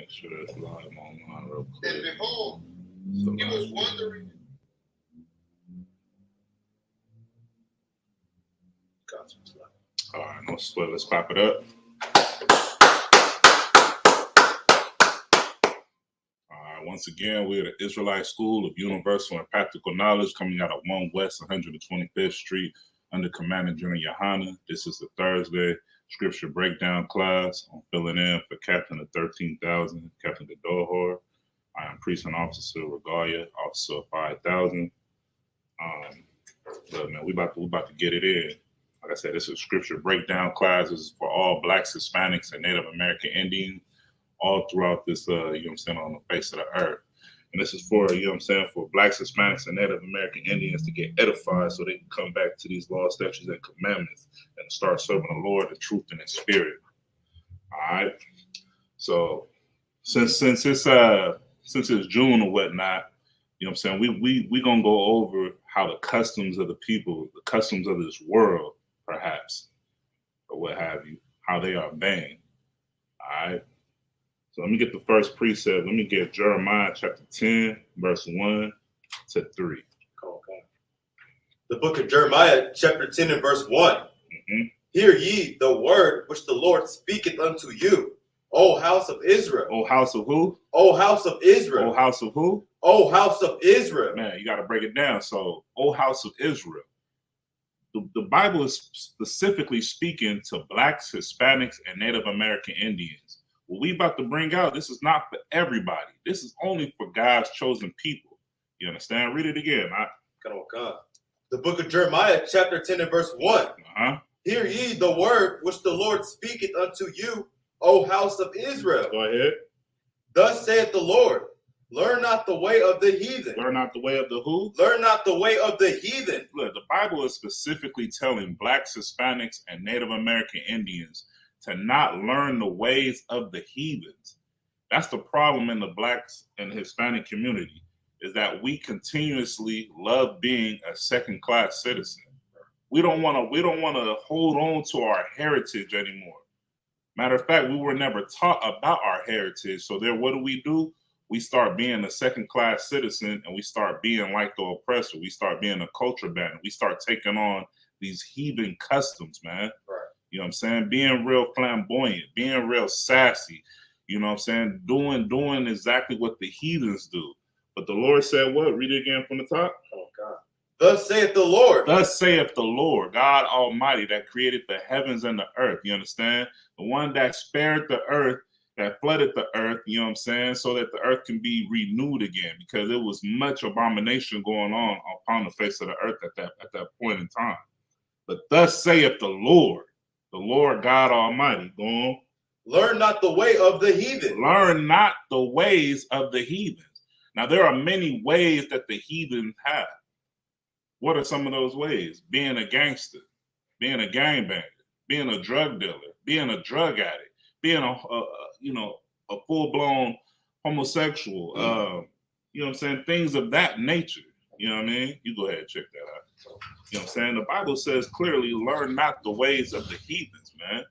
Make sure it's live online real quick. And behold, So he was wondering. all right, no sweat. Let's clap it up. Once again, we're at the Israelite School of Universal and Practical Knowledge coming out of 1 West 125th Street under Commander General YAHANNA. This is the Thursday scripture breakdown class. I'm filling in for Captain of 13,000, Captain Gadolhor. I am Priest and Officer Regalia, Officer of 5,000. But man, we about to get it in. Like I said, this is a scripture breakdown class. This is for all Blacks, Hispanics, and Native American Indians all throughout this, you know what I'm saying, on the face of the earth. And this is for, you know what I'm saying, for Blacks, Hispanics, and Native American Indians to get edified so they can come back to these laws, statutes, and commandments and start serving the Lord, the truth, and the spirit. All right. So since it's June or whatnot, you know what I'm saying, we gonna go over how the customs of the people, the customs of this world, perhaps, or what have you, how they are banned. All right. So let me get the first precept. Let me get Jeremiah chapter 10, verse 1 to 3. Okay. The book of Jeremiah, chapter 10 and verse 1. Mm-hmm. Hear ye the word which the Lord speaketh unto you, O house of Israel. O house of who? O house of Israel. O house of who? O house of Israel. Man, you got to break it down. So, O house of Israel. The Bible is specifically speaking to Blacks, Hispanics, and Native American Indians. What we about to bring out, this is not for everybody. This is only for God's chosen people. You understand? Read it again. The book of Jeremiah, chapter 10 and verse 1. Uh-huh. Hear ye the word which the Lord speaketh unto you, O house of Israel. Go ahead. Thus saith the Lord, learn not the way of the heathen. Learn not the way of the who? Learn not the way of the heathen. Look, the Bible is specifically telling Blacks, Hispanics, and Native American Indians to not learn the ways of the heathens. That's the problem in the Blacks and Hispanic community, is that we continuously love being a second-class citizen. We don't want to hold on to our heritage anymore. Matter of fact, we were never taught about our heritage. So then what do? We start being a second-class citizen, and we start being like the oppressor. We start being a culture bandit. We start taking on these heathen customs, man. Right. You know what I'm saying? Being real flamboyant, being real sassy, you know what I'm saying? Doing exactly what the heathens do. But the Lord said what? Read it again from the top. Oh, God. Thus saith the Lord. Thus saith the Lord, God Almighty, that created the heavens and the earth. You understand? The one that spared the earth, that flooded the earth, you know what I'm saying? So that the earth can be renewed again, because there was much abomination going on upon the face of the earth at that point in time. But thus saith the Lord God Almighty. Go on. Learn not the way of the heathen. Learn not the ways of the heathens. Now, there are many ways that the heathens have. What are some of those ways? Being a gangster, being a gangbanger, being a drug dealer, being a drug addict, being a full-blown homosexual, you know what I'm saying? Things of that nature. You know what I mean? You go ahead and check that out. You know what I'm saying? The Bible says clearly, learn not the ways of the heathens, man.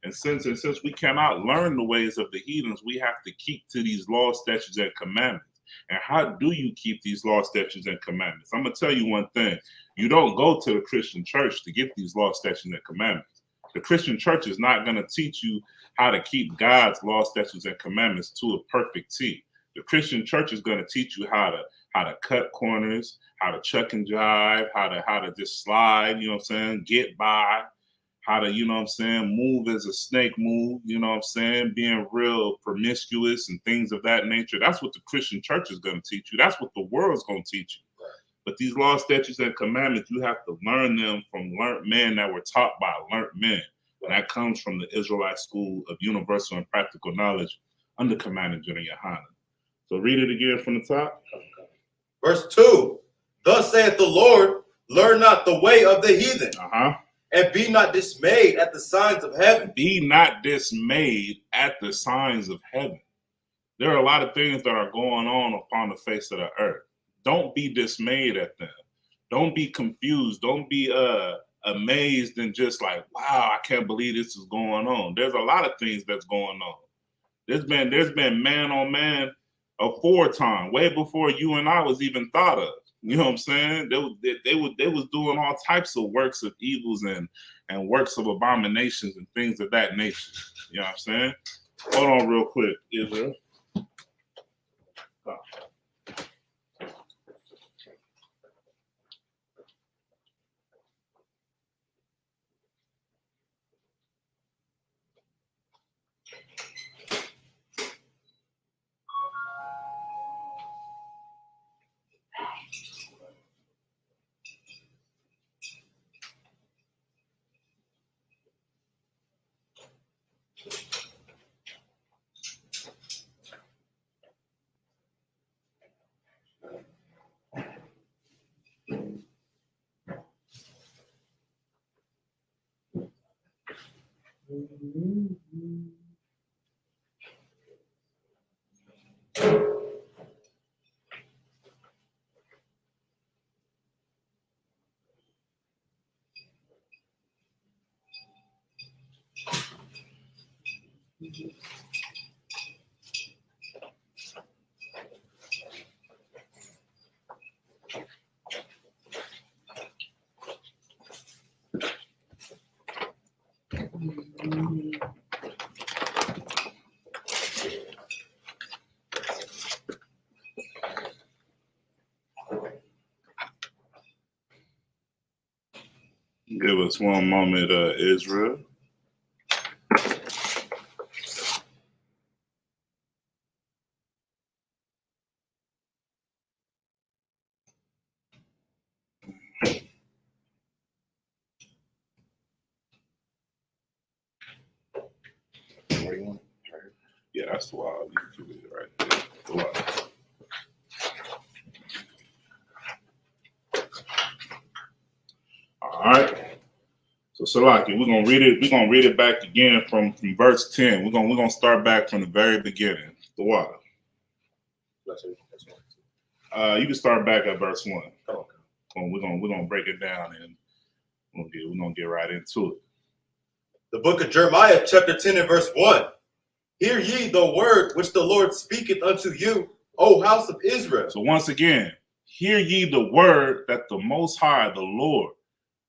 And since we cannot learn the ways of the heathens, we have to keep to these laws, statutes, and commandments. And how do you keep these laws, statutes, and commandments? I'm going to tell you one thing. You don't go to the Christian church to get these laws, statutes, and commandments. The Christian church is not going to teach you how to keep God's laws, statutes, and commandments to a perfect T. The Christian church is going to teach you how to cut corners, how to chuck and jive, how to just slide, you know what I'm saying, get by, how to, you know what I'm saying, move as a snake move, you know what I'm saying, being real promiscuous and things of that nature. That's what the Christian church is going to teach you. That's what the world's going to teach you. But these laws, statutes, and commandments, you have to learn them from learned men that were taught by learned men. And that comes from the Israelite School of Universal and Practical Knowledge under Commander General YAHANNA. So read it again from the top. Verse 2. Thus saith the Lord, learn not the way of the heathen. And be not dismayed at the signs of heaven. Be not dismayed at the signs of heaven. There are a lot of things that are going on upon the face of the earth. Don't be dismayed at them. Don't be confused. Don't be amazed and just like, wow, I can't believe this is going on. There's a lot of things that's going on. There's been man on man aforetime, way before you and I was even thought of. You know what I'm saying? They was doing all types of works of evils and works of abominations and things of that nature. You know what I'm saying? Hold on real quick, Israel. Give us one moment, Israel. Yeah, that's the wild. You can do it right there. The wild. All right. So Salaki, we're gonna read it. We're gonna read it back again from verse 10. We're gonna start back from the very beginning. The water. You can start back at verse 1. Okay. We're gonna break it down and we're gonna get right into it. The book of Jeremiah, chapter 10 and verse 1. Hear ye the word which the Lord speaketh unto you, O house of Israel. So once again, hear ye the word that the Most High, the Lord,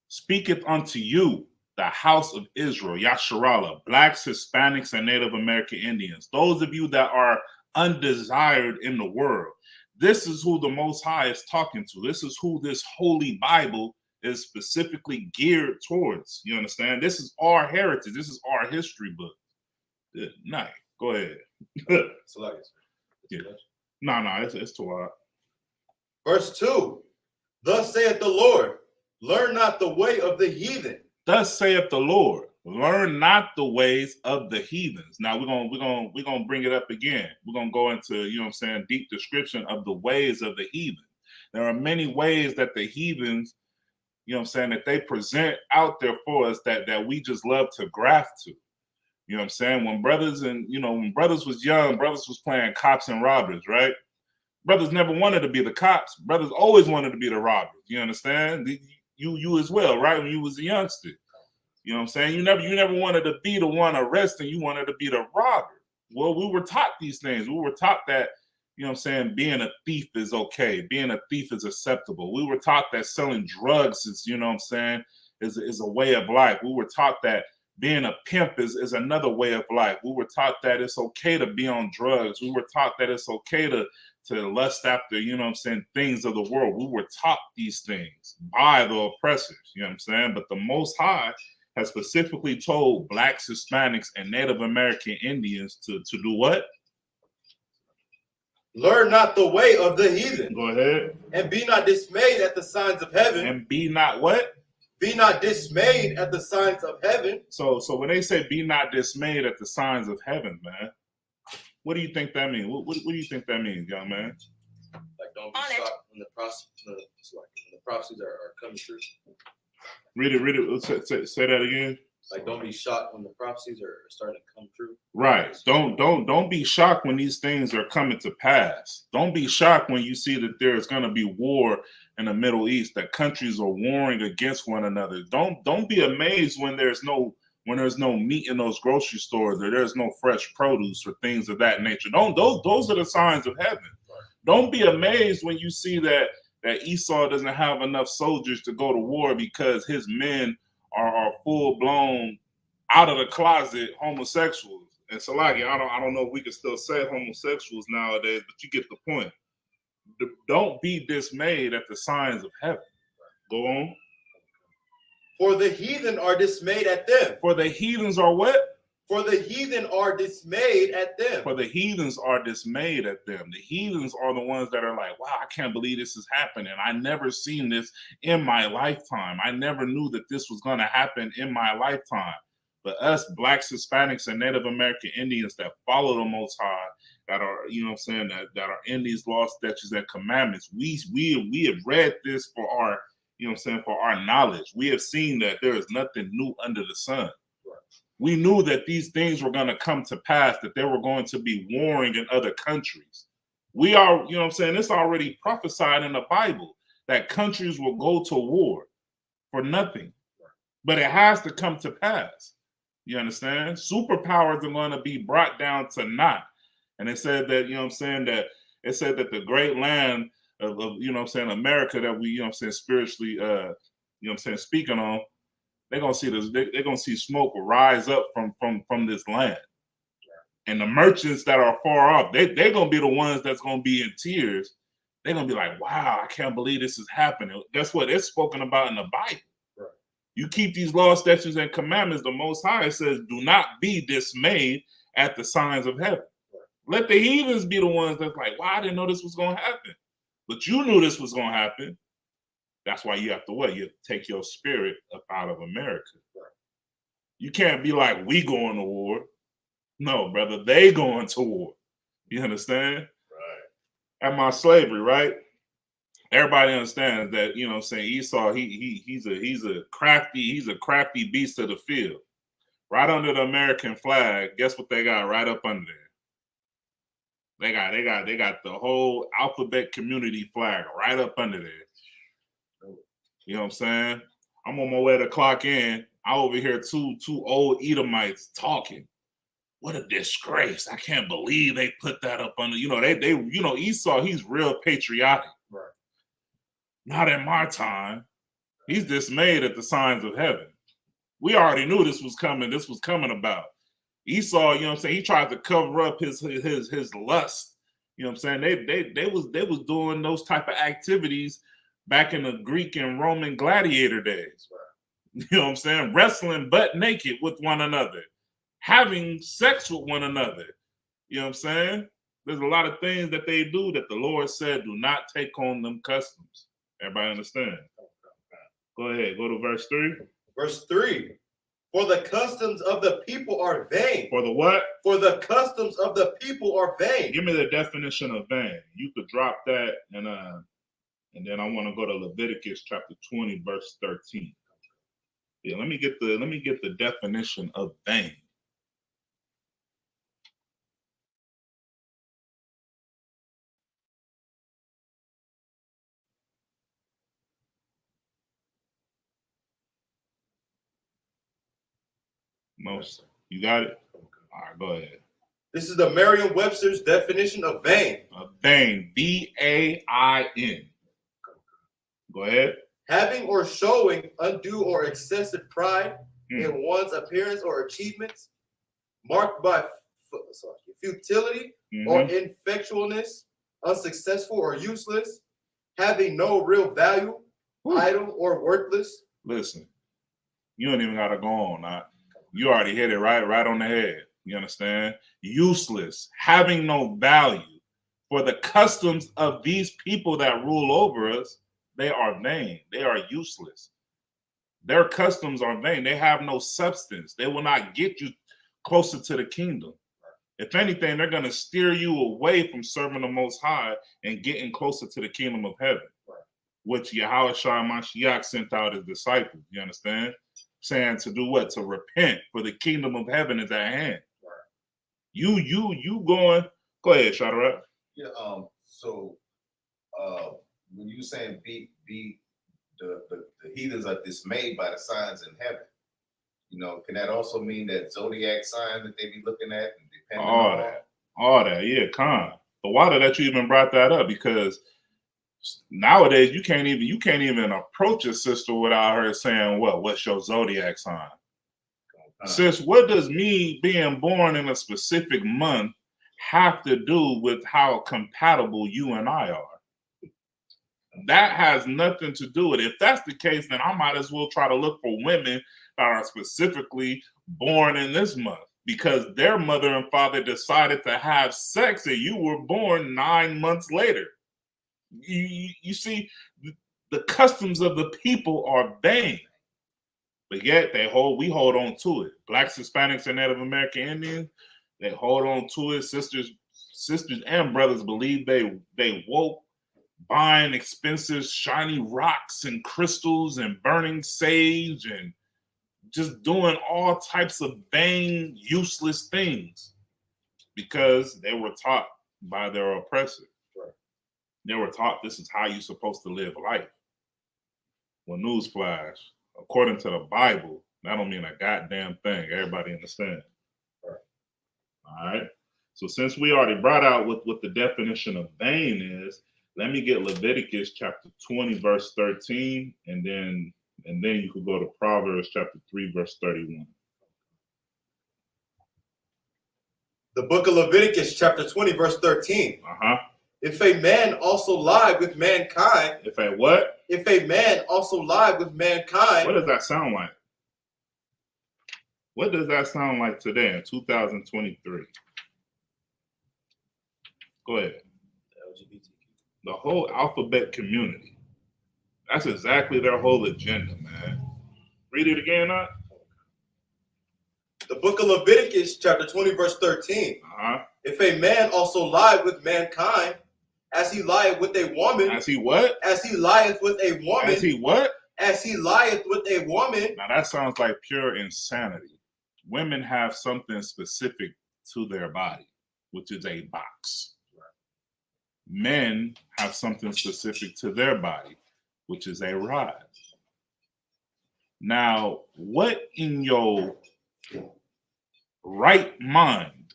speaketh unto you, the house of Israel, Yasharala, blacks, Hispanics, and Native American Indians, those of you that are undesired in the world. This is who the Most High is talking to. This is who this holy Bible is specifically geared towards. You understand? This is our heritage. This is our history book. Good night. Go ahead. Yeah. No, it's too hard. Verse 2. Thus saith the Lord, learn not the way of the heathen. Thus saith the Lord, learn not the ways of the heathens. Now we're gonna bring it up again. We're gonna go into, you know what I'm saying, deep description of the ways of the heathen. There are many ways that the heathens, you know what I'm saying, that they present out there for us that we just love to graft to. You know what I'm saying? When brothers was young, brothers was playing cops and robbers, right? Brothers never wanted to be the cops. Brothers always wanted to be the robbers. You understand? You as well, right? When you was a youngster. You know what I'm saying? You never wanted to be the one arresting. You wanted to be the robber. Well, we were taught these things. We were taught that, you know what I'm saying, being a thief is okay. Being a thief is acceptable. We were taught that selling drugs is, you know what I'm saying, is a way of life. We were taught that being a pimp is another way of life. We were taught that it's okay to be on drugs. We were taught that it's okay to lust after, you know what I'm saying, things of the world. We were taught these things by the oppressors, you know what I'm saying? But the Most High has specifically told blacks, Hispanics, and Native American Indians to do what? Learn not the way of the heathen. Go ahead. And be not dismayed at the signs of heaven. And be not what? Be not dismayed at the signs of heaven. So when they say be not dismayed at the signs of heaven, man, what do you think that means? What do you think that means, young man? Like, don't be shocked when the prophecies are coming true. Read it. Say that again. Like, don't be shocked when the prophecies are starting to come true. Right. Don't be shocked when these things are coming to pass. Don't be shocked when you see that there's going to be war in the Middle East, that countries are warring against one another. Don't be amazed when there's no when there's no meat in those grocery stores, or there's no fresh produce or things of that nature. Those are the signs of heaven. Don't be amazed when you see that Esau doesn't have enough soldiers to go to war because his men are full blown out of the closet homosexuals. And so, like, I don't know if we can still say homosexuals nowadays, but you get the point. Don't be dismayed at the signs of heaven. Go on. For the heathen are dismayed at them. For the heathens are what? For the heathen are dismayed at them. For the heathens are dismayed at them. The heathens are the ones that are like, wow, I can't believe this is happening. I never seen this in my lifetime. I never knew that this was going to happen in my lifetime. But us blacks, Hispanics, and Native American Indians that follow the Most High, that are, you know what I'm saying, that are in these laws, statutes, and commandments, we have read this for our, you know what I'm saying, for our knowledge. We have seen that there is nothing new under the sun. We knew that these things were going to come to pass, that there were going to be warring in other countries. We are, you know what I'm saying, it's already prophesied in the Bible that countries will go to war for nothing. But it has to come to pass. You understand? Superpowers are going to be brought down to naught. And it said that, you know what I'm saying, that it said that the great land of you know what I'm saying, America that we, you know what I'm saying, spiritually, you know what I'm saying, speaking on, they're gonna see this. They're gonna see smoke rise up from this land, and the merchants that are far off, they're gonna be the ones that's gonna be in tears. They're gonna be like, "Wow, I can't believe this is happening." That's what it's spoken about in the Bible. Right. You keep these laws, statutes, and commandments. The Most High says, "Do not be dismayed at the signs of heaven." Right. Let the heathens be the ones that's like, "Wow, I didn't know this was gonna happen," but you knew this was gonna happen. That's why you have to what? You have to take your spirit up out of America. Right. You can't be like, we going to war. No, brother, they going to war. You understand? Right. At my slavery, right? Everybody understands that, you know what I'm saying, Esau, he's a crafty beast of the field. Right under the American flag, guess what they got right up under there? They got the whole alphabet community flag right up under there. You know what I'm saying? I'm on my way to clock in. I overhear two old Edomites talking. What a disgrace. I can't believe they put that up under, you know, they you know, Esau, he's real patriotic. Right. Not in my time. He's dismayed at the signs of heaven. We already knew this was coming. This was coming about. Esau, you know what I'm saying, he tried to cover up his lust. You know what I'm saying? They was doing those type of activities back in the Greek and Roman gladiator days. Right. You know what I'm saying? Wrestling butt naked with one another. Having sex with one another. You know what I'm saying? There's a lot of things that they do that the Lord said, do not take on them customs. Everybody understand? Go ahead. Go to verse 3. Verse 3. For the customs of the people are vain. For the what? For the customs of the people are vain. Give me the definition of vain. You could drop that and then I want to go to Leviticus chapter 20, verse 13. Yeah, let me get the definition of vain. Most, you got it? All right, go ahead. This is the Merriam-Webster's definition of vain. Vain, V-A-I-N. Go ahead. Having or showing undue or excessive pride in one's appearance or achievements, marked by futility or ineffectualness, unsuccessful or useless, having no real value, idle or worthless. Listen, you don't even gotta go on. You already hit it right on the head. You understand? Useless, having no value. For the customs of these people that rule over us, they are vain. They are useless. Their customs are vain. They have no substance. They will not get you closer to the kingdom. If anything, they're going to steer you away from serving the Most High and getting closer to the kingdom of heaven, which YAHANNA sent out his disciples. You understand? Saying to do what? To repent, for the kingdom of heaven is at hand. You going? Go ahead, Shadrach. Yeah. So when you saying be the heathens are dismayed by the signs in heaven, You know, can that also mean that zodiac sign that they be looking at and depending All on? all that, yeah, con. But why did that you even brought that up? Because nowadays you can't even approach a sister without her saying, "What? What's your zodiac sign?" Sis, what does me being born in a specific month have to do with how compatible you and I are? That has nothing to do with it. If that's the case, then I might as well try to look for women that are specifically born in this month because their mother and father decided to have sex and you were born 9 months later. You see, the customs of the people are vain, but yet we hold on to it. Blacks, Hispanics, and Native American Indians, they hold on to it. Sisters and brothers believe they woke, buying expensive shiny rocks and crystals and burning sage and just doing all types of vain, useless things because they were taught by their oppressor. Right. They were taught this is how you're supposed to live life. Well, newsflash, according to the Bible, that don't mean a goddamn thing. Everybody understand? Right. All right. So since we already brought out what the definition of vain is, let me get Leviticus chapter 20, verse 13, and then you could go to Proverbs chapter 3, verse 31. The book of Leviticus, chapter 20, verse 13. Uh-huh. If a man also lie with mankind. If a what? If a man also lie with mankind. What does that sound like? What does that sound like today in 2023? Go ahead. LGBTQ. The whole alphabet community. That's exactly their whole agenda, man. Read it again, huh? The book of Leviticus, chapter 20, verse 13. Uh-huh. If a man also lie with mankind, as he lieth with a woman. As he what? As he lieth with a woman. As he what? As he lieth with a woman. Now that sounds like pure insanity. Women have something specific to their body, which is a box. Men have something specific to their body, which is a rod. Now, what in your right mind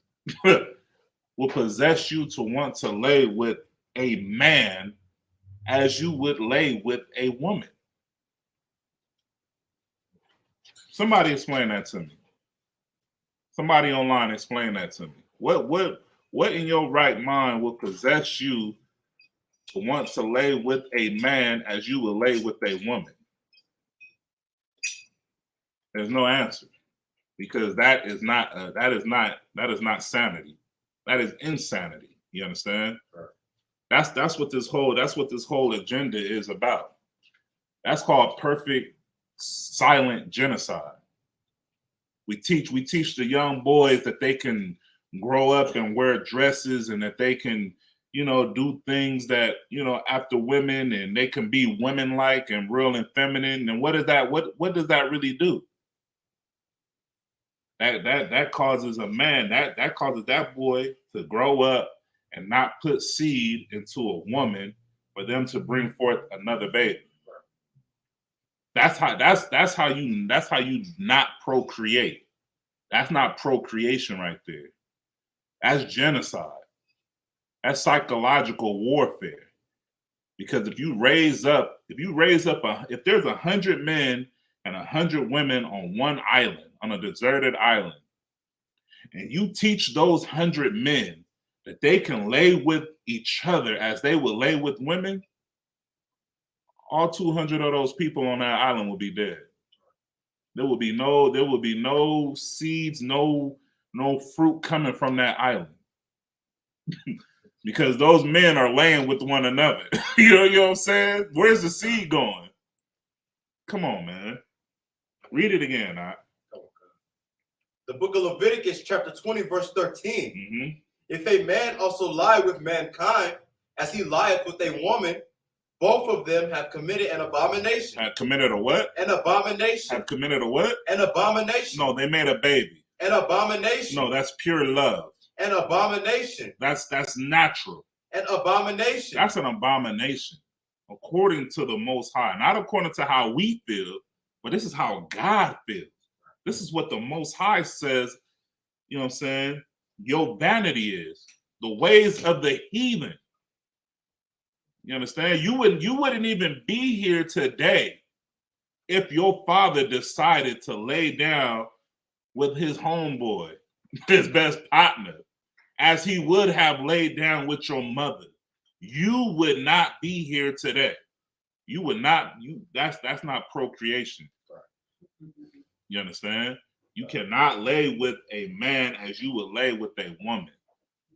will possess you to want to lay with a man as you would lay with a woman? Somebody explain that to me. Somebody online explain that to me. What in your right mind will possess you to want to lay with a man as you would lay with a woman? There's no answer, because that is not sanity. That is insanity. You understand? Right. That's what this whole agenda is about. That's called perfect silent genocide. We teach the young boys that they can grow up and wear dresses and that they can, do things that, after women, and they can be women-like and real and feminine. And what is that? What does that really do? That causes a man, that causes that boy to grow up and not put seed into a woman for them to bring forth another baby. That's how you not procreate. That's not procreation right there. That's genocide. That's psychological warfare. Because if there's 100 men and 100 women on one island, on a deserted island, and you teach those 100 men that they can lay with each other as they would lay with women, all 200 of those people on that island will be dead. There will be no seeds, no fruit coming from that island. Because those men are laying with one another. You know what I'm saying? Where's the seed going? Come on, man. Read it again. The book of Leviticus, chapter 20, verse 13. Mm-hmm. If a man also lie with mankind, as he lieth with a woman, both of them have committed an abomination. Have committed a what? An abomination. Have committed a what? An abomination. No, they made a baby. An abomination. No, that's pure love. An abomination. That's natural. An abomination. That's an abomination. According to the Most High. Not according to how we feel, but this is how God feels. This is what the Most High says, you know what I'm saying, your vanity is. The ways of the heathen. You understand? You wouldn't even be here today if your father decided to lay down with his homeboy, his best partner, as he would have laid down with your mother. You would not be here today. You would not. That's not procreation. You understand? You cannot lay with a man as you would lay with a woman.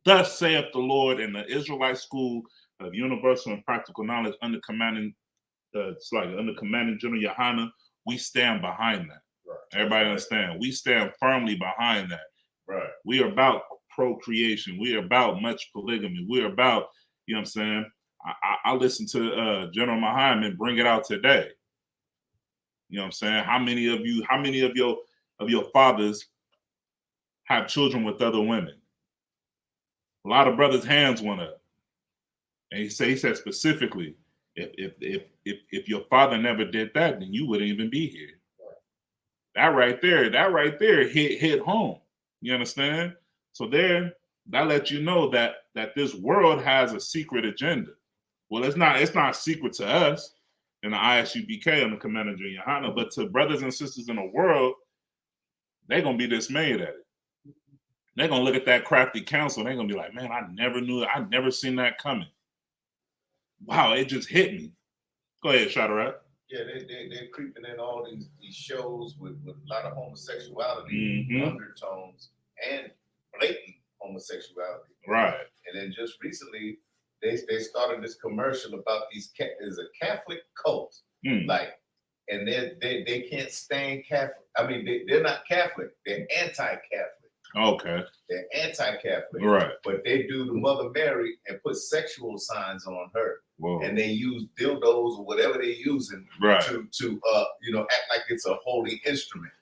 Thus saith the Lord. In the Israelite School of Universal and Practical Knowledge, under commanding General YAHANNA, we stand behind that. Right. Everybody understand? We stand firmly behind that. Right. We are about procreation. We are about much polygamy. We are about, you know what I'm saying? I listen to General Muhammad bring it out today. You know what I'm saying? How many of your fathers have children with other women? A lot of brothers' hands went up. And he said specifically, if your father never did that, then you wouldn't even be here. That right there hit home. You understand? So there, that lets you know that this world has a secret agenda. Well, it's not secret to us in the I.S.U.P.K on the Commander General YAHANNA, but to brothers and sisters in the world, they're gonna be dismayed at it. They're gonna look at that crafty counsel and they're gonna be like, man, I never knew it. I never seen that coming. Wow, it just hit me. Go ahead, Shadrach. Yeah, they're creeping in all these shows with a lot of homosexuality undertones and blatant homosexuality. Right. And then just recently, they started this commercial about is a Catholic cult, like, and they can't stand Catholic. I mean, they're not Catholic. They're anti-Catholic. Okay. They're anti-Catholic. Right. But they do the Mother Mary and put sexual signs on her. Whoa. And they use dildos or whatever they're using to act like it's a holy instrument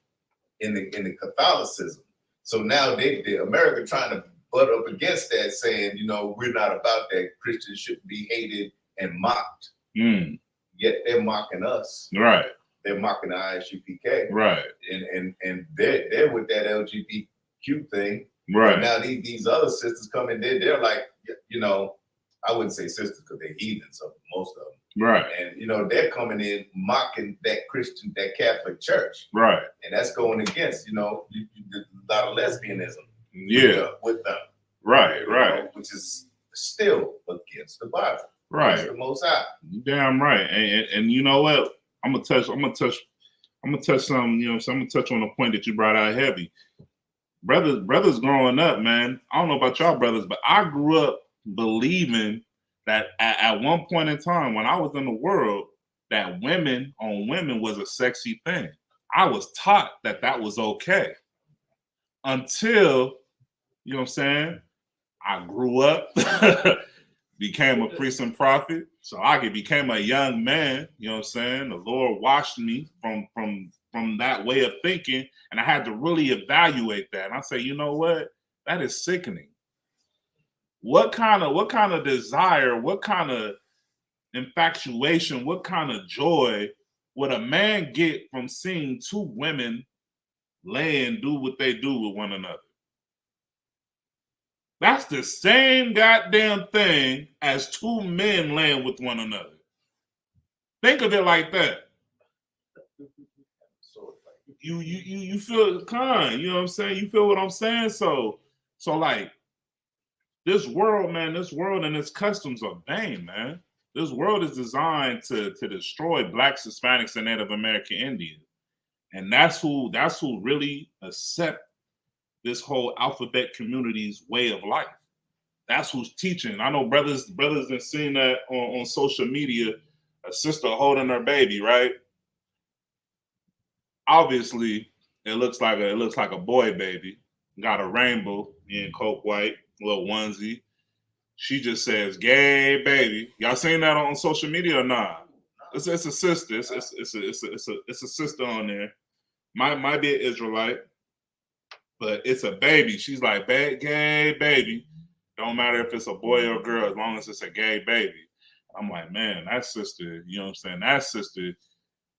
in the Catholicism. So now they America trying to butt up against that, saying, we're not about that. Christians shouldn't be hated and mocked. Yet they're mocking us. Right. They're mocking the I.S.U.P.K. Right. And they're with that LGBTQ thing. Right. And now these other sisters come in, they're like, I wouldn't say sisters because they're heathens, so most of them. Right. And they're coming in mocking that Catholic church. Right. And that's going against, a lot of lesbianism. Yeah. With them. Right. Right. Which is still against the Bible. Right. Against the Most High. Damn right. And you know what? I'm gonna touch some, I'm gonna touch on a point that you brought out heavy. Brothers growing up, man. I don't know about y'all brothers, but I grew up believing that at one point in time when I was in the world, that women on women was a sexy thing. I was taught that was okay. Until, you know what I'm saying, I grew up, became a priest and prophet. So I became a young man, you know what I'm saying? The Lord washed me from that way of thinking, and I had to really evaluate that. And I say, you know what? That is sickening. What kind of desire, what kind of infatuation, what kind of joy would a man get from seeing two women lay and do what they do with one another? That's the same goddamn thing as two men laying with one another. Think of it like that. You feel kind, you know what I'm saying? You feel what I'm saying? So like, this world, man, this world and its customs are vain, man. This world is designed to destroy Blacks, Hispanics, and Native American Indians. And that's who really accept this whole alphabet community's way of life. That's who's teaching. I know brothers have seen that on social media, a sister holding her baby, right? Obviously, it looks like a boy baby. Got a rainbow in coke white, little onesie. She just says, "Gay baby." Y'all seen that on social media or not? It's a sister. It's a sister on there. Might be an Israelite, but it's a baby. She's like, "Gay baby." Don't matter if it's a boy or a girl, as long as it's a gay baby. I'm like, man, that sister, you know what I'm saying? That sister,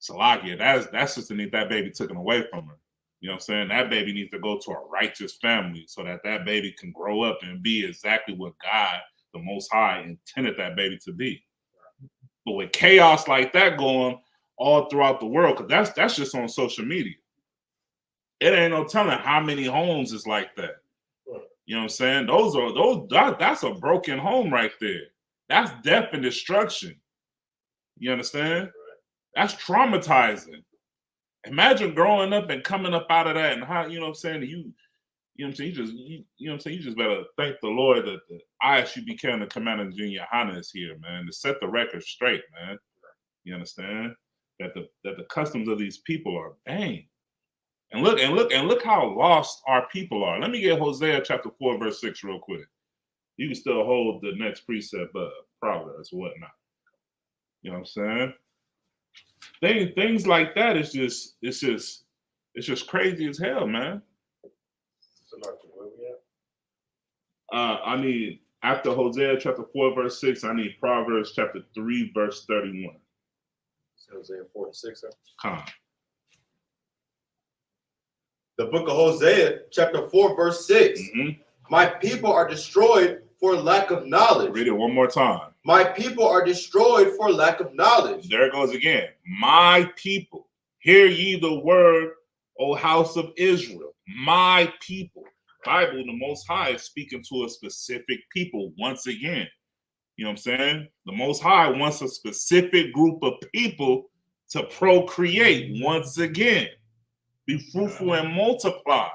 Salakia, that sister need that baby taken away from her. You know what I'm saying? That baby needs to go to a righteous family so that that baby can grow up and be exactly what God, the Most High, intended that baby to be. But with chaos like that going all throughout the world, because that's just on social media. It ain't no telling how many homes is like that. You know what I'm saying? That's a broken home right there. That's death and destruction. You understand? That's traumatizing. Imagine growing up and coming up out of that, and how, you know what I'm saying, you know what I'm saying, you just better thank the Lord that the I.S.U.P.K and the Commander in Chief YAHANNA is here, man, to set the record straight, man. You understand? That the customs of these people are bang. And look how lost our people are. Let me get Hosea chapter 4, verse 6 real quick. You can still hold the next precept of Proverbs or whatnot. You know what I'm saying? Things like that is just crazy as hell, man. I need, after Hosea chapter 4, verse 6, I need Proverbs chapter 3, verse 31. Hosea 4-6. Come. The book of Hosea, chapter 4, verse 6. Mm-hmm. My people are destroyed for lack of knowledge. Read it one more time. My people are destroyed for lack of knowledge. There it goes again. My people, hear ye the word, O house of Israel. My people. Bible, the Most High, is speaking to a specific people once again. You know what I'm saying? The Most High wants a specific group of people to procreate once again. Be fruitful and multiply,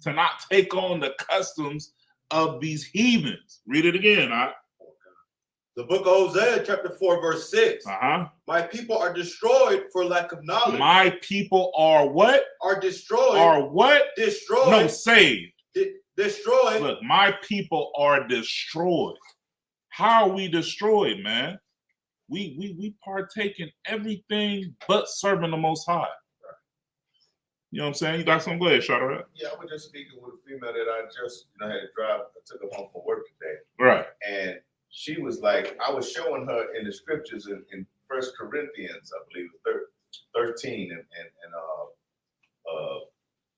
to not take on the customs of these heathens. Read it again. The book of Hosea, chapter 4, verse 6. My people are destroyed for lack of knowledge. My people are what? Are destroyed. Are what? Destroyed. No, saved. Destroyed. Look, my people are destroyed. How are we destroyed, man? We partake in everything but serving the Most High. You know what I'm saying? You got something? Go ahead, shout it out. Yeah, I was just speaking with a female that I just had to drive. I took her home from work today. Right. And she was like, I was showing her in the scriptures in 1 Corinthians, I believe, 13, and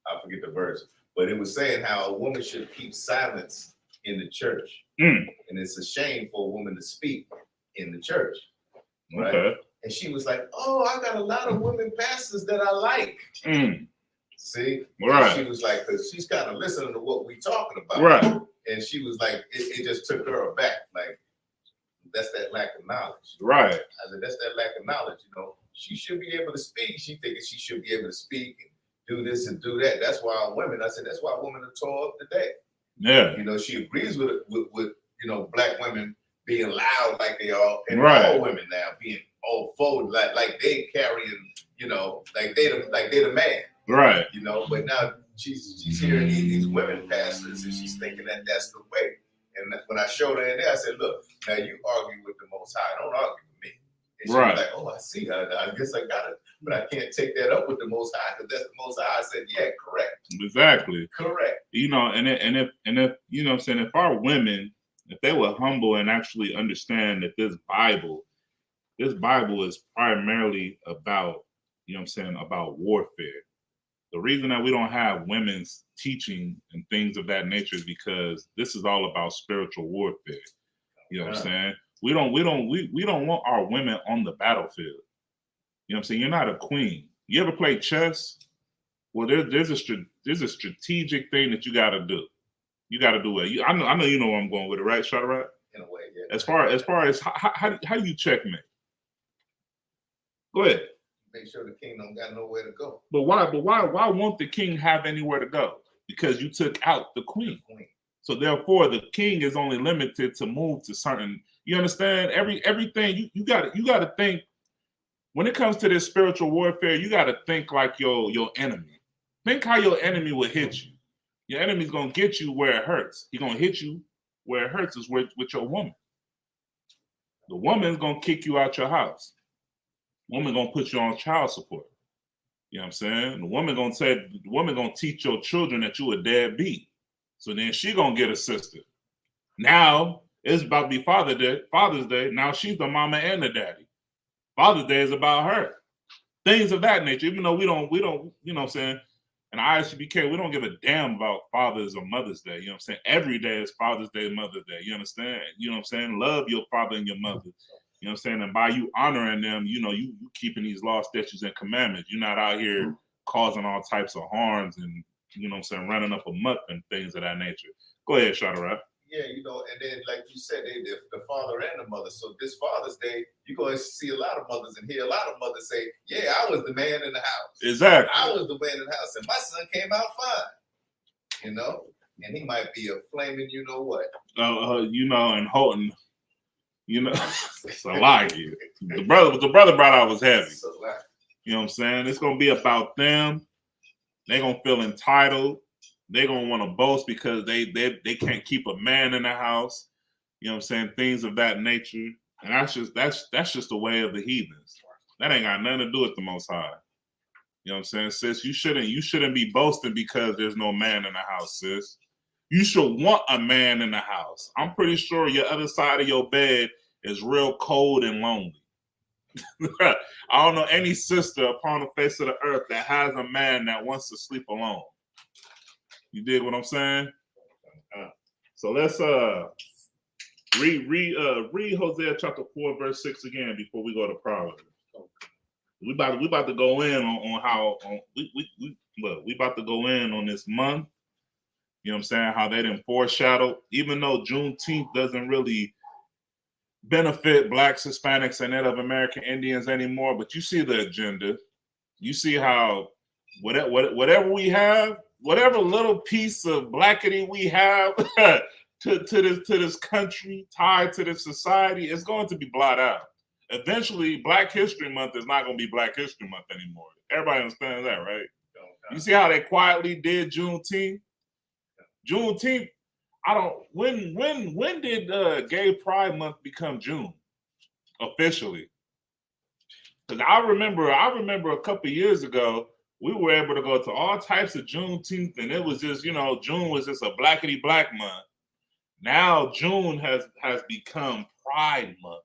I forget the verse, but it was saying how a woman should keep silence in the church. And it's a shame for a woman to speak in the church. Right? Okay. And she was like, oh, I got a lot of women pastors that I like. See? Right. And she was like, because she's kind of listening to what we talking about. Right. And she was like, it just took her aback. Like, that's that lack of knowledge. Right. I said, that's that lack of knowledge. You know, she should be able to speak. She thinking she should be able to speak and do this and do that. That's why women, I said, that's why women are tore up today. Yeah. You know, she agrees with you know, black women being loud like they are, and all women now being all forward like they carrying, you know, like they the man. Right. You know, but now she's hearing these women pastors and she's thinking that that's the way. And when I showed her in there, I said, look, now you argue with the Most High. Don't argue with me. And she was like, oh, I see. I guess I got it. But I can't take that up with the Most High because that's the Most High. I said, yeah, correct. Exactly. Correct. You know, and if you know what I'm saying, if our women, if they were humble and actually understand that this Bible is primarily about, you know what I'm saying, about warfare. The reason that we don't have women's teaching and things of that nature is because this is all about spiritual warfare. You know what I'm saying? We don't want our women on the battlefield. You know what I'm saying? You're not a queen. You ever play chess? Well, there's a strategic thing that you got to do. You got to do it. I know you know where I'm going with it, right, Shara? In a way, yeah. As far as how do you checkmate? Go ahead. Make sure the king don't got nowhere to go. But why won't the king have anywhere to go? Because you took out the queen. So therefore, the king is only limited to move to certain. You understand? Everything you got to think. When it comes to this spiritual warfare, you got to think like your enemy. Think how your enemy will hit you. Your enemy's gonna get you where it hurts. He's gonna hit you where it hurts is with your woman. The woman's gonna kick you out your house. Woman gonna put you on child support. You know what I'm saying? The woman gonna teach your children that you a deadbeat. So then she gonna get a sister. Now it's about to be Father's Day. Now she's the mama and the daddy. Father's Day is about her. Things of that nature. Even though we don't, you know what I'm saying? And I.S.U.P.K, we don't give a damn about Father's or Mother's Day. You know what I'm saying? Every day is Father's Day, Mother's Day. You understand? You know what I'm saying? Love your father and your mother. You know what I'm saying? And by you honoring them, you know, you keeping these laws, statutes, and commandments. You're not out here causing all types of harms and, you know what I'm saying, running up a muck and things of that nature. Go ahead, Shadrach. Yeah, you know, and then like you said, the father and the mother. So this Father's Day, you're going to see a lot of mothers and hear a lot of mothers say, yeah, I was the man in the house. Exactly. I was the man in the house, and my son came out fine, you know? And he might be a flaming, you know what? You know, and Houghton, you know, it's a lot here. The brother brought out was heavy. You know what I'm saying? It's going to be about them. They're going to feel entitled. They're going to want to boast because they can't keep a man in the house. You know what I'm saying? Things of that nature. And that's just the way of the heathens. That ain't got nothing to do with the Most High. You know what I'm saying, sis? You shouldn't be boasting because there's no man in the house, sis. You should want a man in the house. I'm pretty sure your other side of your bed is real cold and lonely. I don't know any sister upon the face of the earth that has a man that wants to sleep alone. You dig what I'm saying? So let's read Hosea chapter 4 verse 6 again before we go to Proverbs. We about to go in on how we about to go in on this month. You know what I'm saying? How they didn't foreshadow, even though Juneteenth doesn't really benefit Blacks, Hispanics, and Native American Indians anymore. But you see the agenda. You see how whatever we have, whatever little piece of blackity we have to this country, tied to this society, is going to be blotted out. Eventually, Black History Month is not going to be Black History Month anymore. Everybody understands that, right? You see how they quietly did Juneteenth? Juneteenth, when did Gay Pride Month become June officially? Because I remember a couple years ago, we were able to go to all types of Juneteenth, and it was just, you know, June was just a blackity black month. Now June has become Pride Month.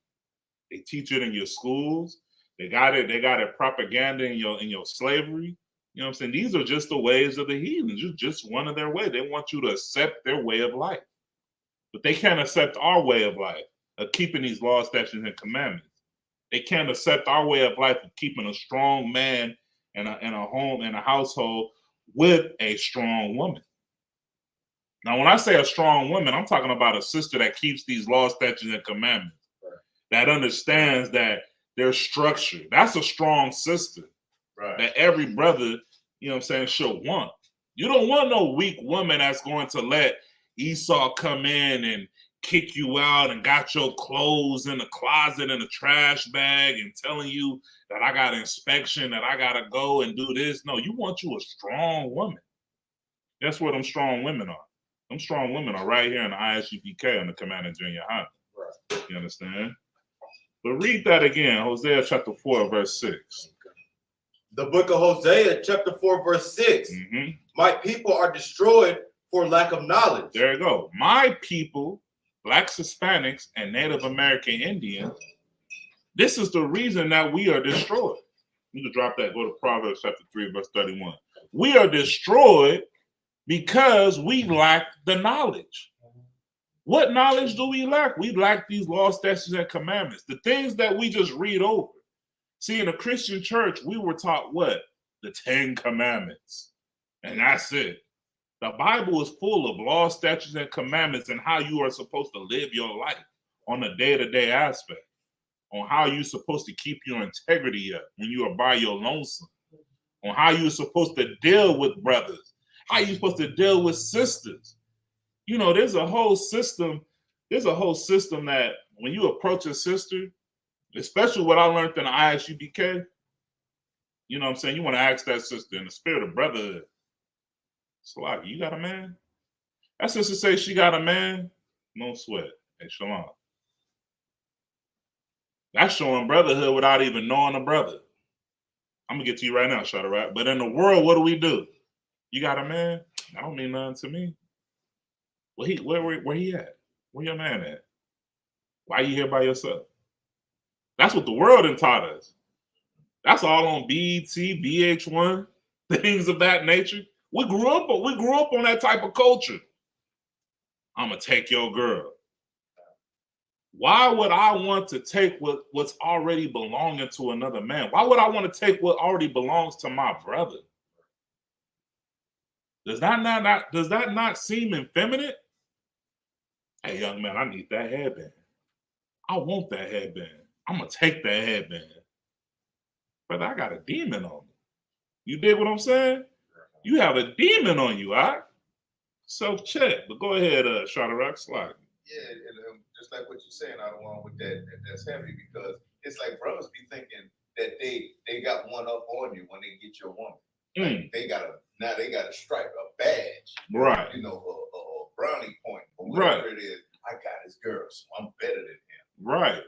They teach it in your schools. They got it propaganda in your slavery. You know what I'm saying? These are just the ways of the heathens. Just one of their ways. They want you to accept their way of life. But they can't accept our way of life, of keeping these laws, statutes, and commandments. They can't accept our way of life of keeping a strong man in a home, in a household with a strong woman. Now, when I say a strong woman, I'm talking about a sister that keeps these laws, statutes, and commandments, that understands that they're structured. That's a strong sister. Right. That every brother, you know what I'm saying, should want. You don't want no weak woman that's going to let Esau come in and kick you out and got your clothes in the closet in a trash bag and telling you that I got an inspection, that I got to go and do this. No, you want you a strong woman. That's where them strong women are. Them strong women are right here in the I.S.U.P.K on the Command of Yahanna. Right. You understand? But read that again, Hosea chapter 4, verse 6. The book of Hosea, chapter 4, verse 6. Mm-hmm. My people are destroyed for lack of knowledge. There you go. My people, Blacks, Hispanics, and Native American Indians, this is the reason that we are destroyed. You can drop that. Go to Proverbs chapter 3, verse 31. We are destroyed because we lack the knowledge. What knowledge do we lack? We lack these laws, statutes, and commandments. The things that we just read over. See, in a Christian church, we were taught what? The 10 Commandments. And that's it. The Bible is full of laws, statutes, and commandments and how you are supposed to live your life on a day-to-day aspect, on how you're supposed to keep your integrity up when you are by your lonesome, on how you're supposed to deal with brothers, how you're supposed to deal with sisters. You know, there's a whole system that when you approach a sister, especially what I learned in the I.S.U.P.K, you know what I'm saying? You want to ask that sister in the spirit of brotherhood. Salaki, you got a man? That sister say she got a man, no sweat. Hey, shalom. That's showing brotherhood without even knowing a brother. I'm going to get to you right now, Shadrach. But in the world, what do? You got a man? That don't mean nothing to me. Where he at? Where your man at? Why you here by yourself? That's what the world done taught us. That's all on BET, VH1, things of that nature. We grew up on that type of culture. I'm gonna take your girl. Why would I want to take what's already belonging to another man? Why would I want to take what already belongs to my brother? Does that not seem effeminate? Hey, young man, I need that headband. I want that headband. I'm gonna take that headband. Brother, I got a demon on me. You dig what I'm saying? You have a demon on you, all right? Self-check. But go ahead, Shadrach, slide. Yeah, and just like what you're saying, I don't want with that's heavy, because it's like brothers be thinking that they got one up on you when they get your woman. Like they got a stripe, a badge, right? You know, a brownie point, or whatever it is. I got his girl, so I'm better than him. Right.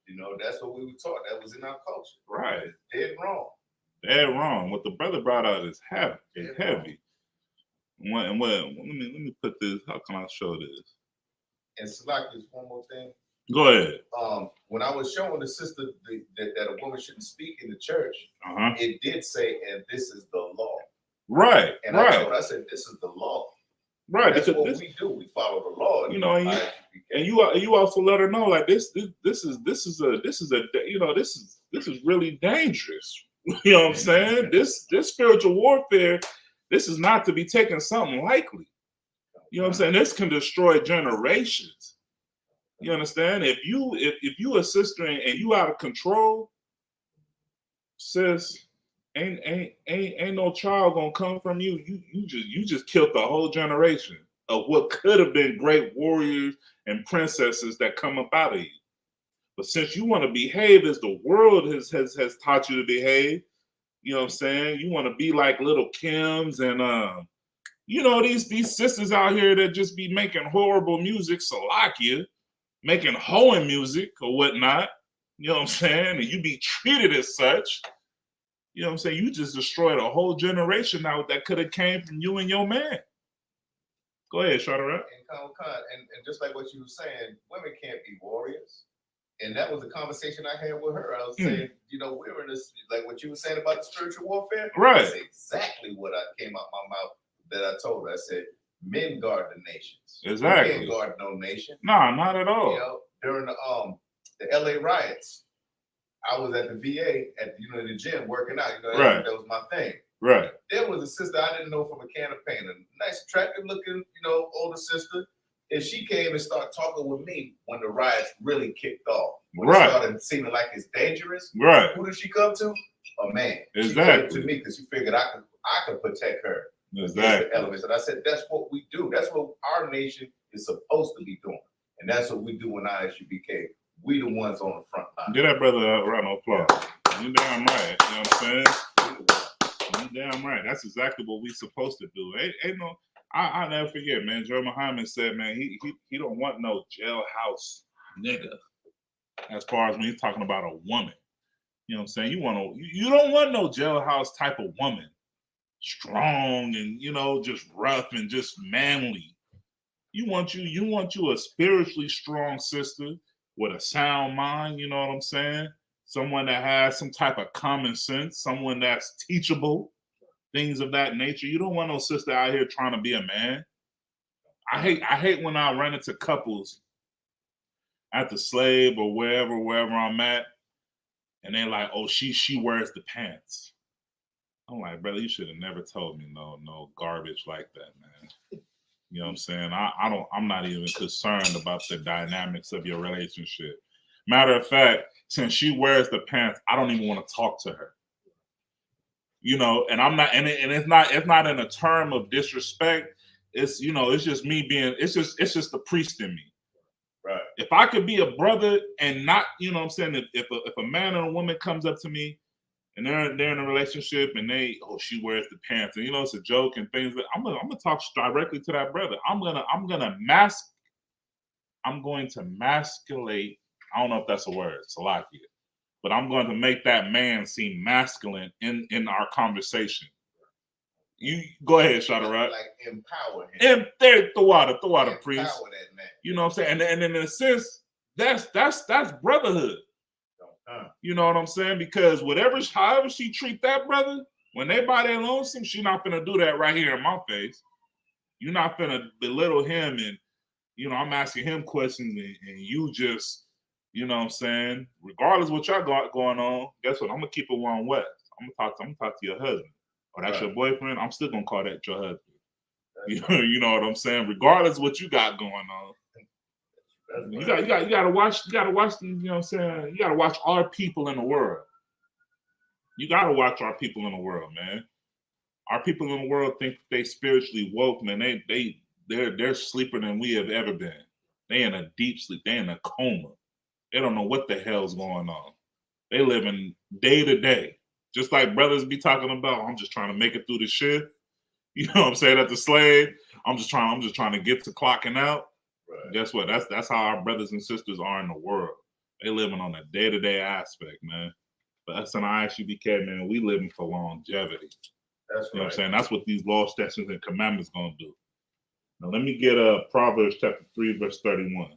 You know, that's what we were taught. That was in our culture. Right. It's dead wrong. Dead wrong. What the brother brought out is heavy. It's heavy. Let me put this. How can I show this? And Salaki, just one more thing. Go ahead. When I was showing the sister that a woman shouldn't speak in the church, it did say, and this is the law. Right. And I said, this is the law. Right. That's what we do. We follow the law. You know, and you also let her know, like, this is really dangerous. You know what I'm saying? This spiritual warfare, this is not to be taken something lightly. You know what I'm saying? This can destroy generations. You understand? If you a sister and you out of control, sis, ain't no child gonna come from you. You just killed the whole generation of what could have been great warriors and princesses that come up out of you. But since you want to behave as the world has taught you to behave, you know what I'm saying? You want to be like little Kims and you know, these sisters out here that just be making horrible music, Salakia, making hoeing music or whatnot. You know what I'm saying? And you be treated as such. You know what I'm saying? You just destroyed a whole generation now that could have came from you and your man. Go ahead, Shadrach. And just like what you were saying, women can't be warriors. And that was a conversation I had with her. I was saying, you know, we're in this, like what you were saying about the spiritual warfare. Right. That's exactly what came out my mouth that I told her. I said, men guard the nations. Exactly. You can't guard no nation. No, not at all. You know, during the LA riots, I was at the VA at in the gym working out. You know, that was my thing. Right. There was a sister I didn't know from a can of paint, a nice, attractive looking, older sister. And she came and started talking with me when the riots really kicked off. When it started seeming like it's dangerous. Right. Who did she come to? A man. Exactly. She came to me because she figured I could protect her. Exactly. The elements. And I said, that's what we do. That's what our nation is supposed to be doing. And that's what we do in I.S.U.P.K. We the ones on the front line. Give that brother a round of applause. You damn right. You know what I'm saying? You damn right. That's exactly what we supposed to do. Ain't no. I never forget, man. Joe Muhammad said, man, he don't want no jailhouse nigga. As far as when he's talking about a woman, you know what I'm saying? You don't want no jailhouse type of woman, strong and just rough and just manly. You want you a spiritually strong sister with a sound mind. You know what I'm saying? Someone that has some type of common sense, someone that's teachable. Things of that nature. You don't want no sister out here trying to be a man. I hate when I run into couples at the Slave or wherever I'm at, and they're like, "Oh, she wears the pants." I'm like, brother, you should have never told me no garbage like that, man. You know what I'm saying? I'm not even concerned about the dynamics of your relationship. Matter of fact, since she wears the pants, I don't even want to talk to her. And I'm not, and it's not in a term of disrespect. It's it's just me being, it's just the priest in me. Right. If I could be a brother and not, what I'm saying, if a man and a woman comes up to me and they're in a relationship and she wears the pants and it's a joke and things I'm gonna talk directly to that brother. I'm going to masculate. I don't know if that's a word, Salakia. But I'm going to make that man seem masculine in our conversation. You go ahead, Shadrach. Like empower him. And there, throw out a priest. Empower that man. You know what I'm saying? And in a sense, that's brotherhood. You know what I'm saying? Because however she treat that brother, When they buy their lonesome, she not finna do that right here in my face. You're not finna belittle him and, I'm asking him questions and you just, you know what I'm saying? Regardless what y'all got going on, guess what? I'm gonna keep it one west. I'm gonna talk to your husband. Or that's your boyfriend. I'm still gonna call that your husband. You know what I'm saying? Regardless what you got going on. You gotta watch the, you know what I'm saying? You gotta watch our people in the world. You gotta watch our people in the world, man. Our people in the world think they spiritually woke, man. They're sleeper than we have ever been. They in a deep sleep. They in a coma. They don't know what the hell's going on. They living day to day. Just like brothers be talking about, I'm just trying to make it through the shift. You know what I'm saying? At the slave, I'm just trying to get to clocking out. Right. Guess what? That's how our brothers and sisters are in the world. They living on a day-to-day aspect, man. But us in I.S.U.P.K, man, we living for longevity. That's right. You know what I'm saying? That's what these laws, statutes, and commandments gonna do. Now let me get Proverbs chapter 3, verse 31.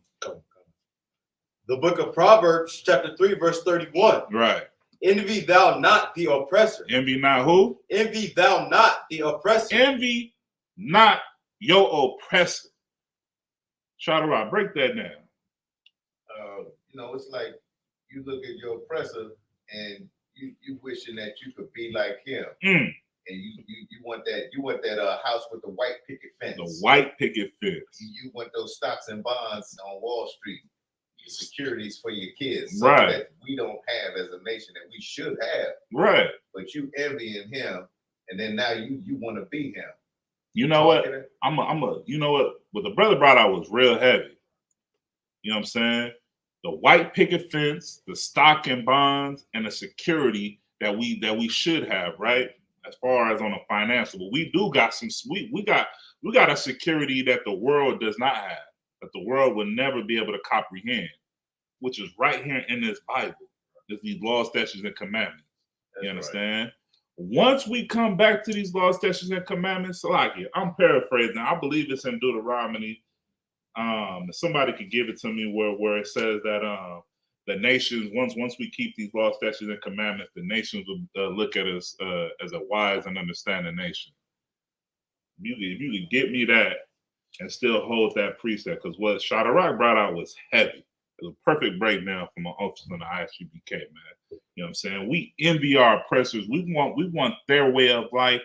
The book of Proverbs, chapter 3, verse 31. Right. Envy thou not the oppressor. Envy not who? Envy thou not the oppressor. Envy not your oppressor. Shadara, break that down. It's like you look at your oppressor and you wishing that you could be like him. And you want that house with the white picket fence. The white picket fence. You want those stocks and bonds on Wall Street. Securities for your kids, right? That we don't have as a nation that we should have, right? But you envying him, and then now you want to be him. You know what? You know what? What the brother brought out was real heavy. You know what I'm saying? The white picket fence, the stock and bonds, and the security that we should have, right? As far as on a financial, but we do got some. We got a security that the world does not have, that the world will never be able to comprehend, which is right here in this Bible. There's these laws, statutes, and commandments. You understand? Right. Once we come back to these laws, statutes, and commandments, I'm paraphrasing. I believe it's in Deuteronomy. Somebody could give it to me where it says that the nations, once we keep these laws, statutes, and commandments, the nations will look at us as a wise and understanding nation. If you could get me that and still hold that precept, because what Shadrach brought out was heavy. It was a perfect breakdown from an officer in the I.S.U.P.K, man. You know what I'm saying? We envy our oppressors. We want their way of life,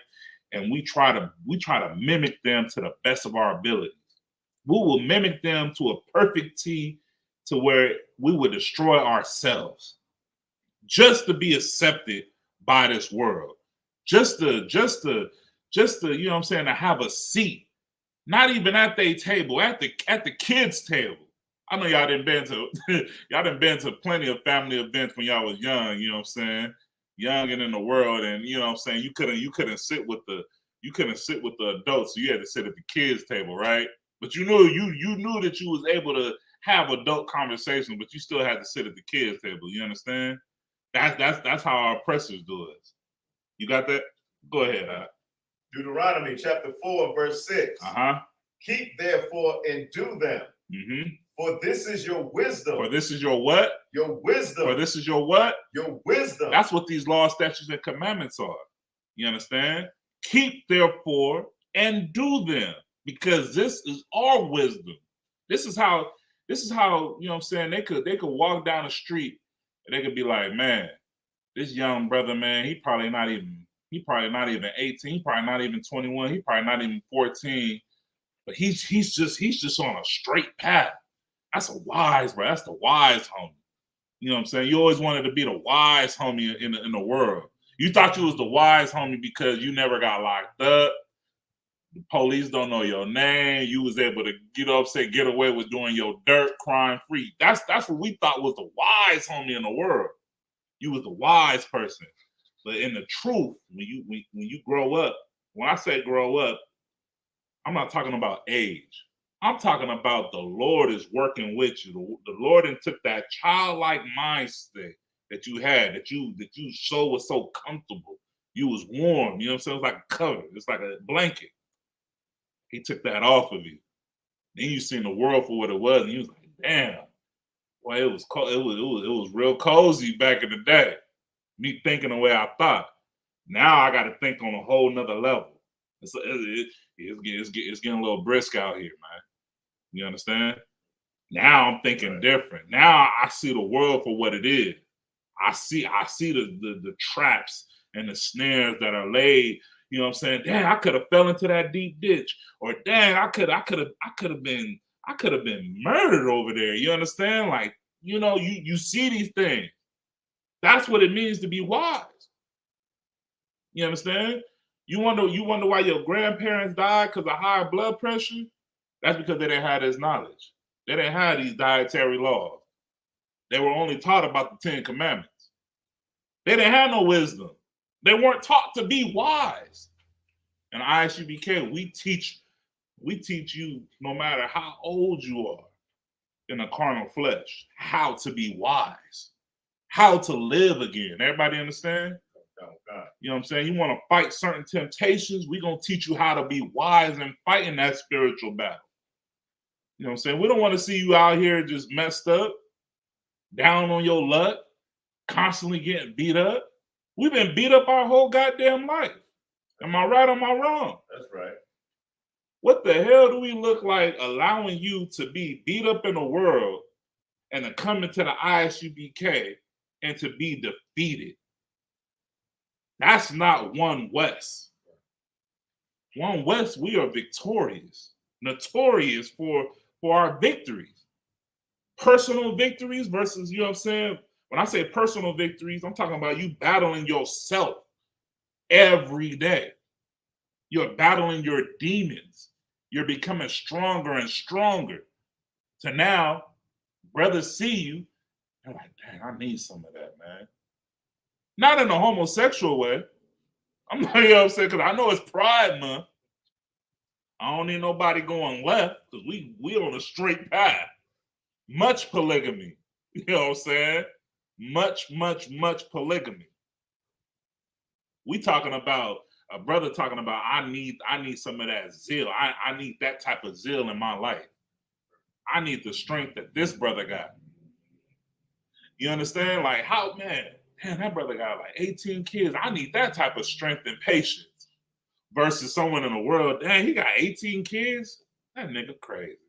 and we try to mimic them to the best of our abilities. We will mimic them to a perfect T, to where we will destroy ourselves just to be accepted by this world. Just to you know what I'm saying, to have a seat. Not even at their table, at the kids' table. I know y'all done been to plenty of family events when y'all was young, you know what I'm saying? Young and in the world, and you know what I'm saying, you couldn't sit with the adults, so you had to sit at the kids' table, right? But you knew that you was able to have adult conversations, but you still had to sit at the kids' table. You understand? That's how our oppressors do it. You got that? Go ahead. Deuteronomy chapter 4, verse 6. Keep therefore and do them. For this is your wisdom. For this is your what? Your wisdom. For this is your what? Your wisdom. That's what these laws, statutes, and commandments are. You understand? Keep therefore and do them, because this is our wisdom. This is how, you know what I'm saying, they could walk down the street and they could be like, man, this young brother, man, he probably not even 18, he probably not even 21, he probably not even 14, but he's just on a straight path. That's a wise, bro. That's the wise homie. You know what I'm saying? You always wanted to be the wise homie in the world. You thought you was the wise homie because you never got locked up. The police don't know your name. You was able to get away with doing your dirt crime free. That's what we thought was the wise homie in the world. You was the wise person. But in the truth, when you grow up, when I say grow up, I'm not talking about age. I'm talking about the Lord is working with you. The Lord took that childlike mindset that you had, that you was so comfortable. You was warm. You know what I'm saying? It was like a cover. It's like a blanket. He took that off of you. Then you seen the world for what it was, and you was like, damn, boy, it was real cozy back in the day. Me thinking the way I thought. Now I got to think on a whole nother level. It's getting a little brisk out here, man. You understand? Now I'm thinking different. Now I see the world for what it is. I see the traps and the snares that are laid. You know what I'm saying? Dang, I could have fell into that deep ditch, or dang, I could have been murdered over there. You understand? Like, you know, you see these things. That's what it means to be wise. You understand? You wonder why your grandparents died because of high blood pressure? That's because they didn't have this knowledge. They didn't have these dietary laws. They were only taught about the 10 Commandments. They didn't have no wisdom. They weren't taught to be wise. And I.S.U.P.K, we teach you, no matter how old you are in the carnal flesh, how to be wise, how to live again. Everybody understand? You know what I'm saying? You want to fight certain temptations, we're going to teach you how to be wise and fighting that spiritual battle. You know what I'm saying? We don't want to see you out here just messed up, down on your luck, constantly getting beat up. We've been beat up our whole goddamn life. Am I right or am I wrong? That's right. What the hell do we look like allowing you to be beat up in the world and to come into the I.S.U.P.K and to be defeated? That's not One West. One West, we are victorious, notorious for our victories. Personal victories versus, you know what I'm saying? When I say personal victories, I'm talking about you battling yourself every day. You're battling your demons. You're becoming stronger and stronger. To now, brothers see you, they're like, dang, I need some of that, man. Not in a homosexual way. I'm not, you know what I'm saying, because I know it's Pride Month. I don't need nobody going left, because we on a straight path. Much polygamy. You know what I'm saying? Much polygamy. We talking about a brother talking about I need some of that zeal. I need that type of zeal in my life. I need the strength that this brother got. You understand? Like, how, man, damn, that brother got like 18 kids. I need that type of strength and patience. Versus someone in the world, dang, he got 18 kids? That nigga crazy.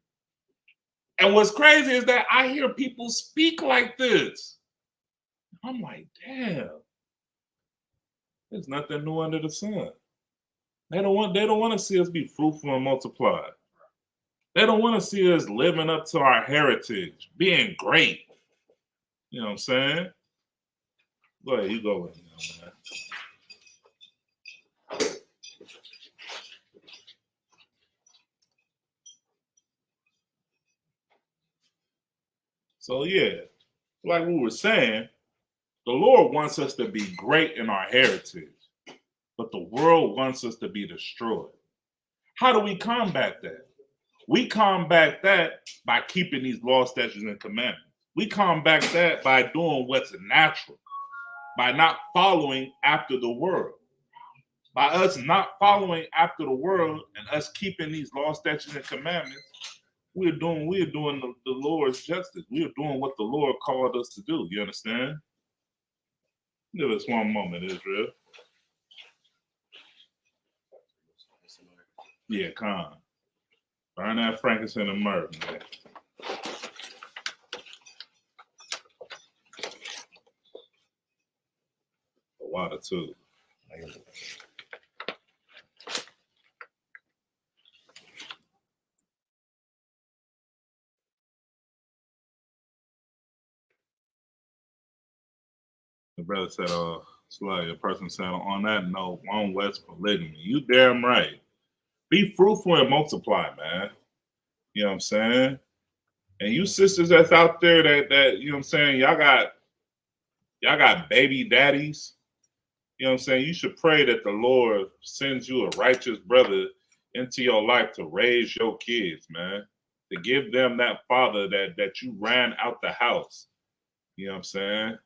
And what's crazy is that I hear people speak like this. I'm like, damn. There's nothing new under the sun. They don't want to see us be fruitful and multiply. They don't want to see us living up to our heritage, being great. You know what I'm saying? Go ahead, you go with me, man. So yeah, like we were saying, the Lord wants us to be great in our heritage, but the world wants us to be destroyed. How do we combat that? We combat that by keeping these laws, statutes, and commandments. We combat that by doing what's natural, by not following after the world. By us not following after the world and us keeping these laws, statutes, and commandments, we're doing the Lord's justice. We're doing what the Lord called us to do. You understand? Give us one moment, Israel. Yeah, come. Burn that frankincense and myrrh, man. The water too. The brother said, Slay, a person said, on that note, One West polygamy. You damn right. Be fruitful and multiply, man. You know what I'm saying? And you sisters that's out there that you know what I'm saying, y'all got baby daddies. You know what I'm saying? You should pray that the Lord sends you a righteous brother into your life to raise your kids, man. To give them that father that you ran out the house. You know what I'm saying?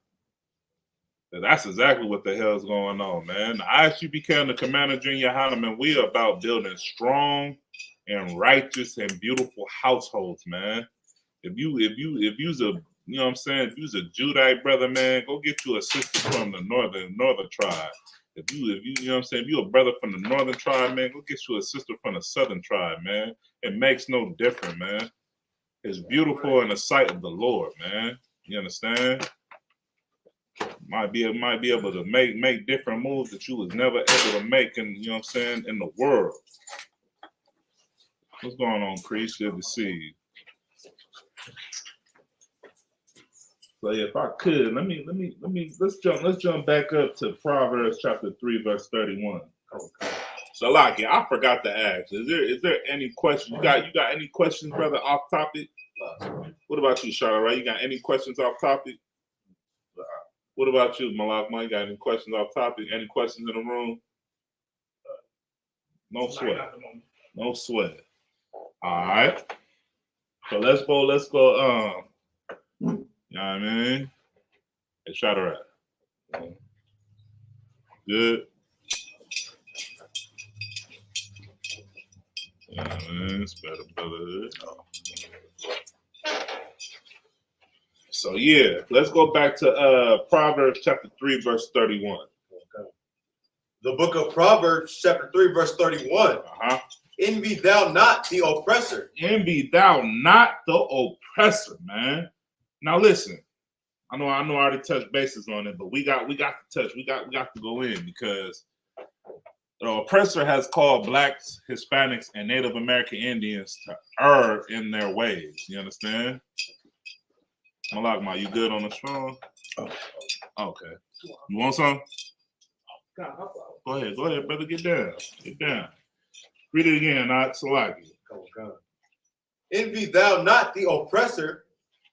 That's exactly what the hell's going on, man. The I.S.U.P.K and the Commander Junior YAHANNA, man, we are about building strong and righteous and beautiful households, man. If you's a, you know what I'm saying, if you's a Judite brother, man, go get you a sister from the northern tribe. If you know what I'm saying, if you a brother from the northern tribe, man, go get you a sister from the southern tribe, man. It makes no difference, man. It's beautiful in the sight of the Lord, man. You understand? Might be able to make different moves that you was never able to make in, you know what I'm saying, in the world. What's going on, Chris? Good to see you. So yeah, if I could, let's jump back up to Proverbs chapter 3, verse 31. Okay. So like, I forgot to ask. Is there any questions? You got any questions, brother, off topic? What about you, Charlotte? You got any questions off topic? What about you, Malak? You got any questions off topic? Any questions in the room? No sweat. No sweat. All right. So let's go. You know what I mean? Hey, Charlotte. Good. Yeah, man, it's better, brotherhood. So yeah, let's go back to Proverbs chapter 3, verse 31. Okay. The book of Proverbs chapter 3, verse 31. Envy thou not the oppressor. Envy thou not the oppressor, man. Now listen, I know I already touched bases on it, but we got to touch. We got to go in because the oppressor has called blacks, Hispanics, and Native American Indians to err in their ways. You understand? Malak, you good on the strong? Oh. Okay. You want some? Go ahead, brother. Get down. Read it again, not Salaki. Envy thou not the oppressor,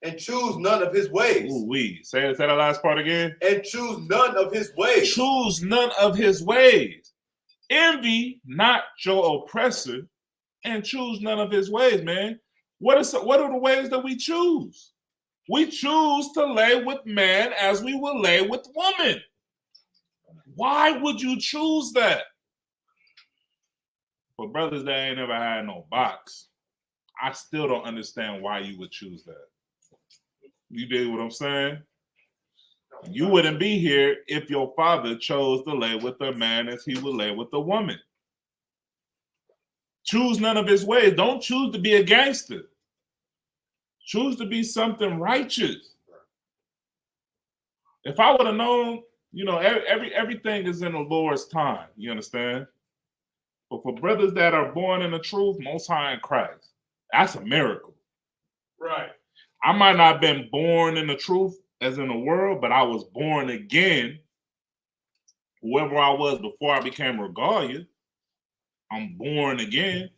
and choose none of his ways. Ooh, say that last part again. And choose none of his ways. Choose none of his ways. Envy not your oppressor, and choose none of his ways, man. What are the ways that we choose? We choose to lay with man as we would lay with woman. Why would you choose that? For brothers that ain't never had no box, I still don't understand why you would choose that. You dig what I'm saying? You wouldn't be here if your father chose to lay with a man as he would lay with a woman. Choose none of his ways. Don't choose to be a gangster. Choose to be something righteous. If I would have known, everything is in the Lord's time. You understand? But for brothers that are born in the truth, Most High in Christ, that's a miracle. Right. I might not have been born in the truth as in the world, but I was born again. Whoever I was before I became Regalia, I'm born again.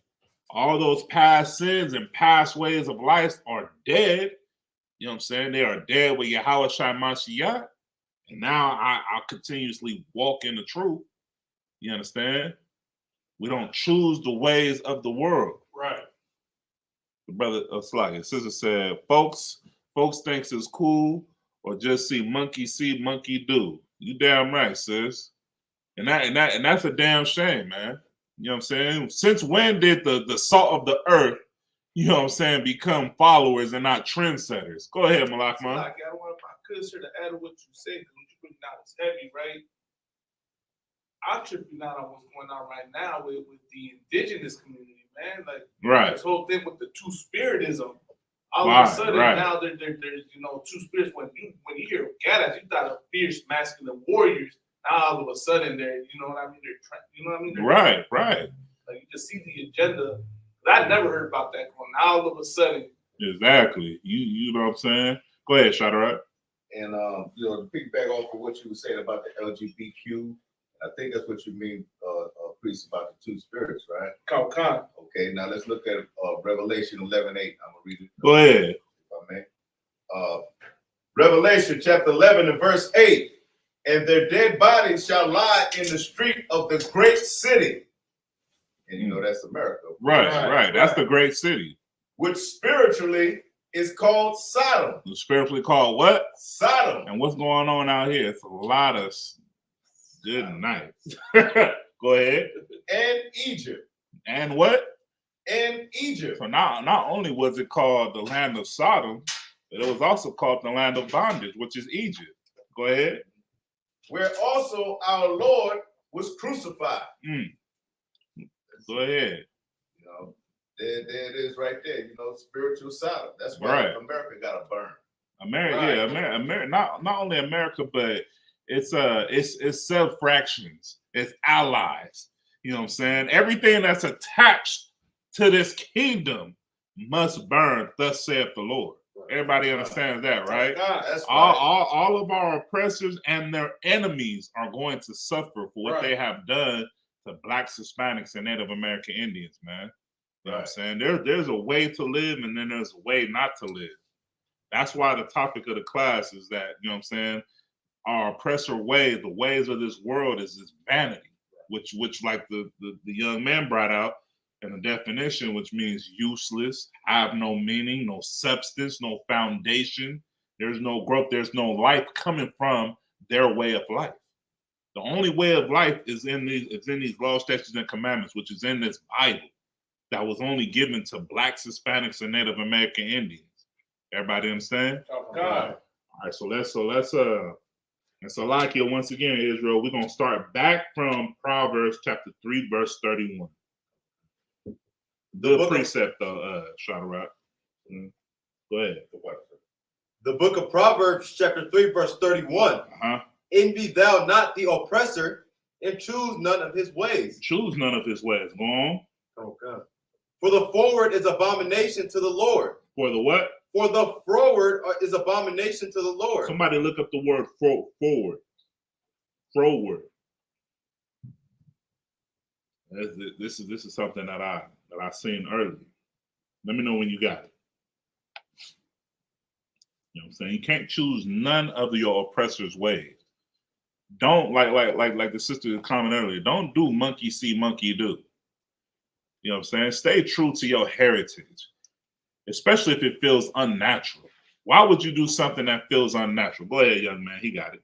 All those past sins and past ways of life are dead. You know what I'm saying? They are dead with Yahweh Shai Mashiach. And now I continuously walk in the truth. You understand? We don't choose the ways of the world. Right. The brother Sluggy, sister said, folks thinks it's cool or just see, monkey do. You damn right, sis. And that's a damn shame, man. You know what I'm saying? Since when did the salt of the earth, you know what I'm saying, become followers and not trendsetters? Go ahead, Malak, man. I don't want to add to what you said, because what you putting out is heavy, right? I'm tripping out on what's going on right now with the indigenous community, man. Like, right, this whole thing with the two-spiritism. All of a sudden, now there's two spirits. When you hear Gaddis, you thought of fierce masculine warriors. Now all of a sudden they're, you know what I mean? Right. Like, you just see the agenda. I never heard about that going. Now all of a sudden. Exactly. You know what I'm saying? Go ahead, Shadrach. And to piggyback off of what you were saying about the LGBTQ, I think that's what you mean, priest, about the two spirits, right? Kaukan. Okay, now let's look at Revelation 11:8. I'm gonna read it. Go ahead. If I may. Revelation chapter 11 and verse 8. And their dead bodies shall lie in the street of the great city. And that's America. Right. That's the great city. Which spiritually is called Sodom. Spiritually called what? Sodom. And what's going on out here? It's a lot of good nights. Go ahead. And Egypt. And what? And Egypt. So not only was it called the land of Sodom, but it was also called the land of bondage, which is Egypt. Go ahead. Where also our Lord was crucified. Go ahead. You know, there it is right there. You know, spiritual Sodom. That's why America got to burn. America, not only America, but it's sub-fractions, it's allies. You know what I'm saying? Everything that's attached to this kingdom must burn, thus saith the Lord. Everybody understands that, right? That's all of our oppressors and their enemies are going to suffer for what they have done to Blacks, Hispanics, and Native American Indians, man. You know what I'm saying? There's a way to live, and then there's a way not to live. That's why the topic of the class is that, you know what I'm saying, our oppressor way, the ways of this world is this vanity, which like the young man brought out in the definition, which means useless, have no meaning, no substance, no foundation. There's no growth, there's no life coming from their way of life. The only way of life is in these laws, statutes, and commandments, which is in this Bible that was only given to Blacks, Hispanics, and Native American Indians. Everybody understand? Oh, God. All right, so let's Salakia once again, Israel. We're gonna start back from Proverbs chapter 3, verse 31. The precept, Shadrach. Go ahead. The book of Proverbs, chapter 3, verse 31. Envy thou not the oppressor, and choose none of his ways. Choose none of his ways. Go on. Oh, God. For the forward is abomination to the Lord. For the what? For the froward is abomination to the Lord. Somebody look up the word forward. Froward. This is something that I seen earlier. Let me know when you got it. You know what I'm saying? You can't choose none of your oppressor's ways. Don't like the sister commented earlier. Don't do monkey see, monkey do. You know what I'm saying? Stay true to your heritage, especially if it feels unnatural. Why would you do something that feels unnatural? Go ahead, young man. He got it.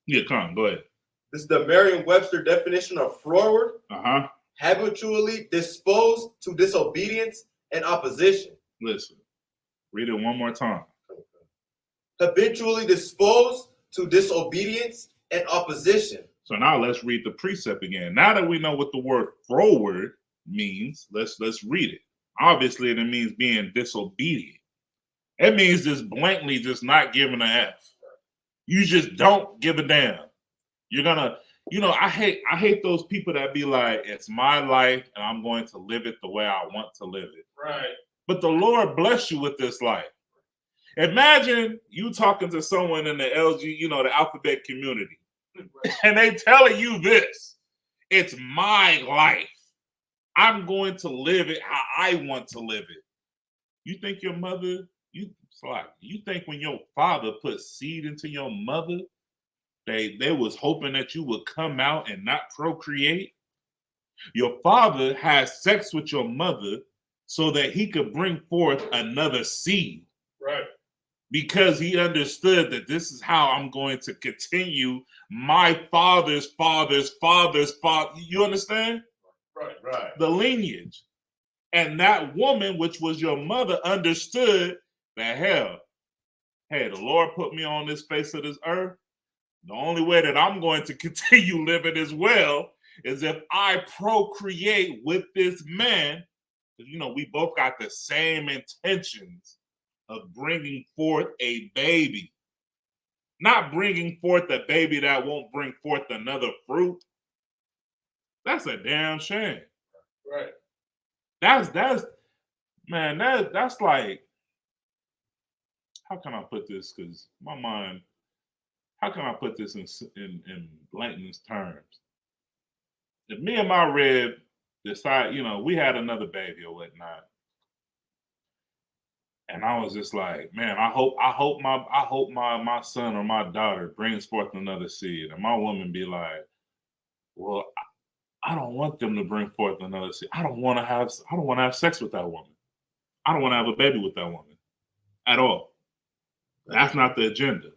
Yeah, come on. Go ahead. This is the Merriam-Webster definition of froward. Habitually disposed to disobedience and opposition. Listen, read it one more time. Habitually disposed to disobedience and opposition. So now let's read the precept again. Now that we know what the word froward means, let's read it. Obviously, it means being disobedient. It means just blatantly just not giving a F. You just don't give a damn. You're gonna, I hate those people that be like, it's my life and I'm going to live it the way I want to live it. Right. But the Lord bless you with this life. Imagine you talking to someone in the LG, the alphabet community, and they telling you this. It's my life. I'm going to live it how I want to live it. You think your mother, you think when your father put seed into your mother, they was hoping that you would come out and not procreate? Your father had sex with your mother so that he could bring forth another seed. Right. Because he understood that this is how I'm going to continue my father's father's father's father. You understand? Right. The lineage. And that woman, which was your mother, understood that hey, the Lord put me on this face of this earth. The only way that I'm going to continue living as well is if I procreate with this man. Because, we both got the same intentions of bringing forth a baby. Not bringing forth a baby that won't bring forth another fruit. That's a damn shame. Right. That's like, how can I put this? Because my mind, how can I put this in bluntest terms? If me and my rib decide, we had another baby or whatnot, and I was just like, man, I hope my son or my daughter brings forth another seed, and my woman be like, well, I don't want them to bring forth another seed. I don't want to have sex with that woman. I don't want to have a baby with that woman at all. That's not the agenda.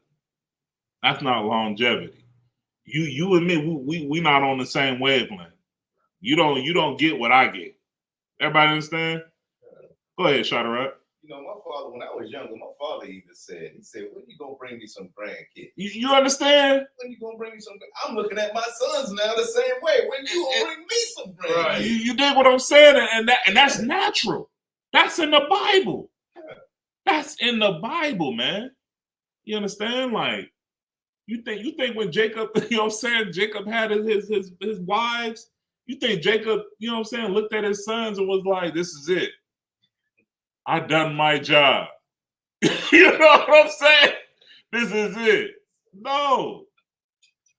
That's not longevity. You and me, we not on the same wavelength. You don't get what I get. Everybody understand? Go ahead, Shadrach. know, my father, when I was younger, my father even said, he said, when you gonna bring me some grandkids? You understand? When you gonna bring me some? I'm looking at my sons now the same way. When you gonna bring me some grandkids? Right. You dig what I'm saying? And that's natural. That's in the Bible. That's in the Bible, man. You understand? Like, you think when Jacob, you know what I'm saying, Jacob had his wives, you think Jacob, you know what I'm saying, looked at his sons and was like, this is it. I done my job. You know what I'm saying? This is it. No.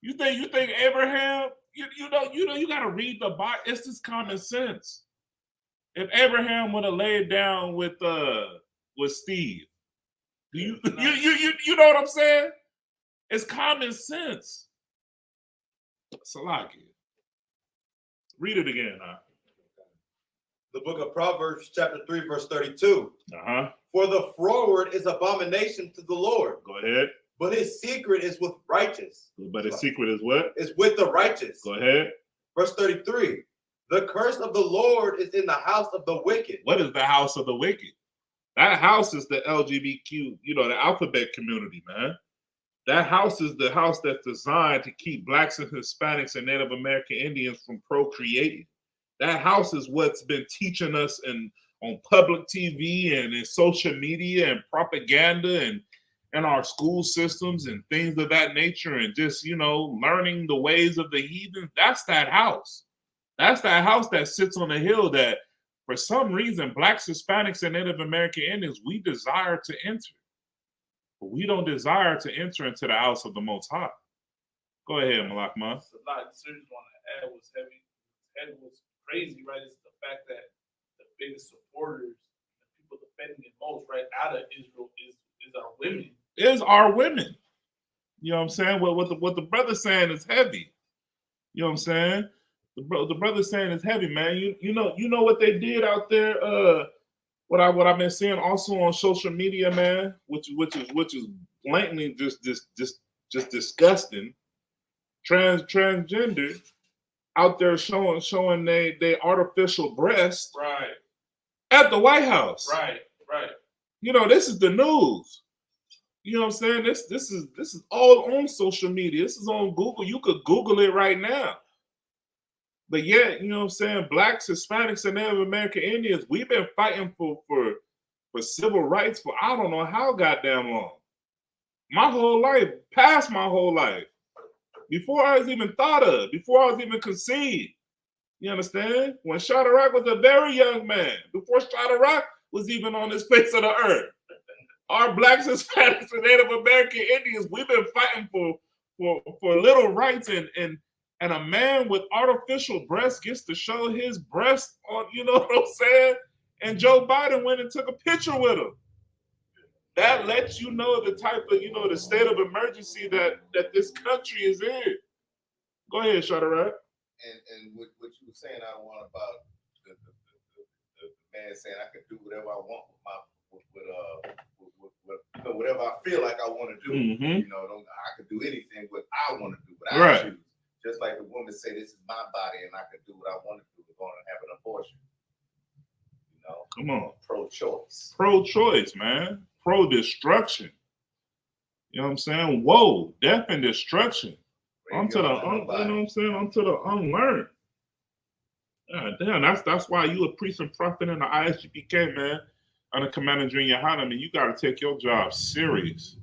You think Abraham, you gotta read the Bible. It's just common sense. If Abraham would have laid down with Steve, you know what I'm saying? It's common sense. Salaki. Read it again, huh? The book of Proverbs, chapter 3, verse 32. Uh-huh. For the froward is abomination to the Lord. Go ahead. But his secret is with righteous. But his secret is what? Is with the righteous. Go ahead. Verse 33. The curse of the Lord is in the house of the wicked. What is the house of the wicked? That house is the LGBTQ, the alphabet community, man. That house is the house that's designed to keep Blacks and Hispanics and Native American Indians from procreating. That house is what's been teaching us on public TV and in social media and propaganda and our school systems and things of that nature, and just, learning the ways of the heathen. That's that house. That's that house that sits on a hill that, for some reason, Blacks, Hispanics, and Native American Indians, we desire to enter. But we don't desire to enter into the house of the Most High. Go ahead, Malakma. A lot of series want to add was heavy. It was crazy, right? It's the fact that the biggest supporters, the people defending it most right out of Israel is our women. Is our women. You know what I'm saying? What the brother's saying is heavy. You know what I'm saying? The brother's saying is heavy, man. You know what they did out there. What I've been seeing also on social media, man, which is blatantly just disgusting. Transgender out there showing they artificial breasts right at the White House. Right. This is the news. You know what I'm saying? This is all on social media. This is on Google. You could Google it right now. But yet, you know what I'm saying, Blacks, Hispanics, and Native American Indians, we've been fighting for civil rights for I don't know how goddamn long. My whole life, past my whole life. Before I was even thought of, before I was even conceived. You understand? When Shadrach was a very young man, before Shadrach was even on this face of the earth. Our Blacks, Hispanics, and Native American Indians, we've been fighting for little rights, and a man with artificial breasts gets to show his breast on, you know what I'm saying? And Joe Biden went and took a picture with him. That lets you know the type of, the state of emergency that this country is in. Go ahead, Shadrach. And what you were saying, I want about the man saying I can do whatever I want with whatever I feel like I want to do. Mm-hmm. I could do anything what I want to do, what I choose. Just like the woman say, this is my body and I can do what I want to do. We're going to have an abortion. Come on. Pro-choice. Pro-choice, man. Pro-destruction. You know what I'm saying? Whoa, death and destruction. Onto the unlearned. Yeah, damn, that's why you a priest and prophet in the I.S.U.P.K, man. Under Commander YAHANNA, man, you got to take your job serious.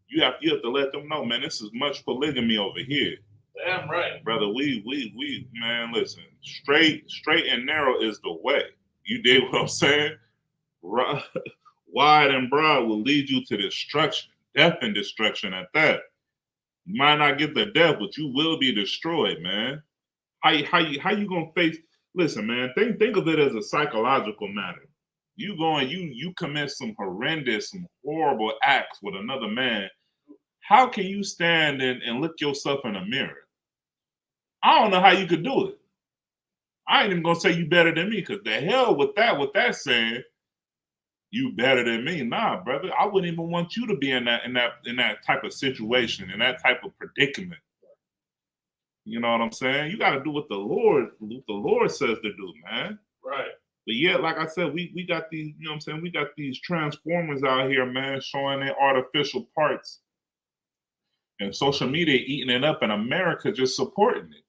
You have to let them know, man, this is much polygamy over here. Damn right. Brother, we man, listen, straight and narrow is the way. You dig what I'm saying? Wide and broad will lead you to destruction, death and destruction at that. You might not get the death, but you will be destroyed, man. How you gonna face? Listen, man, think of it as a psychological matter. You commit some horrendous, some horrible acts with another man. How can you stand and look yourself in a mirror? I don't know how you could do it. I ain't even gonna say you better than me, because the hell with that saying, you better than me. Nah, brother. I wouldn't even want you to be in that type of situation, in that type of predicament. You know what I'm saying? You got to do what the Lord says to do, man. Right. But yet, like I said, we got these, you know what I'm saying? We got these transformers out here, man, showing their artificial parts. And social media eating it up, and America just supporting it.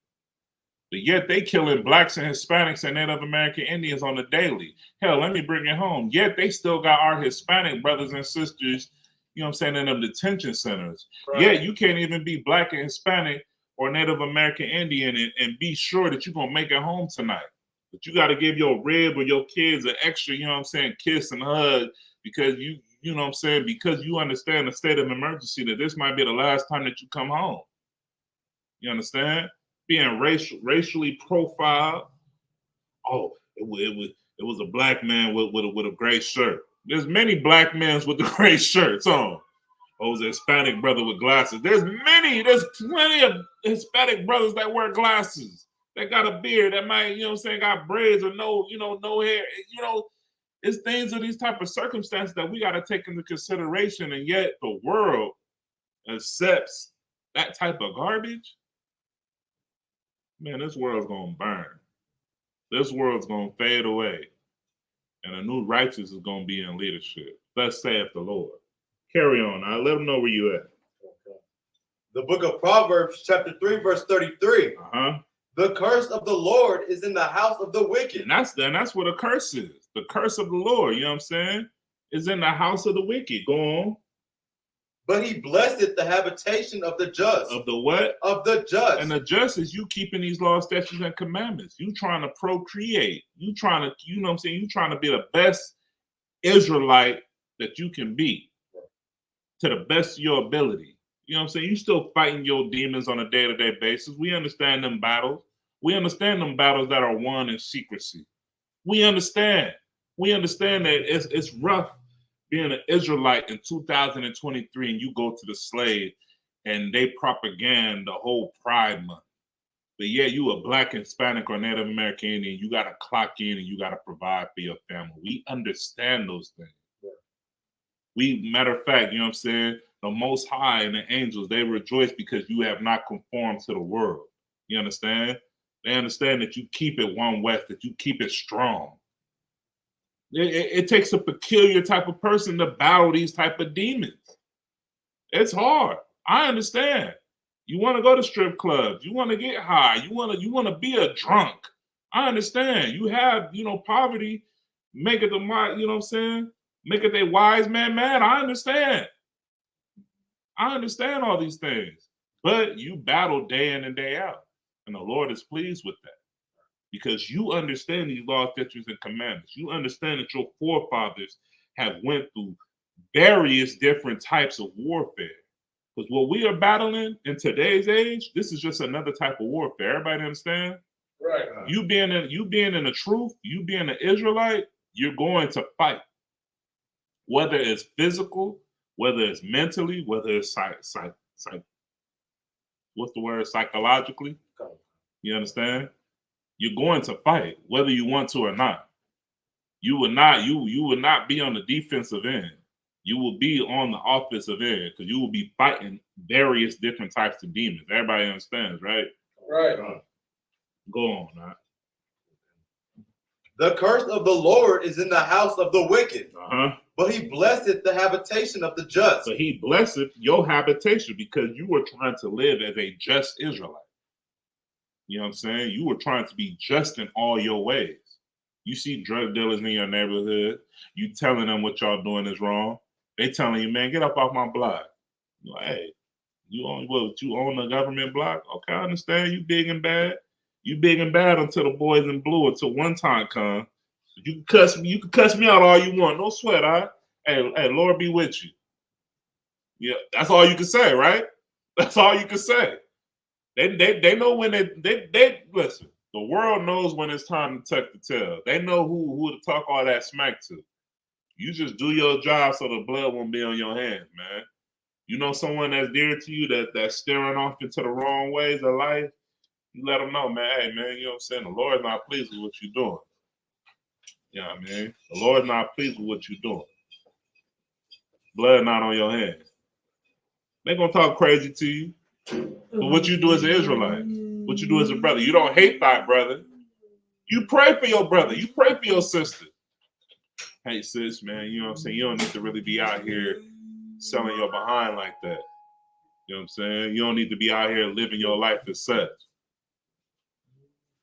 But yet they killing blacks and Hispanics and Native American Indians on the daily. Hell, let me bring it home. Yet they still got our Hispanic brothers and sisters, you know what I'm saying, in them detention centers. Right. Yet you can't even be black and Hispanic or Native American Indian and be sure that you're going to make it home tonight. But you got to give your rib or your kids an extra, you know what I'm saying, kiss and hug because you know what I'm saying, because you understand the state of emergency that this might be the last time that you come home. You understand? Being racially profiled. Oh, it was a black man with a gray shirt. There's many black men with the gray shirts on. Oh, it was a Hispanic brother with glasses. There's plenty of Hispanic brothers that wear glasses. That got a beard, that might, you know what I'm saying, got braids or no hair. You know, it's things of these type of circumstances that we got to take into consideration, and yet the world accepts that type of garbage. Man, this world's gonna burn. This world's gonna fade away, and a new righteous is gonna be in leadership. Thus saith the Lord. Carry on. I'll let them know where you at. Okay. The book of Proverbs, chapter 3, verse 33. The curse of the Lord is in the house of the wicked. And that's what a curse is. The curse of the Lord, you know what I'm saying, is in the house of the wicked. Go on. But he blesseth the habitation of the just. Of the what? Of the just. And the just is you keeping these laws, statutes, and commandments. You trying to procreate. You trying to, you know what I'm saying, you trying to be the best Israelite that you can be to the best of your ability. You know what I'm saying? You still fighting your demons on a day-to-day basis. We understand them battles. We understand them battles that are won in secrecy. We understand. We understand that it's rough being an Israelite in 2023 and you go to the slave and they propaganda the whole Pride Month. But yeah, you a black, Hispanic, or Native American Indian, you got to clock in and you got to provide for your family. We understand those things. Matter of fact, you know what I'm saying? The Most High and the angels, they rejoice because you have not conformed to the world. You understand? They understand that you keep it one West, that you keep it strong. It takes a peculiar type of person to battle these type of demons. It's hard. I understand. You want to go to strip clubs. You want to get high. You want to be a drunk. I understand. You have, poverty. Make it you know what I'm saying? Make it a wise man mad. I understand. I understand all these things. But you battle day in and day out. And the Lord is pleased with that. Because you understand these laws, statutes, and commandments. You understand that your forefathers have went through various different types of warfare. Because what we are battling in today's age, this is just another type of warfare. Everybody understand? Right. You being in the truth, you being an Israelite, you're going to fight. Whether it's physical, whether it's mentally, whether it's psychologically. You understand? You're going to fight, whether you want to or not. You will not be on the defensive end. You will be on the offensive end because you will be fighting various different types of demons. Everybody understands, right? Right. Go on, man. The curse of the Lord is in the house of the wicked. But he blesseth the habitation of the just. So he blesseth your habitation because you were trying to live as a just Israelite. You know what I'm saying? You were trying to be just in all your ways. You see drug dealers in your neighborhood. You telling them what y'all doing is wrong. They telling you, man, get up off my block. You're like, hey, you own the government block? Okay, I understand. You big and bad. You big and bad until the boys in blue, until one time comes. You can cuss me out all you want. No sweat, all right? Hey, Lord be with you. Yeah, that's all you can say, right? That's all you can say. They know when they listen. The world knows when it's time to tuck the tail. They know who to talk all that smack to. You just do your job so the blood won't be on your hands, man. You know someone that's dear to you that's steering off into the wrong ways of life, you let them know, man, hey, man, you know what I'm saying? The Lord's not pleased with what you're doing. You know what I mean? The Lord's not pleased with what you're doing. Blood not on your hands. They're going to talk crazy to you. But what you do as an Israelite, what you do as a brother, you don't hate thy brother. You pray for your brother. You pray for your sister. Hey, sis, man, you know what I'm saying? You don't need to really be out here selling your behind like that. You know what I'm saying? You don't need to be out here living your life as such.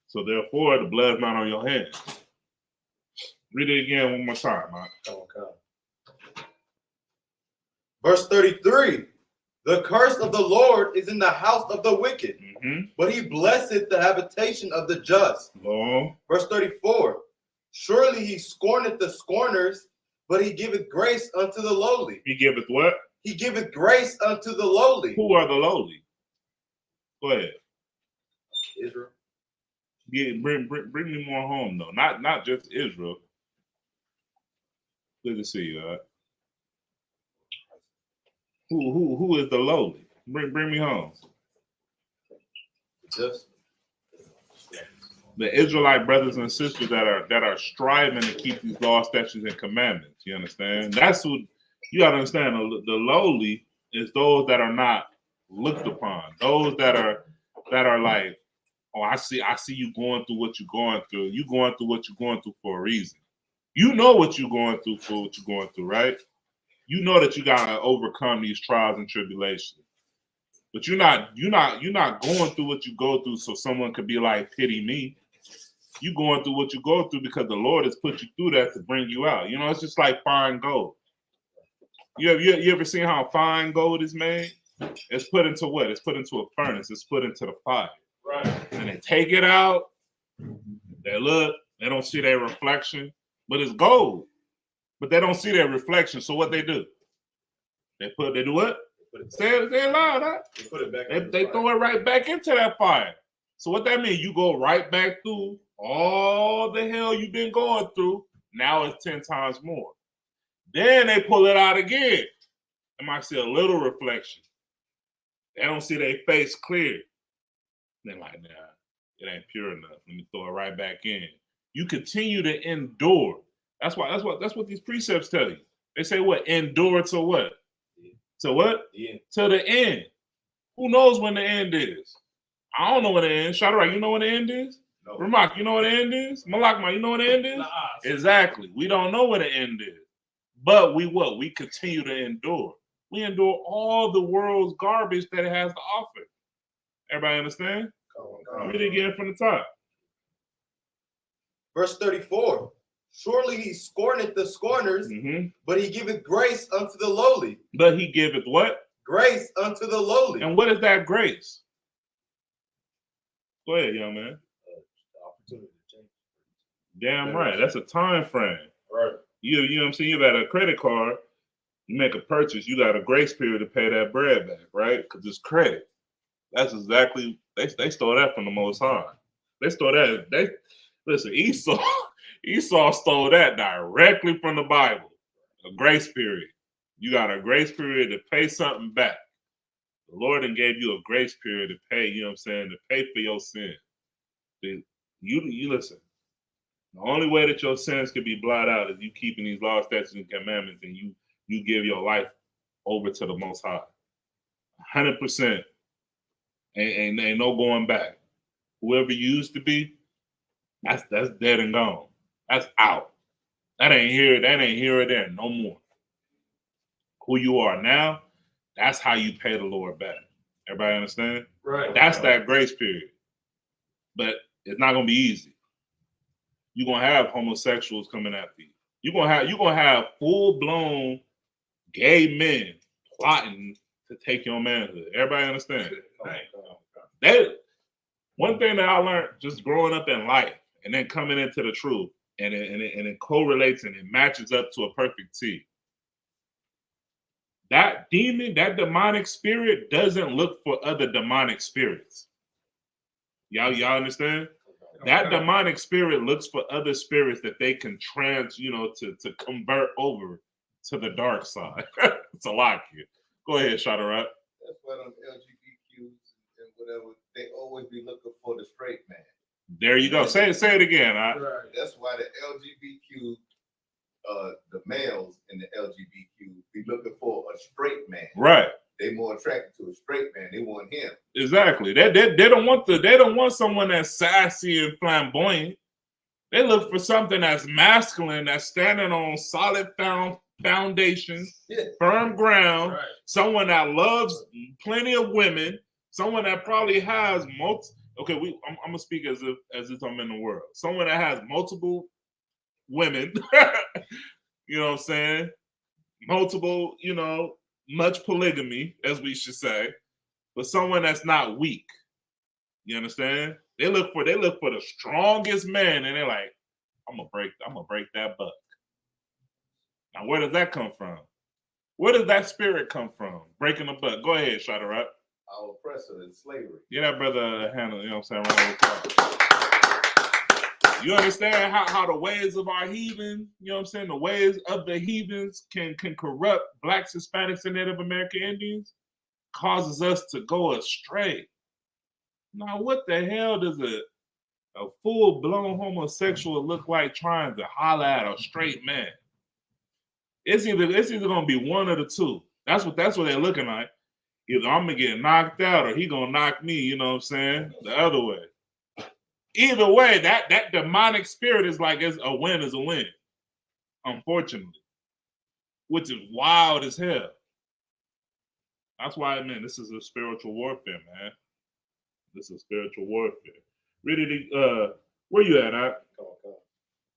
So therefore, the blood's not on your hands. Read it again one more time, man. Okay. Verse 33. The curse of the Lord is in the house of the wicked, but he blesseth the habitation of the just. Verse 34. Surely he scorneth the scorners, but he giveth grace unto the lowly. He giveth what? He giveth grace unto the lowly. Who are the lowly? Go ahead. Israel. Bring me more home though. Not just Israel. Good to see you. Who is the lowly? Bring me home. Just the Israelite brothers and sisters that are striving to keep these laws, statutes, and commandments. You understand? That's who you gotta understand. The lowly is those that are not looked upon. Those that are like, oh, I see you going through what you're going through. You going through what you're going through for a reason. You know what you're going through for what you're going through, right? You know that you gotta overcome these trials and tribulations. But you're not going through what you go through so someone could be like, pity me. You going through what you go through because the Lord has put you through that to bring you out. You know, it's just like fine gold. You ever seen how fine gold is made? It's put into what? It's put into a furnace. It's put into the fire. Right. And they take it out. They look. They don't see their reflection. But it's gold. But they don't see their reflection. So what they do? They do what? Say it loud, huh? They put it back. They throw it right back into that fire. So what that means? You go right back through all the hell you've been going through. Now it's 10 times more. Then they pull it out again. They might see a little reflection. They don't see their face clear. They're like, nah, it ain't pure enough. Let me throw it right back in. You continue to endure. That's what these precepts tell you. They say what? Endure to what? To what? Yeah. To the end. Who knows when the end is? I don't know when the end is. Shadrach, you know when the end is? No. Ramak, you know what the end is? Malakma, you know what the end is? Nah. Exactly. We don't know what the end is. But we continue to endure. We endure all the world's garbage that it has to offer. Everybody understand? Read it again from the top. Verse 34. Surely he scorneth the scorners, but he giveth grace unto the lowly. But he giveth what? Grace unto the lowly. And what is that grace? Go ahead, young man. Opportunity to change. Damn right. That's a time frame. Right. You know what I'm saying? You got a credit card, you make a purchase, you got a grace period to pay that bread back, right? Because it's credit. That's exactly, they stole that from the Most High. They stole that. Listen, Esau stole that directly from the Bible. A grace period. You got a grace period to pay something back. The Lord then gave you a grace period to pay, you know what I'm saying, to pay for your sin. You listen. The only way that your sins can be blotted out is you keeping these laws, statutes, and commandments, and you give your life over to the Most High. 100%. Ain't no going back. Whoever you used to be, that's dead and gone. That's out. That ain't here or there no more. Who you are now, that's how you pay the Lord back. Everybody understand? Right. That's that grace period. But it's not gonna be easy. You're gonna have homosexuals coming after you. You're gonna have full-blown gay men plotting to take your manhood. Everybody understand? That one thing that I learned just growing up in life and then coming into the truth, and it correlates and it matches up to a perfect T. That demon, that demonic spirit doesn't look for other demonic spirits. Y'all understand? That demonic spirit looks for other spirits that they can to convert over to the dark side. It's a lot here. Go ahead, Shadrach. That's why them LGBTQs and whatever, they always be looking for the straight man. There you go. Say it again. Right. That's why the LGBTQ, the males in the LGBTQ be looking for a straight man. Right. They more attracted to a straight man. They want him. Exactly. They don't want someone that's sassy and flamboyant. They look for something that's masculine, that's standing on solid foundation, firm ground, right. Someone that loves plenty of women, someone that probably has I'm gonna speak as if I'm in the world. Someone that has multiple women, you know what I'm saying? Multiple, much polygamy, as we should say, but someone that's not weak. You understand? They look for the strongest man, and they're like, I'm gonna break that buck. Now, where does that come from? Where does that spirit come from? Breaking the buck. Go ahead, shut her up. Our oppressor is slavery. Yeah, that brother Hannah, you know what I'm saying? You understand how the ways of our heathen, you know what I'm saying? The ways of the heathens can corrupt Blacks, Hispanics, and Native American Indians, causes us to go astray. Now, what the hell does a full-blown homosexual look like trying to holler at a straight man? It's either gonna be one of the two. That's what they're looking like. Either I'm gonna get knocked out or he gonna knock me, you know what I'm saying? The other way. Either way, that demonic spirit is like a win is a win. Unfortunately. Which is wild as hell. That's why, man, this is a spiritual warfare, man. This is spiritual warfare. Ready to where you at? Come on.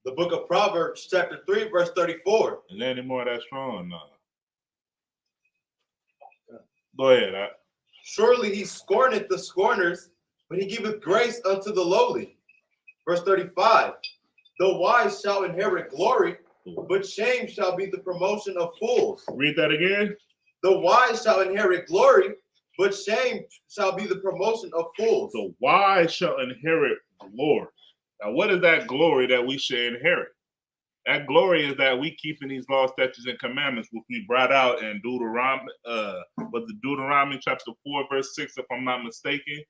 The book of Proverbs, chapter 3, verse 34. Is there any more of that strong? No. Go ahead. Surely he scorneth the scorners, but he giveth grace unto the lowly. Verse 35. The wise shall inherit glory, but shame shall be the promotion of fools. Read that again. The wise shall inherit glory, but shame shall be the promotion of fools. The wise shall inherit glory. Now, what is that glory that we should inherit? That glory is that we keeping these laws, statutes, and commandments, which we brought out in Deuteronomy chapter 4, verse 6, if I'm not mistaken,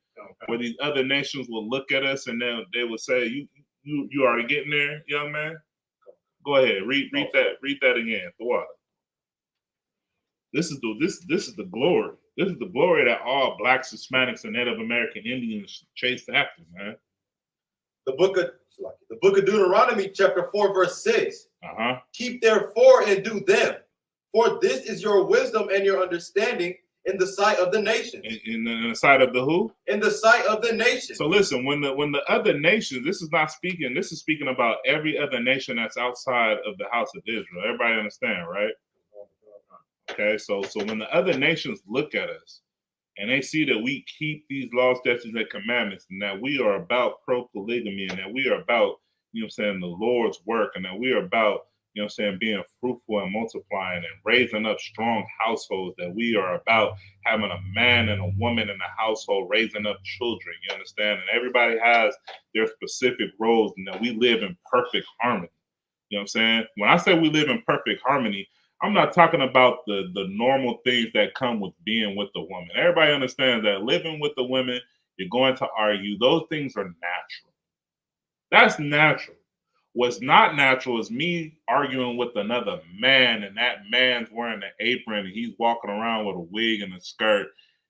where these other nations will look at us and then they will say, "You already getting there, young man." Go ahead, read that again. The what? This is the glory. This is the glory that all Blacks, Hispanics, and Native American Indians chase after, man. The book of Deuteronomy, chapter 4, verse 6. Keep therefore and do them, for this is your wisdom and your understanding in the sight of the nations. In the sight of the who? In the sight of the nations. So listen, when the other nations, this is speaking about every other nation that's outside of the house of Israel. Everybody understand, right? Okay, so when the other nations look at us and they see that we keep these laws, statutes, and commandments, and that we are about pro-polygamy, and that we are about, you know what I'm saying, the Lord's work, and that we are about, you know what I'm saying, being fruitful and multiplying and raising up strong households, that we are about having a man and a woman in the household raising up children, you understand? And everybody has their specific roles, and that we live in perfect harmony. You know what I'm saying? When I say we live in perfect harmony, I'm not talking about the normal things that come with being with the woman. Everybody understands that living with the women, you're going to argue. Those things are natural. That's natural. What's not natural is me arguing with another man, and that man's wearing an apron and he's walking around with a wig and a skirt,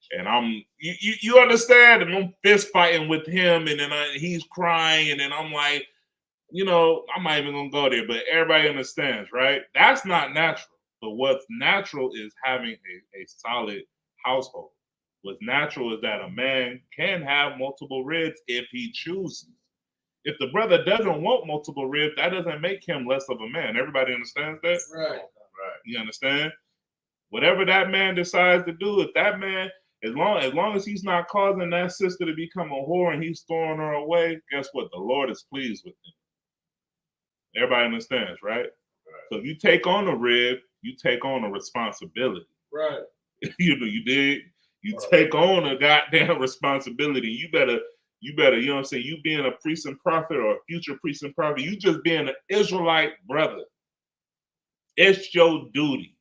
and you understand, and I'm fist fighting with him, and then he's crying, and then I'm like, I'm not even gonna go there, but everybody understands, right? That's not natural. But what's natural is having a solid household. What's natural is that a man can have multiple ribs if he chooses. If the brother doesn't want multiple ribs, that doesn't make him less of a man. Everybody understands that? Right. You understand? Whatever that man decides to do, if that man, as long as he's not causing that sister to become a whore and he's throwing her away, guess what? The Lord is pleased with him. Everybody understands, right? So if you take on a rib, you take on a responsibility. Right. You dig? You take on a goddamn responsibility. You better, you know what I'm saying? You being a priest and prophet or a future priest and prophet, you just being an Israelite brother. It's your duty.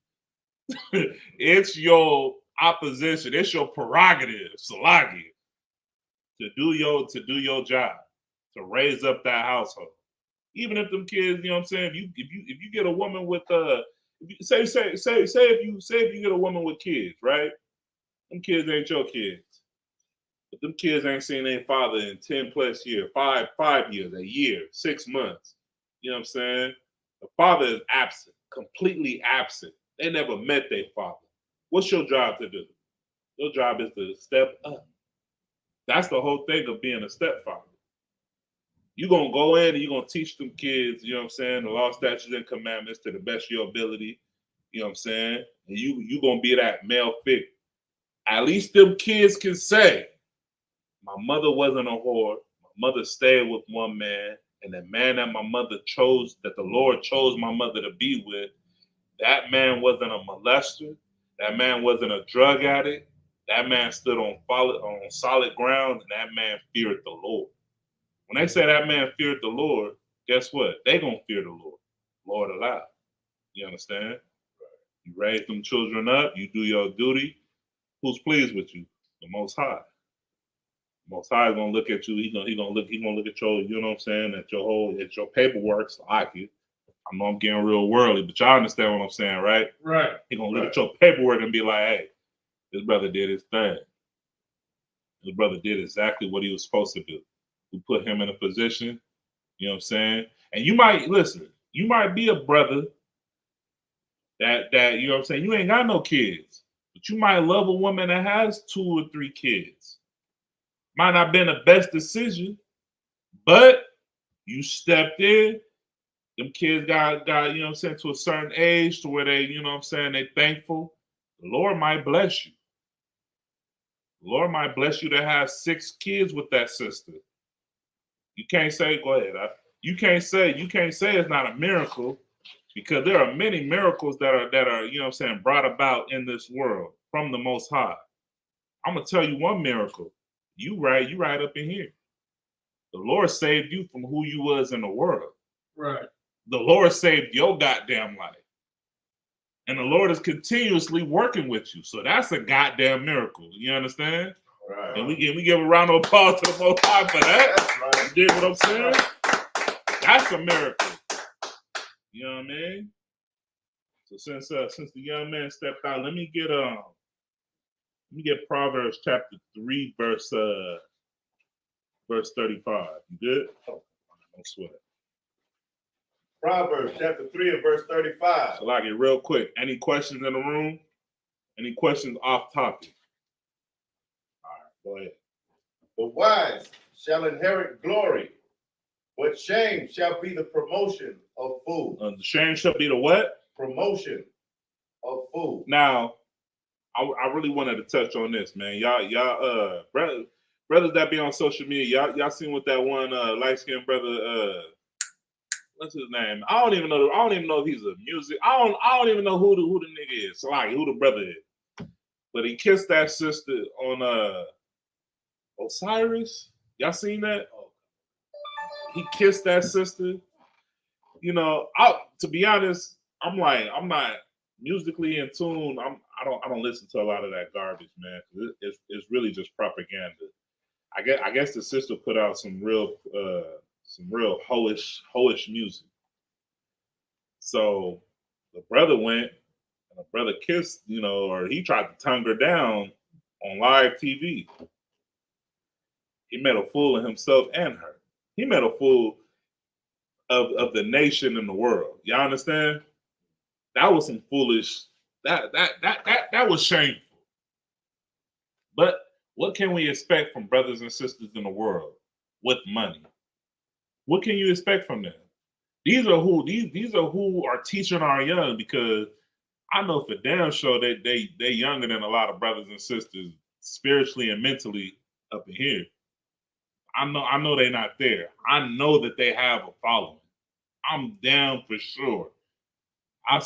It's your opposition. It's your prerogative, Salagi, to do your job, to raise up that household. Even if them kids, you know what I'm saying, if you get a woman with say if you get a woman with kids, right? Them kids ain't your kids. But them kids ain't seen their father in 10 plus years, 5 years, a year, 6 months. You know what I'm saying? The father is absent, completely absent. They never met their father. What's your job to do? Your job is to step up. That's the whole thing of being a stepfather. You're going to go in and you're going to teach them kids, you know what I'm saying, the law, statutes, and commandments to the best of your ability. You know what I'm saying? And you going to be that male figure. At least them kids can say, my mother wasn't a whore. My mother stayed with one man. And the man that my mother chose, that the Lord chose my mother to be with, that man wasn't a molester. That man wasn't a drug addict. That man stood on solid ground, and that man feared the Lord. When they say that man feared the Lord, guess what? They gonna fear the Lord. Lord allow. You understand? You raise them children up. You do your duty. Who's pleased with you? The Most High. The Most High is gonna look at you. He gonna look at your. You know what I'm saying? At your paperwork. So I know I'm getting real worldly, but y'all understand what I'm saying, right? Right. He gonna look at your paperwork and be like, hey, this brother did his thing. His brother did exactly what he was supposed to do. We put him in a position, you know what I'm saying? And you might be a brother that you know what I'm saying, you ain't got no kids, but you might love a woman that has 2 or 3 kids. Might not been the best decision, but you stepped in. Them kids got, you know what I'm saying, to a certain age to where they, you know what I'm saying, they thankful. The Lord might bless you. The Lord might bless you to have 6 kids with that sister. You can't say, go ahead. You can't say it's not a miracle, because there are many miracles that are, you know what I'm saying, brought about in this world from the Most High. I'm gonna tell you one miracle. You right up in here. The Lord saved you from who you was in the world. Right. The Lord saved your goddamn life. And the Lord is continuously working with you. So that's a goddamn miracle. You understand? Right. And we give a round of applause to the Most High for that. That's right. You dig what I'm saying? That's a miracle. You know what I mean? So since the young man stepped out, let me get Proverbs chapter 3, verse 35. You good? Oh, don't sweat. Proverbs chapter 3 and verse 35. So like it real quick. Any questions in the room? Any questions off topic? All right, go ahead. The wise shall inherit glory, but shame shall be the promotion of fools. The shame shall be the what? Promotion of fools. Now, I really wanted to touch on this, man. Y'all, brothers that be on social media, y'all seen what that one light-skinned brother, what's his name? I don't even know if he's a music. I don't even know who the nigga is. So like who the brother is. But he kissed that sister on Osiris. Y'all seen that? He kissed that sister. You know, to be honest, I'm not musically in tune. I don't listen to a lot of that garbage, man. It's really just propaganda. I guess the sister put out some real hoish music. So the brother went and the brother kissed, you know, or he tried to tongue her down on live TV. He made a fool of himself and her. He made a fool of the nation and the world. Y'all understand? That was some foolish. That was shameful. But what can we expect from brothers and sisters in the world with money? What can you expect from them? These are who are teaching our young, because I know for damn sure they younger than a lot of brothers and sisters spiritually and mentally up in here. I know they're not there. I know that they have a following. I'm down for sure. I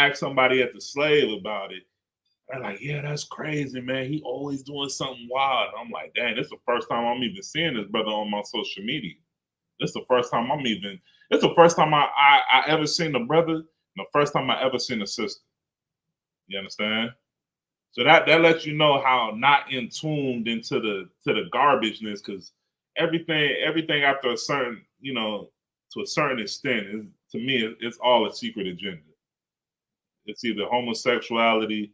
asked somebody at the Slave about it. They're like, yeah, that's crazy, man. He always doing something wild. I'm like, dang, this is the first time I'm even seeing this brother on my social media. This is the first time I ever seen the brother, and the first time I ever seen a sister. You understand? So that lets you know how not in tuned into the garbageness, because everything after a certain, you know, to a certain extent, to me, it's all a secret agenda. It's either homosexuality,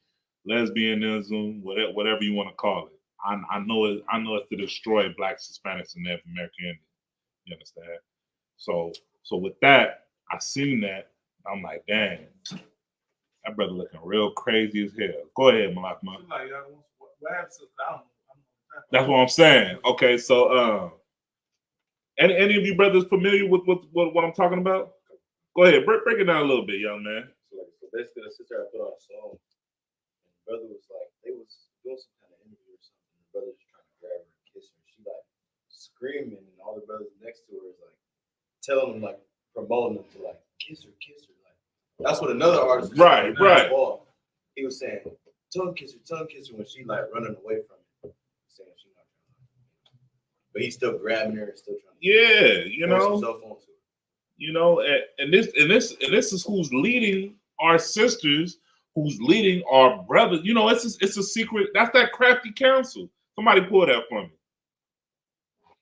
lesbianism, whatever you want to call it. I know it's to destroy blacks, Hispanics, and Native American Indians. You understand? So with that, I seen that. I'm like, dang, that brother looking real crazy as hell. Go ahead, Malakma. That's what I'm saying. Okay, so any of you brothers familiar with what I'm talking about? Go ahead, break it down a little bit, young man. So basically, the sister had put on a song, and the brother was like, they was doing some kind of interview or something. The brother just trying to grab her and kiss her. She like screaming, and all the brothers next to her is like telling them, like promoting them to like kiss her. Like that's what another artist was right. He was saying tongue kiss her when she like running away from him, saying she's not trying to. But he's still grabbing her and still trying to. Yeah, you know. Himself onto her. You know, and this is who's leading our sisters, who's leading our brothers. You know, it's a secret. That's that crafty counsel. Somebody pull that for me.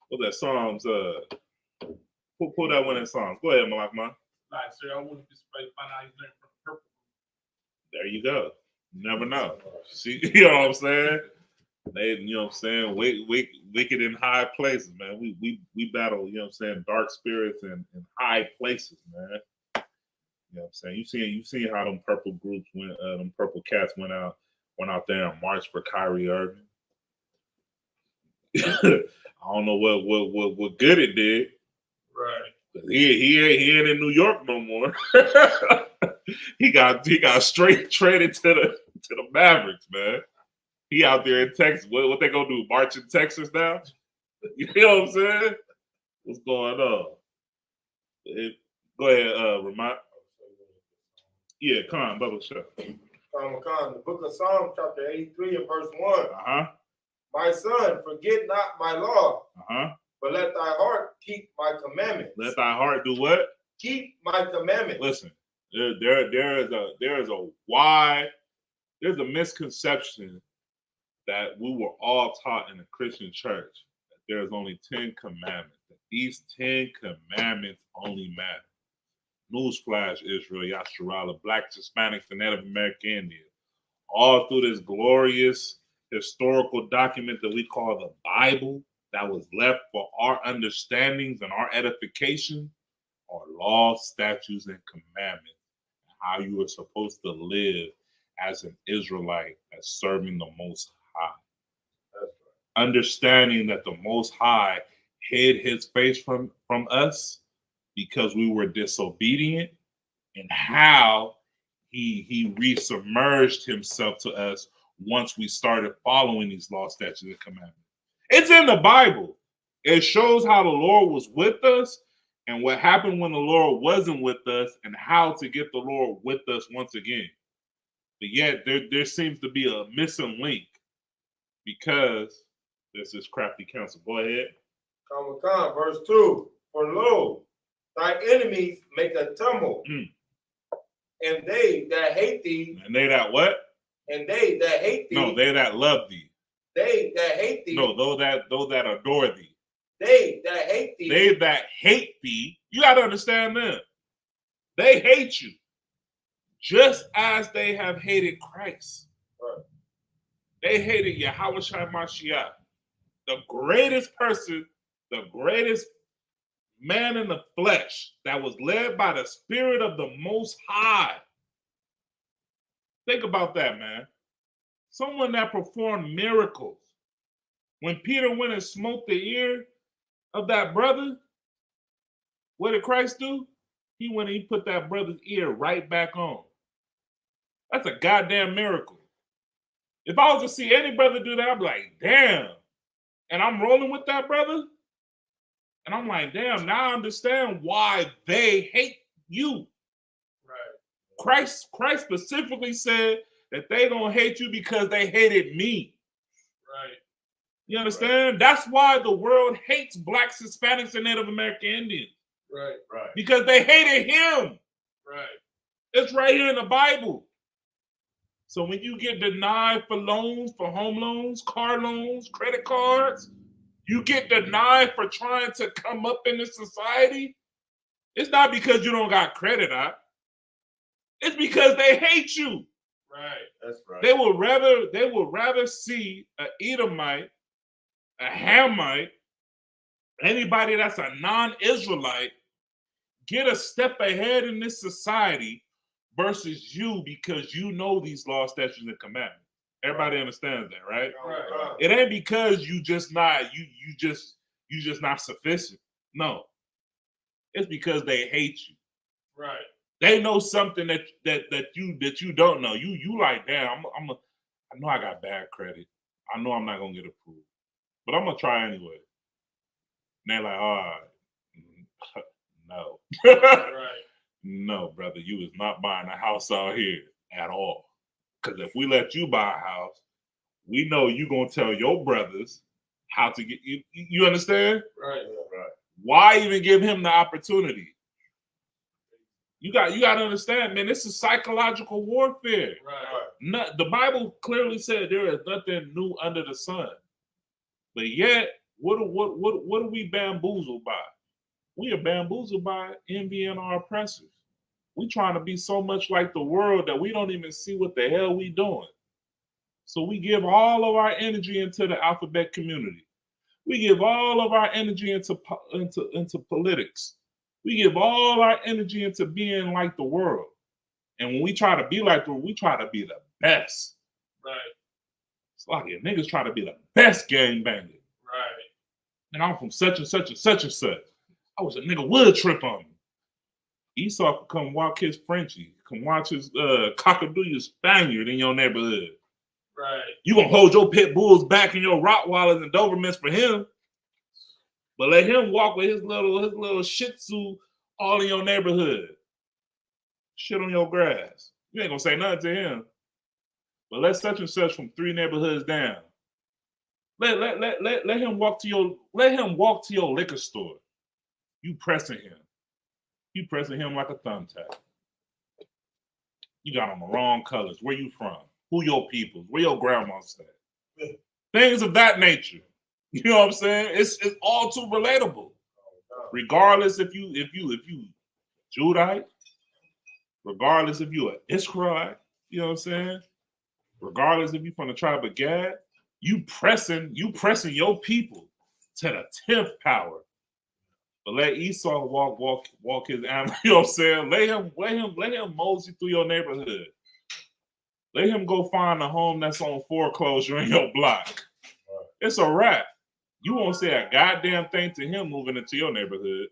Pull that Psalms. Pull that one in Psalms. Go ahead, Malakman. Right, sir. I wouldn't be surprised to find out he's learning from the purple. There you go. You never know. See, you know what I'm saying? They, you know what I'm saying, wicked in high places, man. We battle, you know what I'm saying, dark spirits in high places, man. You know what I'm saying? You seen how them purple groups went, them purple cats went out there and marched for Kyrie Irving. I don't know what good it did. Right. He ain't in New York no more. he got straight traded to the Mavericks, man. He out there in Texas. What they gonna do? March in Texas now? You know what I'm saying? What's going on? Go ahead, Ramon. Yeah, Khan, Bubba, shut up. Khan, the book of Psalms, chapter 83 and verse 1. Uh-huh. My son, forget not my law, Uh-huh. but let thy heart keep my commandments. Let thy heart do what? Keep my commandments. Listen, there's a misconception that we were all taught in a Christian church that there's only 10 commandments, that these 10 commandments only matter. Newsflash, Israel, Yasharala, blacks, Hispanics, and Native American Indians, all through this glorious historical document that we call the Bible, that was left for our understandings and our edification, are laws, statutes, and commandments, and how you are supposed to live as an Israelite, as serving the Most High. That's right. Understanding that the Most High hid his face from us because we were disobedient, and how he resubmerged himself to us once we started following these law, statutes, and commandments. It's in the Bible. It shows how the Lord was with us and what happened when the Lord wasn't with us and how to get the Lord with us once again. But yet there seems to be a missing link because there's this crafty counsel. Go ahead. Khan, verse 2. For lo, thy enemies make a tumult, and they that hate thee. And they that what? And they that hate thee. No, they that love thee. They that hate thee. No, those that adore thee. They that hate thee. They that hate thee. You got to understand them. They hate you just as they have hated Christ. Right. They hated Yahweh Shai Mashiach, the greatest person, the greatest man in the flesh that was led by the Spirit of the Most High. Think about that, man. Someone that performed miracles. When Peter went and smote the ear of that brother, what did Christ do? He went and he put that brother's ear right back on. That's a goddamn miracle. If I was to see any brother do that, I'd be like, damn. And I'm rolling with that brother. And I'm like, damn, now I understand why they hate you. Right. Christ specifically said that they don't hate you because they hated me. Right. You understand? Right. That's why the world hates blacks, Hispanics, and Native American Indians. Right. Right. Because they hated him. Right. It's right here in the Bible. So when you get denied for loans, for home loans, car loans, credit cards, you get denied for trying to come up in this society, it's not because you don't got credit out. It's because they hate you. Right. That's right. They would rather see an Edomite, a Hamite, anybody that's a non-Israelite get a step ahead in this society versus you, because you know these laws, statutes, and commandments. Everybody understands that, right? Right. It ain't because you just not not sufficient. No, it's because they hate you. Right. They know something that you don't know. You like, damn, I know I got bad credit. I know I'm not gonna get approved, but I'm gonna try anyway. And they're like, all right, no. Right. No, brother, you is not buying a house out here at all. Because if we let you buy a house, we know you gonna tell your brothers how to get you. You understand? Right. Right. Why even give him the opportunity? You got to understand, man. This is psychological warfare. Right. The Bible clearly said there is nothing new under the sun. But yet, what are we bamboozled by? We are bamboozled by envying our oppressors. We trying to be so much like the world that we don't even see what the hell we doing. So we give all of our energy into the alphabet community. We give all of our energy into politics. We give all our energy into being like the world. And when we try to be like the world, we try to be the best. Right. It's like niggas try to be the best gangbanger. Right. And I'm from such and such and such and such. I wish a nigga would trip on me. Esau could come walk his Frenchie, come watch his cockadoo Spaniard in your neighborhood. Right. You gonna hold your pit bulls back and your Rottweilers and Dobermans for him, but let him walk with his little Shih Tzu all in your neighborhood. Shit on your grass. You ain't gonna say nothing to him. But let such and such from 3 neighborhoods down. Let him walk to your liquor store. You pressing him. You pressing him like a thumbtack. You got on the wrong colors. Where you from? Who your people? Where your grandma stay? Things of that nature. You know what I'm saying? It's all too relatable. Regardless if you Judite, regardless if you an Israelite, you know what I'm saying? Regardless if you from the tribe of Gad, you pressing your people to the 10th power. But let Esau walk his animal. You know what I'm saying? Let him mosey through your neighborhood. Let him go find a home that's on foreclosure in your block. It's a wrap. You won't say a goddamn thing to him moving into your neighborhood.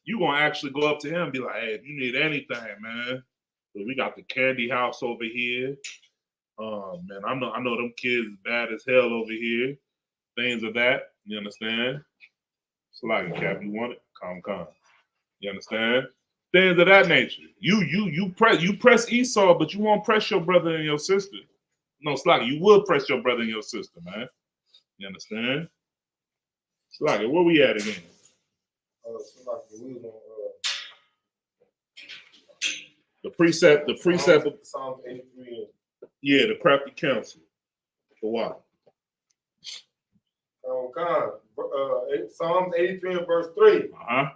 You gonna actually go up to him and be like, hey, if you need anything, man, we got the candy house over here. Man, I know them kids bad as hell over here. Things of that. You understand? It's like, Cap, you want it? Come. You understand? Things of that nature. You press Esau, but you won't press your brother and your sister. No, Slocky, you will press your brother and your sister, man. You understand? Slocky, where we at again? The precept of Psalm 83. Yeah, the crafty counsel. For what? Psalms 83 and verse 3. Uh-huh.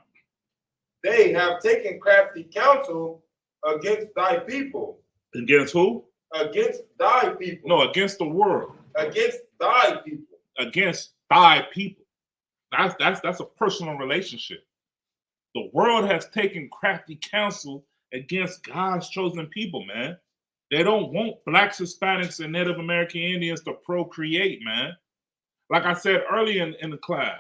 They have taken crafty counsel against thy people. Against who? Against thy people. No, against the world. Against thy people. Against thy people. That's a personal relationship. The world has taken crafty counsel against God's chosen people, man. They don't want blacks, Hispanics, and Native American Indians to procreate, man. Like I said earlier in the class,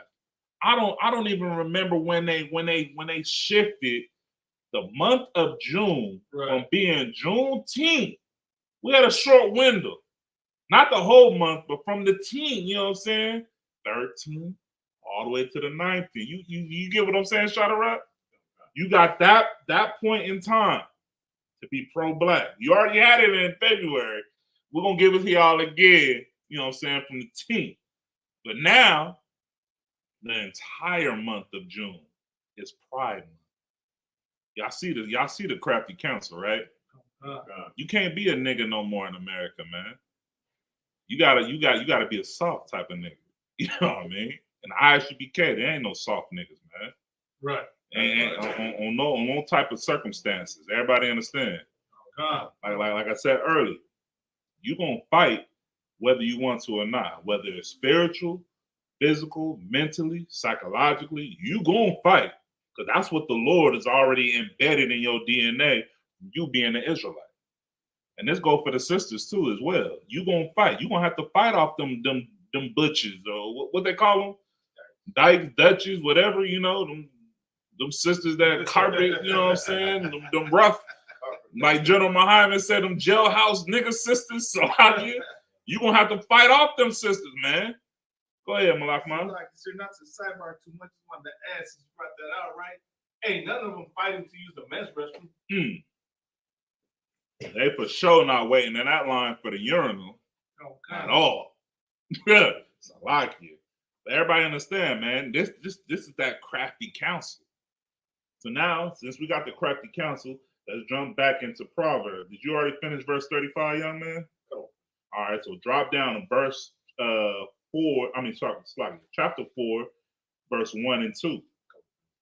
I don't even remember when they shifted the month of June from being Juneteenth. We had a short window, not the whole month, but from the teen, you know what I'm saying? 13th all the way to the 19th. You get what I'm saying, Shadarat? You got that point in time to be pro-black. You already had it in February. We're gonna give it to y'all again, you know what I'm saying, from the 10th. But now, the entire month of June is Pride Month. Y'all see the crafty counsel, right? You can't be a nigga no more in America, man. You gotta be a soft type of nigga. You know what I mean? And I.S.U.P.K, there ain't no soft niggas, man. Right. And on no type of circumstances. Everybody understand? Like I said earlier, you're gonna fight whether you want to or not, whether it's spiritual, physical, mentally, psychologically, you gonna fight. Because that's what the Lord is already embedded in your DNA, you being an Israelite. And this go for the sisters too as well. You gonna fight. You gonna have to fight off them butches or what they call them, dykes, dutches, whatever, them sisters that carpet, you know what I'm saying? Them rough, like General Muhammad said, them jailhouse nigga sisters. So you gonna have to fight off them sisters, man. Go ahead, Malak, man. Like, so not to sidebar too much, I wanted to ask since you brought that out, right? Hey, none of them fighting to use the men's restroom. They for sure not waiting in that line for the urinal at all. It's a lot here. But everybody understand, man. This is that crafty counsel. So now, since we got the crafty counsel, let's jump back into Proverbs. Did you already finish verse 35, young man? No. All right, so drop down to verse chapter 4, verse 1 and 2.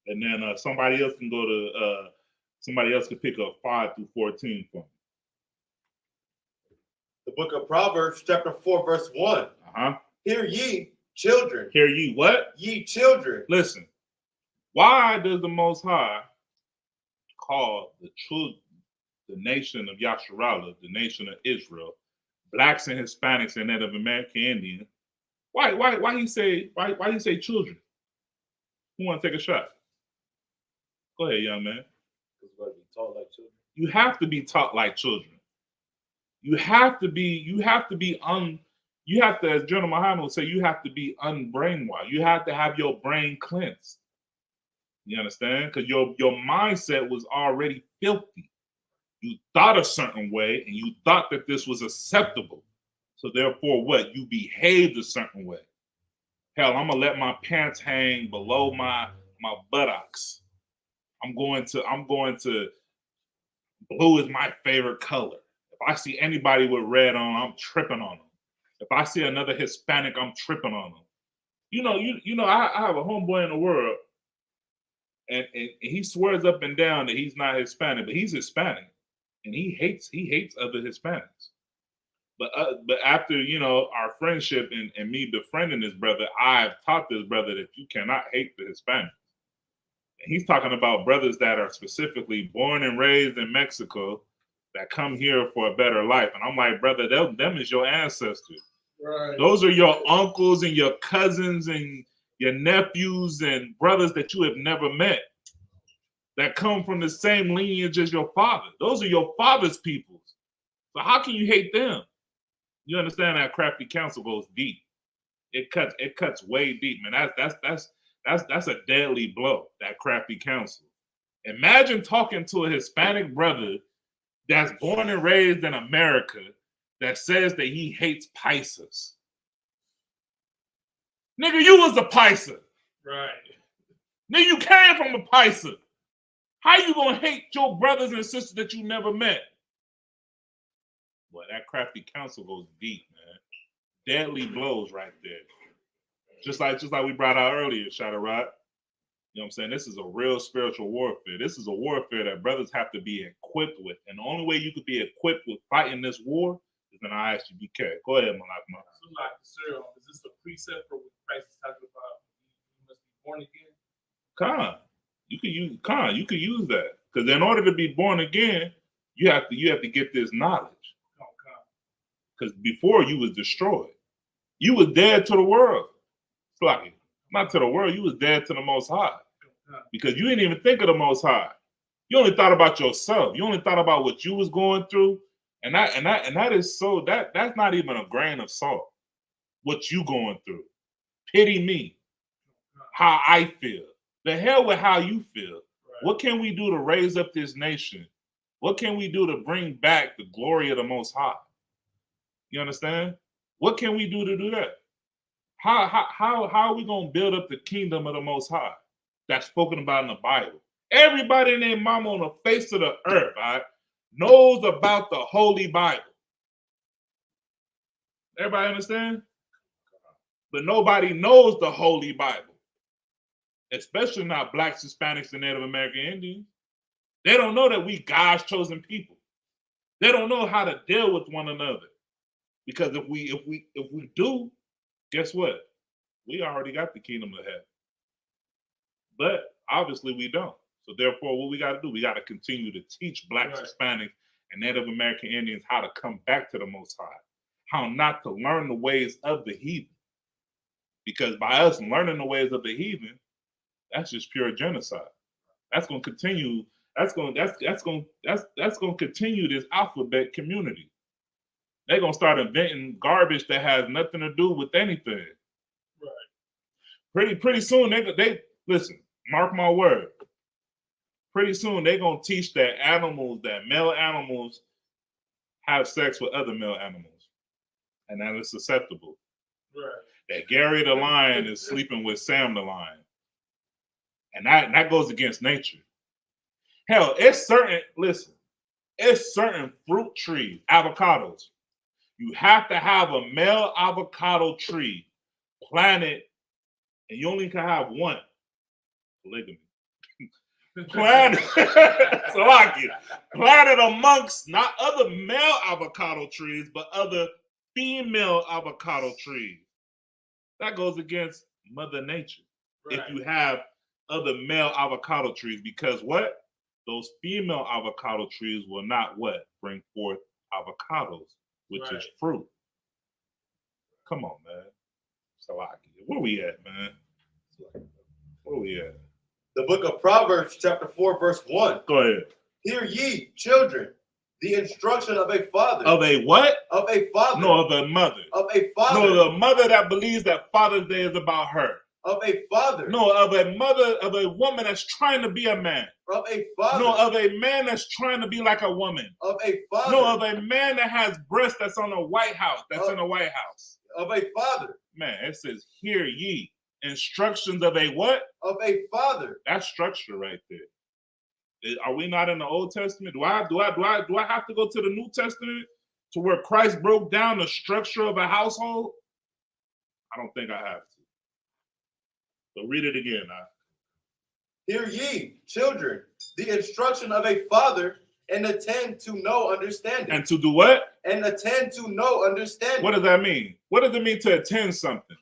And then somebody else can go to somebody else can pick up 5 through 14 for me. The book of Proverbs, chapter 4, verse 1. Hear ye, children. Hear ye what? Ye children. Listen, why does the Most High call the nation of Yasharallah, the nation of Israel, blacks and Hispanics and Native American Indians? Why he say children? Who want to take a shot? Go ahead, young man. Because we're going to be taught like children. You have to be taught like children. You have to, as General Muhammad would say, you have to be unbrainwashed. You have to have your brain cleansed. You understand? Because your mindset was already filthy. You thought a certain way and you thought that this was acceptable. So therefore what? You behaved a certain way. Hell, I'm gonna let my pants hang below my buttocks. I'm going to blue is my favorite color. If I see anybody with red on, I'm tripping on them. If I see another Hispanic, I'm tripping on them. I have a homeboy in the world, and he swears up and down that he's not Hispanic, but he's Hispanic, and he hates other Hispanics. But after our friendship and me befriending this brother, I've taught this brother that you cannot hate the Hispanics. And he's talking about brothers that are specifically born and raised in Mexico that come here for a better life. And I'm like, brother, them is your ancestors. Right. Those are your uncles and your cousins and your nephews and brothers that you have never met that come from the same lineage as your father. Those are your father's peoples. So how can you hate them? You understand that crafty counsel goes deep. It cuts way deep, man. That's a deadly blow, that crafty counsel. Imagine talking to a Hispanic brother that's born and raised in America that says that he hates Paisas. Nigga, you was a Paisa. Right. Nigga, you came from a Paisa. How you gonna hate your brothers and sisters that you never met? Boy, that crafty counsel goes deep, man. Deadly blows right there. Just like we brought out earlier, Shadarad. You know what I'm saying? This is a real spiritual warfare. This is a warfare that brothers have to be equipped with. And the only way you could be equipped with fighting this war is an I.S.U.P.K. Go ahead, Malak. So like, sir, is this a precept for what Christ is talking about? You must be born again? You could use that. Because in order to be born again, you have to get this knowledge. Because before you was destroyed. You was dead to the world. Like, not to the world, you was dead to the Most High. Because you didn't even think of the Most High. You only thought about yourself. You only thought about what you was going through. And that is so that's not even a grain of salt. What you going through. Pity me. How I feel. The hell with how you feel. Right. What can we do to raise up this nation? What can we do to bring back the glory of the Most High? You understand? What can we do to do that? How are we going to build up the kingdom of the Most High that's spoken about in the Bible? Everybody and their mama on the face of the earth, right, knows about the Holy Bible. Everybody understand? But nobody knows the Holy Bible, especially not blacks, Hispanics, and Native American Indians. They don't know that we God's chosen people. They don't know how to deal with one another. Because if we do, guess what? We already got the kingdom of heaven. But obviously we don't. So therefore, what we got to do, we got to continue to teach Blacks, Hispanics, and Native American Indians how to come back to the Most High, how not to learn the ways of the heathen. Because by us learning the ways of the heathen, that's just pure genocide. That's going to continue. That's going to continue this alphabet community. They're going to start inventing garbage that has nothing to do with anything. Right. Pretty soon they listen. Mark my word. Pretty soon they're going to teach that male animals have sex with other male animals. And that is acceptable. Right. That Gary the lion is sleeping with Sam the lion. And that goes against nature. Hell, it's certain fruit trees, avocados. You have to have a male avocado tree planted, and you only can have one. Polygamy. Planted amongst not other male avocado trees, but other female avocado trees. That goes against Mother Nature. Right. If you have other male avocado trees, because what? Those female avocado trees will not what? Bring forth avocados, which is fruit. Come on, man. Salaki. Where we at, man? Where we at? The book of Proverbs, chapter 4, verse 1. Go ahead. Hear ye, children, the instruction of a father. Of a what? Of a father. No, of a mother. Of a father. No, the mother that believes that Father's Day is about her. Of a father. No, of a mother, of a woman that's trying to be a man. Of a father. No, of a man that's trying to be like a woman. Of a father. No, of a man that has breasts that's on a White House. That's in a White House. Of a father. Man, it says, hear ye. Instructions of a what? Of a father. That's structure right there. Are we not in the Old Testament? Do I have to go to the New Testament to where Christ broke down the structure of a household? I don't think I have to. So read it again. Hear ye, children, the instruction of a father, and attend to no understanding. And to do what? And attend to no understanding. What does that mean? What does it mean to attend something?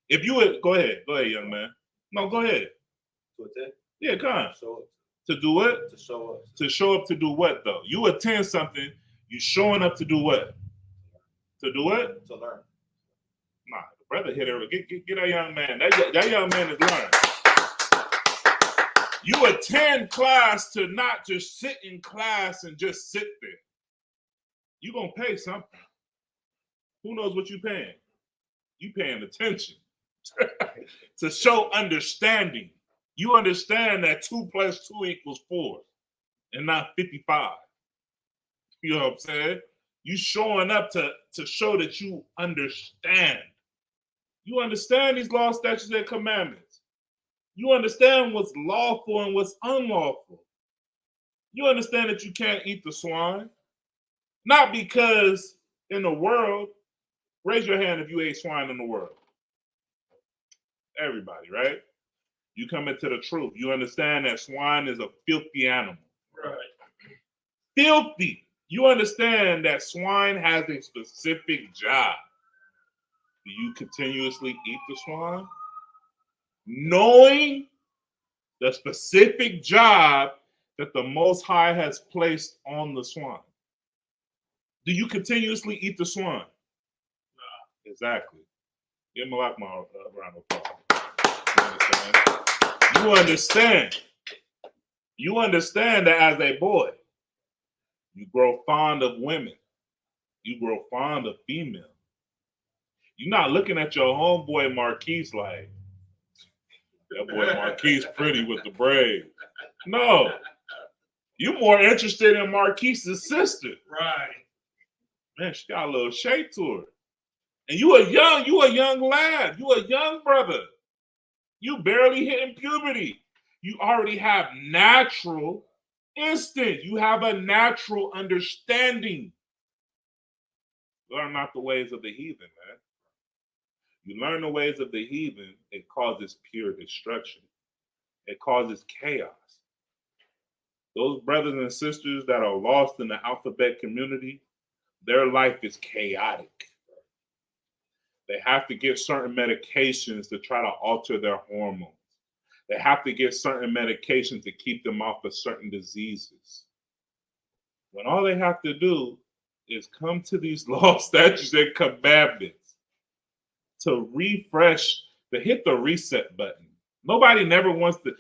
If you would, go ahead, young man. No, go ahead. To attend? Yeah, come on. Show up. To do what? To show up. To show up to do what, though? You attend something, you showing up to do what? To do what? To learn. Nah, the brother hit her. Get that young man. That young man is learning. You attend class to not just sit in class and just sit there. You're going to pay something. Who knows what you're paying? You paying attention to show understanding. You understand that 2 + 2 = 4 and not 55. You know what I'm saying? You showing up to show that you understand. You understand these laws, statutes, and commandments. You understand what's lawful and what's unlawful. You understand that you can't eat the swine. Not because in the world, raise your hand if you ate swine in the world. Everybody, right? You come into the truth. You understand that swine is a filthy animal. Right. Filthy. You understand that swine has a specific job. Do you continuously eat the swine? Knowing the specific job that the Most High has placed on the swine. Do you continuously eat the swine? No. Exactly. Give him a lot more round of applause. You understand. You understand that as a boy, you grow fond of women. You grow fond of female. You're not looking at your homeboy Marquise like, that boy Marquise pretty with the braids. No. You're more interested in Marquise's sister. Right. Man, she got a little shape to her. And you a young lad. You a young brother. You barely hitting puberty. You already have natural instinct. You have a natural understanding. Learn not the ways of the heathen, man. You learn the ways of the heathen, it causes pure destruction. It causes chaos. Those brothers and sisters that are lost in the alphabet community, their life is chaotic. They have to get certain medications to try to alter their hormones. They have to get certain medications to keep them off of certain diseases. When all they have to do is come to these laws, statutes, and commandments to refresh, to hit the reset button. Nobody never wants to.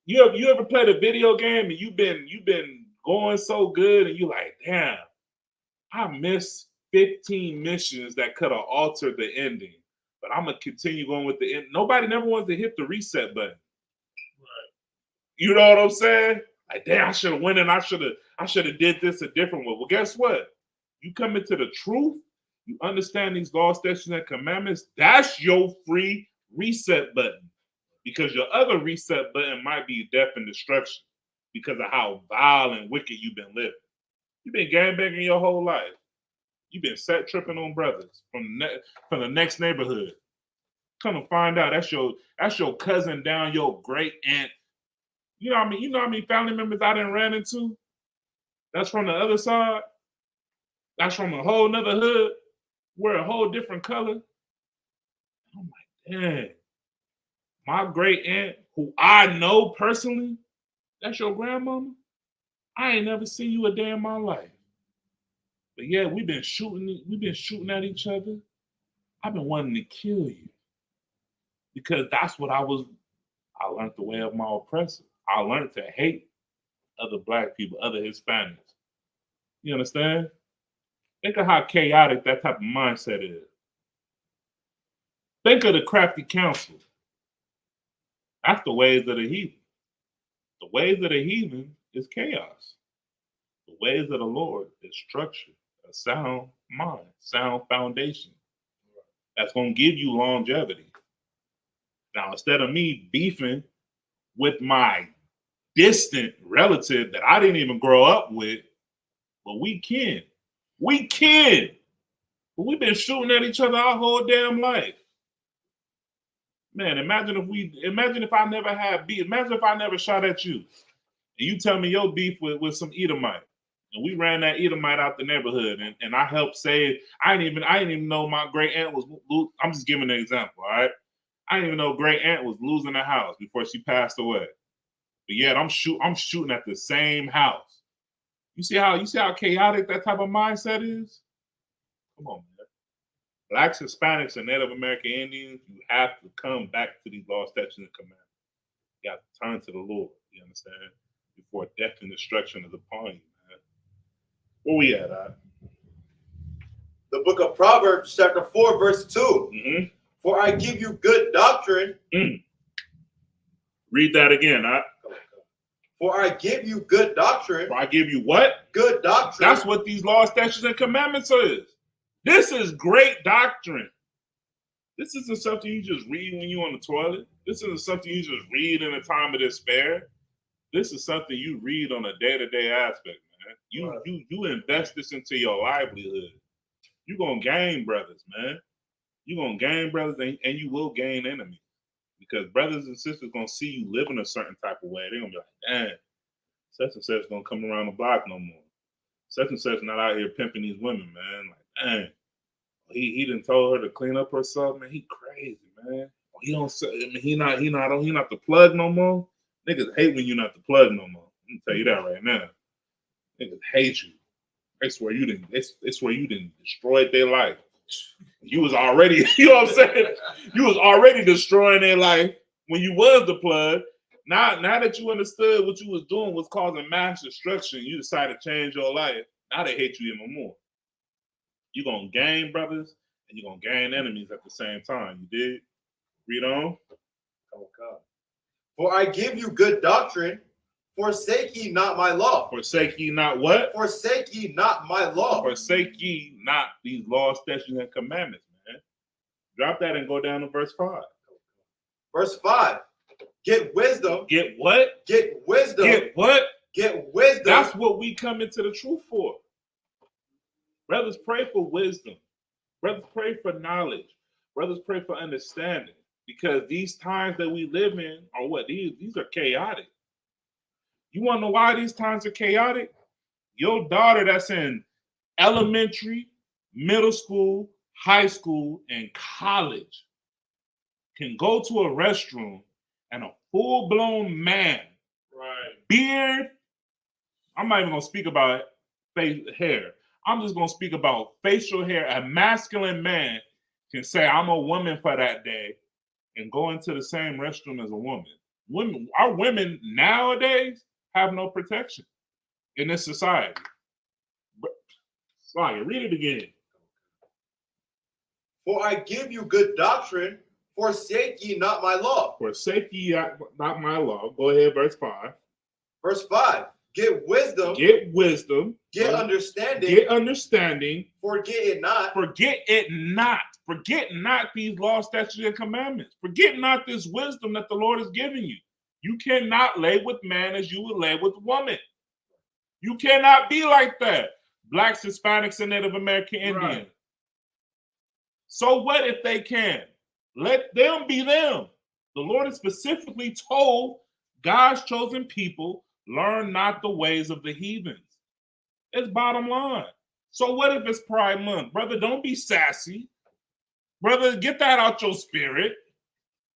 You ever played a video game and you've been going so good and you like, damn, I missed 15 missions that could have altered the ending, but I'm gonna continue going with the end. Nobody never wants to hit the reset button. Right. You know what I'm saying? Like, damn, I should have went and I should have did this a different way. Well, guess what? You come into the truth, you understand these laws, statutes, and commandments. That's your free reset button. Because your other reset button might be death and destruction because of how vile and wicked you've been living. You've been gangbanging your whole life. You've been set tripping on brothers from the next neighborhood. Come to find out that's your cousin down your great aunt. You know what I mean? You know how many family members I done ran into? That's from the other side. That's from a whole nother hood. Wear a whole different color. I'm like, dang. My great aunt, who I know personally, that's your grandmama. I ain't never seen you a day in my life. But yeah, we've been shooting at each other. I've been wanting to kill you. Because that's what I learned the way of my oppressor. I learned to hate other black people, other Hispanics. You understand? Think of how chaotic that type of mindset is. Think of the crafty council. That's the ways of the heathen. The ways of the heathen is chaos. The ways of the Lord is structure, a sound mind, sound foundation. That's going to give you longevity. Now, instead of me beefing with my distant relative that I didn't even grow up with, but we kin. But we've been shooting at each other our whole damn life. Man, imagine if I never had beef. Imagine if I never shot at you. And you tell me your beef with some Edomite. And we ran that Edomite out the neighborhood and I helped save. I didn't even know my great aunt was, I'm just giving an example, all right? I didn't even know great aunt was losing a house before she passed away. But yet I'm shooting at the same house. You see how chaotic that type of mindset is? Come on, man. Blacks, Hispanics, and Native American Indians, you have to come back to these laws, statutes, and commandments. You have to turn to the Lord, you understand? Before death and destruction is upon you, man. Where we at, The book of Proverbs, chapter 4, verse 2. Mm-hmm. For I give you good doctrine. Read that again, For I give you good doctrine. For I give you what? Good doctrine. That's what these laws, statutes, and commandments is. This is great doctrine. This isn't something you just read when you're on the toilet. This isn't something you just read in a time of despair. This is something you read on a day-to-day aspect, man. You invest this into your livelihood. You're going to gain brothers, man. You're going to gain brothers and you will gain enemies. Because brothers and sisters going to see you living a certain type of way. They're going to be like, damn, such and such don't come around the block no more. Such and such not out here pimping these women, man. Like, dang, he done told her to clean up herself, man. He crazy, man. He don't say, I mean, he not the plug no more. Niggas hate when you're not the plug no more. I'm gonna tell you that right now. Niggas hate you. They swear you didn't destroy their life. You was already, you know what I'm saying? You was already destroying their life when you was the plug. Now that you understood what you was doing was causing mass destruction, you decided to change your life. Now they hate you even more. You're going to gain brothers and you're going to gain enemies at the same time. You did? Read on. Oh, God. For I give you good doctrine. Forsake ye not my law. Forsake ye not what? Forsake ye not my law. Forsake ye not these laws, statutes, and commandments, man. Drop that and go down to verse 5. Verse 5. Get wisdom. Get what? Get wisdom. Get what? Get wisdom. That's what we come into the truth for. Brothers, pray for wisdom. Brothers, pray for knowledge. Brothers, pray for understanding. Because these times that we live in are what? These are chaotic. You want to know why these times are chaotic? Your daughter that's in elementary, middle school, high school, and college can go to a restroom and a full-blown man, beard, I'm not even going to speak about face hair. I'm just going to speak about facial hair. A masculine man can say, I'm a woman for that day and go into the same restroom as a woman. Our women nowadays have no protection in this society. Sorry, read it again. For I give you good doctrine, forsake ye not my law. Forsake ye not my law. Go ahead, verse 5. Verse 5. Get wisdom. Get wisdom. Get understanding. Get understanding. Forget it not. Forget it not. Forget not these laws, statutes, and commandments. Forget not this wisdom that the Lord has given you. You cannot lay with man as you would lay with woman. You cannot be like that. Blacks, Hispanics, and Native American Indians. Right. So what if they can? Let them be them. The Lord has specifically told God's chosen people, learn not the ways of the heathens. It's bottom line. So what if it's Pride Month? Brother, don't be sassy. Brother, get that out your spirit.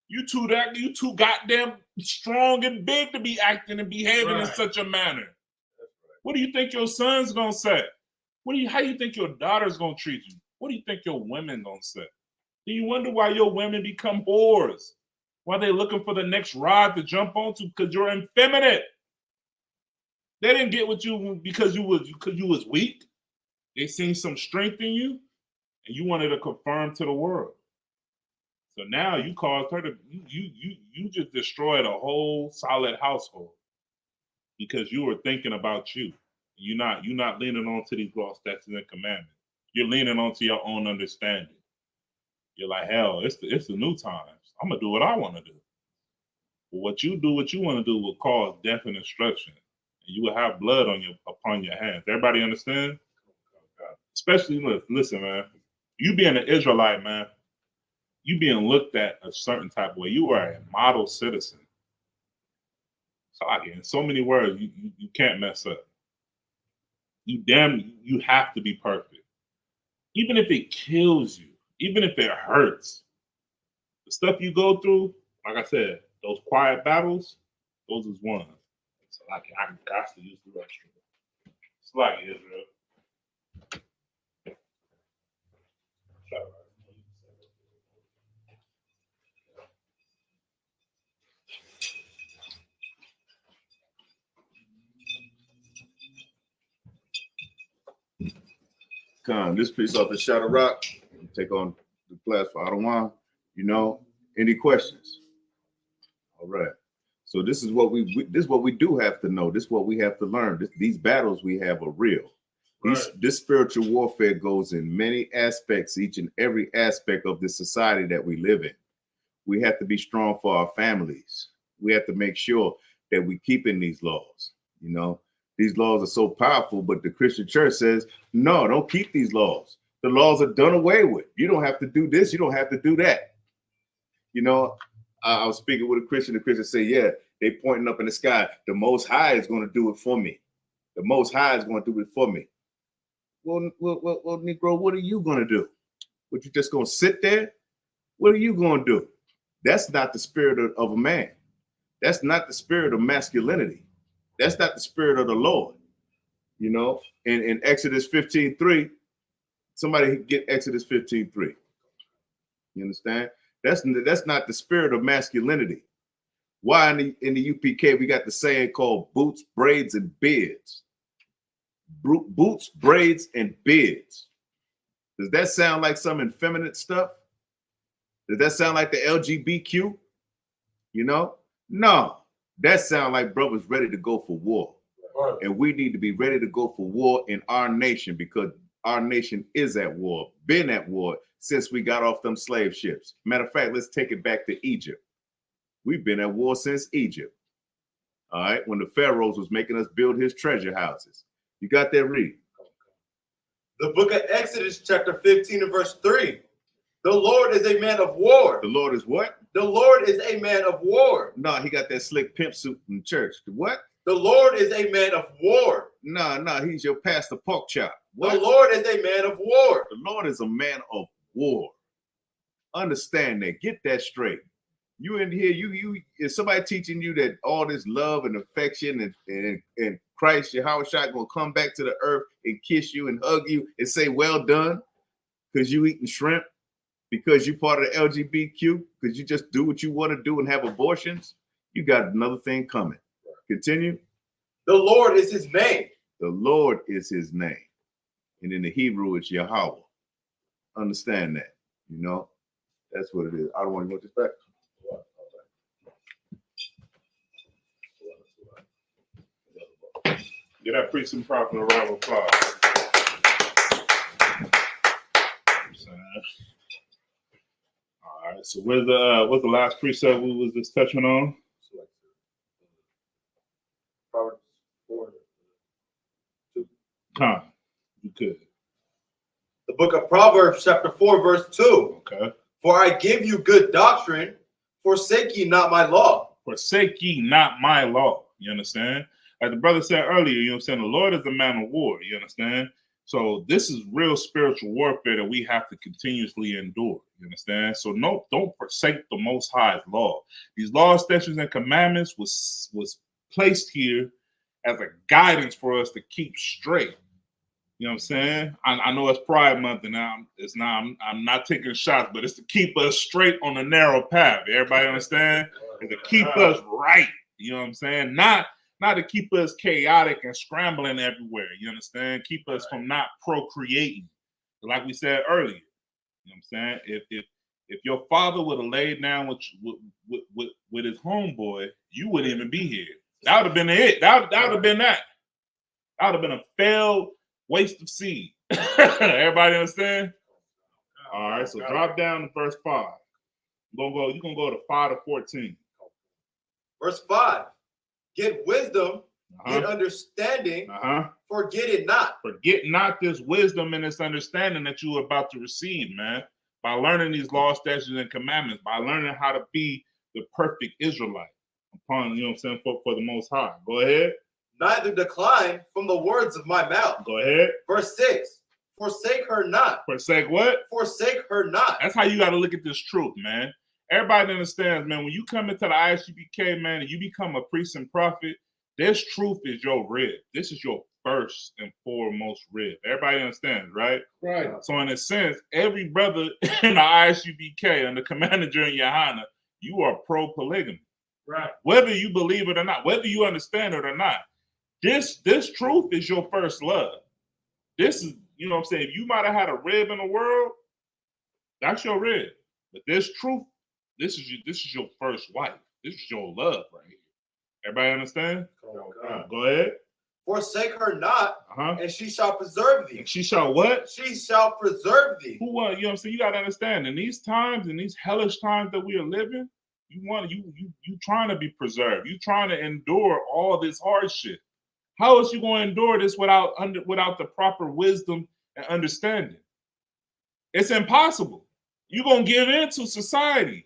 You too goddamn strong and big to be acting and behaving in such a manner. What do you think your son's gonna say? How do you think your daughter's gonna treat you? What do you think your women gonna say? Do you wonder why your women become whores? Why they looking for the next rod to jump onto? Because you're effeminate. They didn't get with you because you was weak. They seen some strength in you, and you wanted to confirm to the world. So now you caused her to you just destroyed a whole solid household because you were thinking about you. You're not leaning on to these law, statutes, and commandments. You're leaning onto your own understanding. You're like, hell, it's the new times. I'm gonna do what I want to do. But what you do, what you want to do, will cause death and destruction. And you will have blood upon your hands. Everybody understand? Especially, listen, man. You being an Israelite, man, you being looked at a certain type of way. You are a model citizen. So in so many words, you can't mess up. You have to be perfect. Even if it kills you, even if it hurts, the stuff you go through, like I said, those quiet battles, those is one. So I got to use the restroom. It's like Israel. This piece off the Shadow Rock. Take on the class for Adawan. Any questions? All right. So this is what we do have to know. This is what we have to learn. These battles we have are real. Right. This spiritual warfare goes in many aspects, each and every aspect of the society that we live in. We have to be strong for our families. We have to make sure that we keep in these laws. These laws are so powerful, but the Christian church says, no, don't keep these laws. The laws are done away with. You don't have to do this. You don't have to do that. I was speaking with a Christian. The Christian said, yeah, they pointing up in the sky. The Most High is going to do it for me. The Most High is going to do it for me. Well, Negro, what are you going to do? What, you just going to sit there? What are you going to do? That's not the spirit of a man. That's not the spirit of masculinity. That's not the spirit of the Lord. In Exodus 15:3, somebody get Exodus 15:3. You understand? That's not the spirit of masculinity. Why in the UPK we got the saying called boots, braids, and beards? Boots, braids, and beards. Does that sound like some effeminate stuff? Does that sound like the LGBTQ? No. That sounds like brothers ready to go for war. Right. And we need to be ready to go for war in our nation because our nation is at war, been at war since we got off them slave ships. Matter of fact, let's take it back to Egypt. We've been at war since Egypt. All right, when the pharaohs was making us build his treasure houses. You got that read? The book of Exodus, chapter 15 and verse 3. The Lord is a man of war. The Lord is what? The Lord is a man of war. No, he got that slick pimp suit in church. What? The Lord is a man of war. No, he's your pastor pork chop. What? The Lord is a man of war. The Lord is a man of war. Understand that. Get that straight. You in here, you is somebody teaching you that all this love and affection and Christ, Yahawashi, gonna come back to the earth and kiss you and hug you and say, well done, because you eating shrimp, because you part of the LGBTQ, because you just do what you want to do and have abortions? You got another thing coming. Continue. The Lord is his name. The Lord is his name. And in the Hebrew, it's Yahweh. Understand that. You know, that's what it is. I don't want to go this back. Get that priest and prophet a round of applause. All right. So what's the last precept we was just touching on? Proverbs 4:2. Come, you could. The book of Proverbs, chapter 4, verse 2. Okay. For I give you good doctrine, forsake ye not my law. Forsake ye not my law. You understand? Like the brother said earlier, you know what I'm saying? The Lord is a man of war. You understand? So this is real spiritual warfare that we have to continuously endure. You understand? So no, don't forsake the Most High's law. These laws, statutes, and commandments was placed here as a guidance for us to keep straight. You know what I'm saying? I know it's Pride Month, and I'm not taking shots, but it's to keep us straight on the narrow path. Everybody understand? It's to keep us right. You know what I'm saying? Not to keep us chaotic and scrambling everywhere. You understand? Keep us from not procreating. Like we said earlier. You know what I'm saying? If your father would have laid down with his homeboy, you wouldn't even be here. That would have been it. That would have been that. That would have been a failed waste of seed. Everybody understand? All right, so drop down to verse 5. You're gonna go to 5 to 14. Verse 5. Get wisdom, get understanding, forget it not. Forget not this wisdom and this understanding that you are about to receive, man. By learning these laws, statutes, and commandments, by learning how to be the perfect Israelite upon, you know what I'm saying, for the Most High. Go ahead. Neither decline from the words of my mouth. Go ahead. Verse 6. Forsake her not. Forsake what? Forsake her not. That's how you got to look at this truth, man. Everybody understands, man, when you come into the I.S.U.P.K, man, and you become a priest and prophet, this truth is your rib. This is your first and foremost rib. Everybody understands, right? Right. So in a sense, every brother in the I.S.U.P.K and the commander in YAHANNA, you are pro-polygamy. Right. Whether you believe it or not, whether you understand it or not, this truth is your first love. This is, you know what I'm saying, if you might have had a rib in the world, that's your rib. But this truth, this is your first wife. This is your love right here. Everybody understand? Go ahead. Forsake her not, and she shall preserve thee. And she shall what? She shall preserve thee. Who? You know what I'm saying? You got to understand, in these times, in these hellish times that we are living, you trying to be preserved. You trying to endure all this hardship. How is you going to endure this without the proper wisdom and understanding? It's impossible. You're going to give in to society.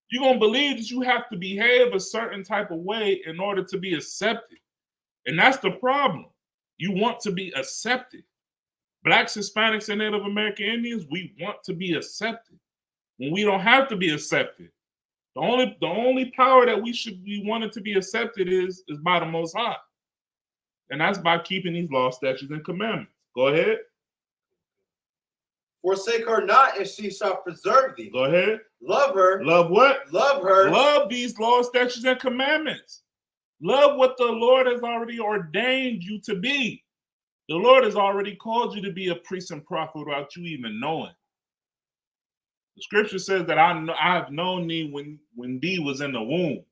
You're going to believe that you have to behave a certain type of way in order to be accepted. And that's the problem. You want to be accepted. Blacks, Hispanics, and Native American Indians, we want to be accepted. When we don't have to be accepted. The only power that we should be wanting to be accepted is by the Most High. And that's by keeping these laws, statutes, and commandments. Go ahead. Forsake her not, and she shall preserve thee. Go ahead. Love her. Love what? Love her. Love these laws, statutes, and commandments. Love what the Lord has already ordained you to be. The Lord has already called you to be a priest and prophet without you even knowing. The scripture says that I have known thee when thee was in the womb.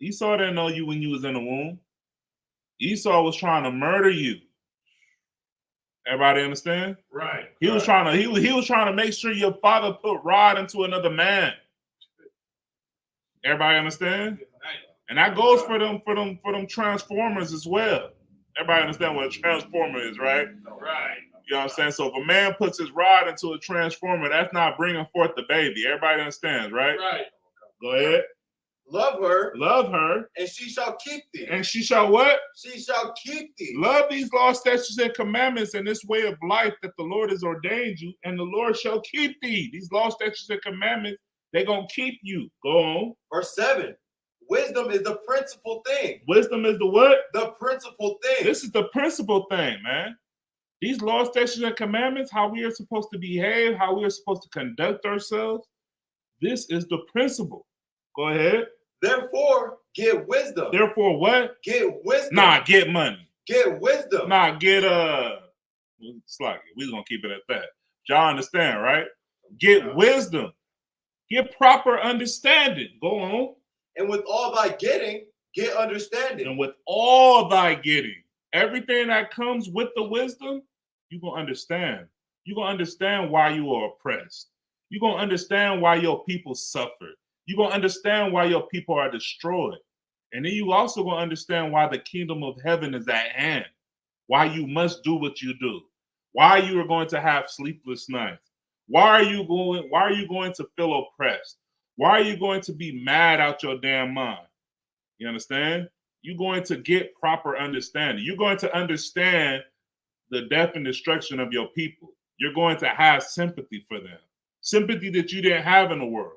Esau didn't know you when you was in the womb. Esau was trying to murder you. Everybody understand? Right. He was trying to make sure your father put rod into another man. Everybody understand? And that goes for them transformers as well. Everybody understand what a transformer is, right? Right. You know what I'm saying? So if a man puts his rod into a transformer, that's not bringing forth the baby. Everybody understands, right? Right. Go ahead. Love her. Love her. And she shall keep thee. And she shall what? She shall keep thee. Love these laws, statutes, and commandments and this way of life that the Lord has ordained you, and the Lord shall keep thee. These laws, statutes, and commandments, they're going to keep you. Go on. Verse 7. Wisdom is the principal thing. Wisdom is the what? The principal thing. This is the principal thing, man. These laws, statutes, and commandments, how we are supposed to behave, how we are supposed to conduct ourselves, this is the principle. Go ahead. Therefore, get wisdom. Therefore, what? Get wisdom. Nah, get money. Get wisdom. Nah, get slack it. We're gonna keep it at that. Y'all understand, right? Get wisdom. Get proper understanding. Go on. And with all thy getting, get understanding. And with all thy getting, everything that comes with the wisdom, you're gonna understand. You're gonna understand why you are oppressed. You're gonna understand why your people suffer. You're going to understand why your people are destroyed. And then you also going to understand why the kingdom of heaven is at hand. Why you must do what you do. Why you are going to have sleepless nights. Why are you going to feel oppressed? Why are you going to be mad out your damn mind? You understand? You're going to get proper understanding. You're going to understand the death and destruction of your people. You're going to have sympathy for them. Sympathy that you didn't have in the world.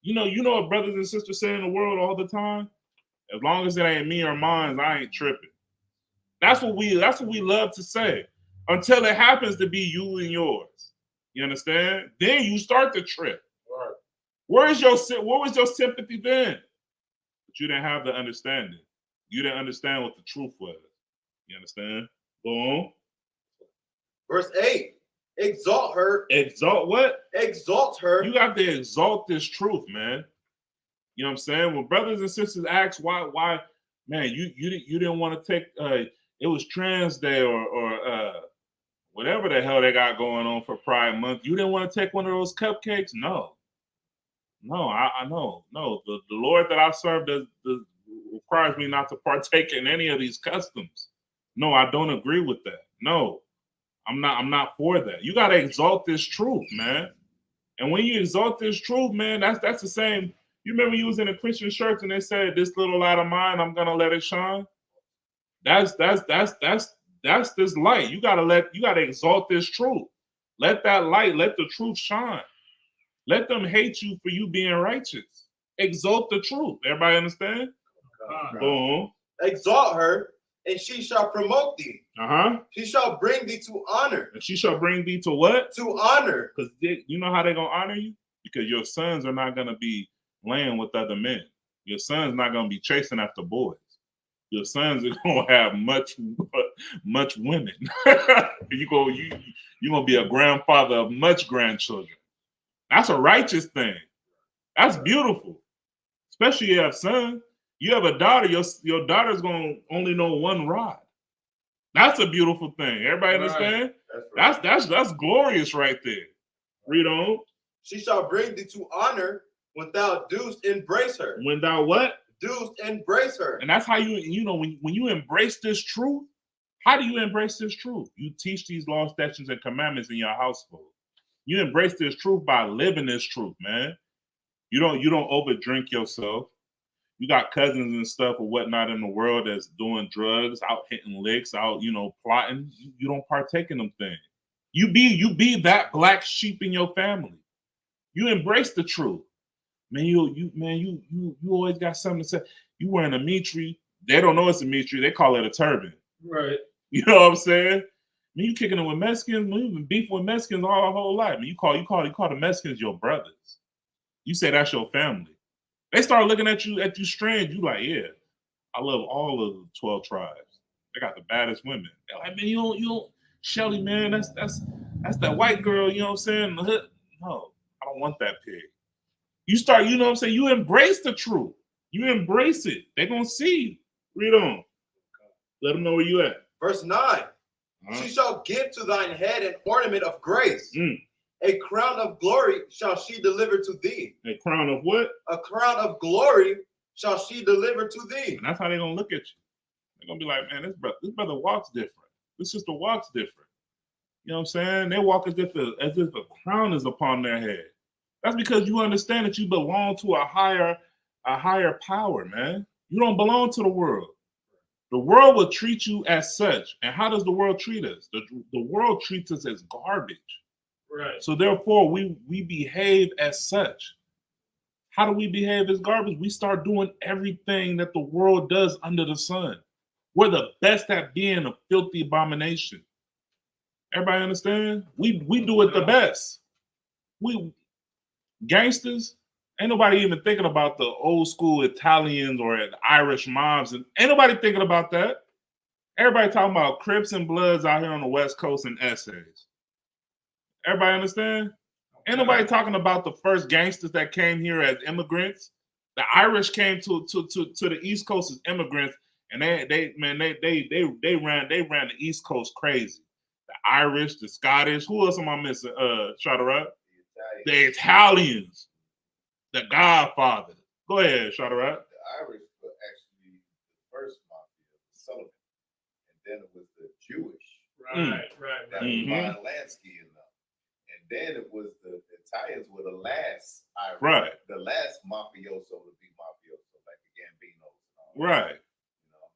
You know what brothers and sisters say in the world all the time? As long as it ain't me or mine, I ain't tripping. That's what we love to say. Until it happens to be you and yours. You understand? Then you start to trip. Right. Where was your sympathy then? But you didn't have the understanding. You didn't understand what the truth was. You understand? Go on. Verse 8. Exalt her. Exalt what? Exalt her. You got to exalt this truth, man. You know what I'm saying? When brothers and sisters ask why, man, you didn't want to take it was Trans Day or whatever the hell they got going on for Pride Month. You didn't want to take one of those cupcakes? No, I know. No, the Lord that I serve requires me not to partake in any of these customs. No, I don't agree with that. No. I'm not for that. You got to exalt this truth, man. And when you exalt this truth, man, that's the same. You remember you was in a Christian church and they said, "This little light of mine, I'm gonna let it shine." That's this light. You gotta exalt this truth. Let that light, let the truth shine. Let them hate you for you being righteous. Exalt the truth. Everybody understand? Go on. Exalt her. And she shall promote thee. She shall bring thee to honor. And she shall bring thee to what? To honor. Because you know how they're going to honor you? Because your sons are not going to be laying with other men. Your sons not going to be chasing after boys. Your sons are going to have much women. You're going to be a grandfather of much grandchildren. That's a righteous thing. That's beautiful. Especially if you have sons. You have a daughter, your daughter's going to only know one rod. That's a beautiful thing. Everybody understand? Right. That's glorious right there. Read on. She shall bring thee to honor when thou dost embrace her. When thou what? Dost embrace her. And that's how when you embrace this truth, how do you embrace this truth? You teach these laws, statutes, and commandments in your household. You embrace this truth by living this truth, man. You don't overdrink yourself. You got cousins and stuff or whatnot in the world that's doing drugs, out hitting licks, out, plotting. You don't partake in them things. You be that black sheep in your family. You embrace the truth. Man, you always got something to say. You wearing a mitri. They don't know it's a mitri. They call it a turban. Right. You know what I'm saying? Man, you kicking it with Mexicans. Man, you've been beefing with Mexicans all our whole life. Man, you call the Mexicans your brothers. You say that's your family. They start looking at you strange. You like, yeah, I love all of the 12 tribes. They got the baddest women. They're like, man, you don't, Shelly, man, that's that white girl, you know what I'm saying? No, I don't want that pig. You start, you know what I'm saying? You embrace the truth. You embrace it. They're going to see you. Read on. Let them know where you at. Verse 9. She shall give to thine head an ornament of grace. A crown of glory shall she deliver to thee. A crown of what? A crown of glory shall she deliver to thee. And that's how they're going to look at you. They're going to be like, man, this brother walks different. This sister walks different. You know what I'm saying? They walk as if a crown is upon their head. That's because you understand that you belong to a higher a higher power, man. You don't belong to the world. The world will treat you as such. And how does the world treat us? The world treats us as garbage. Right. So therefore, we behave as such. How do we behave as garbage? We start doing everything that the world does under the sun. We're the best at being a filthy abomination. Everybody understand? We do it the best. We gangsters, ain't nobody even thinking about the old school Italians or Irish mobs, and ain't nobody thinking about that. Everybody talking about Crips and Bloods out here on the West Coast and essays. Everybody understand? Ain't nobody talking about the first gangsters that came here as immigrants. The Irish came to the East Coast as immigrants, and they ran the East Coast crazy. The Irish, the Scottish, who else am I missing? Shadarat? The Italians, the Godfather. Go ahead, Shadarat. The Irish were actually the first mafia, Sullivan, and then it was the Jewish. Right. That was Von Lansky and them. And then it was the Italians were the last Irish, right? The last mafioso to be mafioso, like the Gambinos. Right. You know,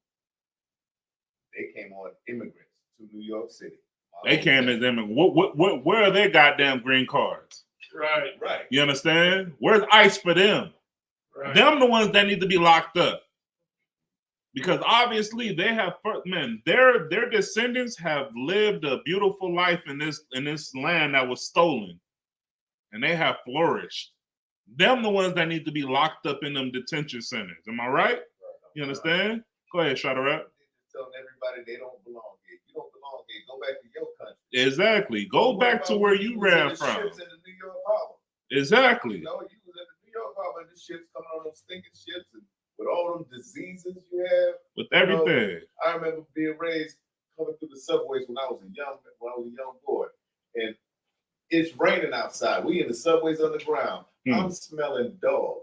they came on immigrants to New York City. They came as immigrants. Where are their goddamn green cards? Right. You understand? Where's ICE for them? Right. Them the ones that need to be locked up. Because obviously they have, man, their descendants have lived a beautiful life in this land that was stolen, and they have flourished. Them the ones that need to be locked up in them detention centers. Am I right? You understand? Go ahead, Shadarat. Telling everybody they don't belong here. You don't belong here. Go back to your country. Exactly. Go back to where you ran from. Ships in the New York Harbor. Exactly. You know, you was in the New York Harbor, and the ships coming on them stinking ships, and with all them diseases you have, with everything. I remember being raised coming through the subways when I was a young boy, and it's raining outside. We in the subways underground. I'm smelling dog.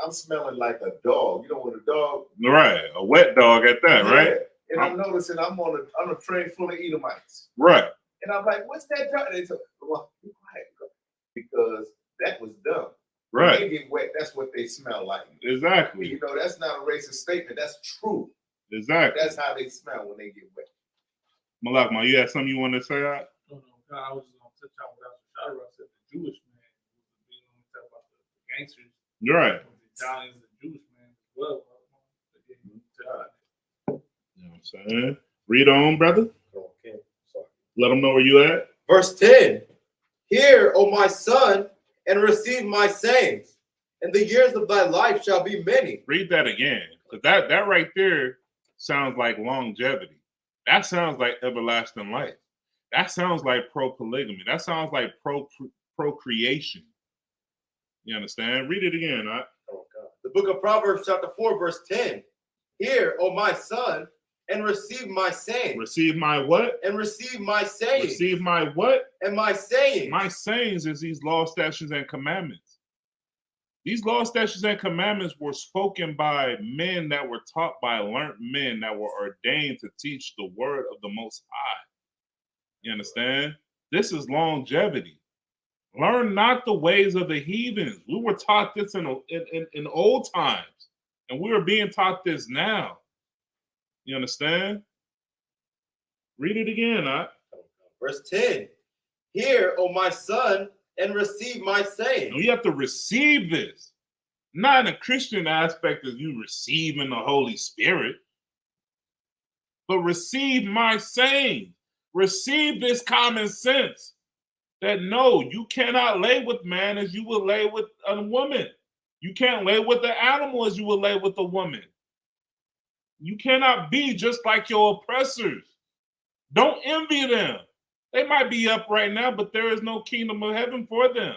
I'm smelling like a dog. You know what a dog? Right, a wet dog at that, right? And I'm noticing I'm on a train full of Edomites. Right. And I'm like, what's that dog? They said, well, be quiet, because that was dumb. Right. When they get wet, that's what they smell like. Exactly. You know, that's not a racist statement. That's true. Exactly. That's how they smell when they get wet. Malakma, you have something you want to say? No, I was just going to touch on what Shadarat said. The Jewish man was being on talk about the gangsters. You're right. The Italians and Jewish man as well. You know what I'm saying? Read on, brother. Okay. Sorry. Let them know where you at. Verse 10. Hear, O my son, and receive my sayings, and the years of thy life shall be many. Read that again, because that right there sounds like longevity. That sounds like everlasting life. That sounds like pro-polygamy. That sounds like procreation. You understand? Read it again. Right? Oh, God. The book of Proverbs chapter 4, verse 10. Hear, O my son, and receive my sayings. Receive my what? And receive my sayings. Receive my what? And my sayings. My sayings is these law, statutes, and commandments. These law, statutes, and commandments were spoken by men that were taught by learned men that were ordained to teach the word of the Most High. You understand? This is longevity. Learn not the ways of the heathens. We were taught this in old times, and we are being taught this now. You understand? Read it again, huh? Verse 10. Hear, O my son, and receive my saying. You have to receive this. Not in a Christian aspect of you receiving the Holy Spirit, but receive my saying. Receive this common sense that no, you cannot lay with man as you would lay with a woman. You can't lay with the animal as you would lay with a woman. You cannot be just like your oppressors. Don't envy them. They might be up right now, but there is no kingdom of heaven for them.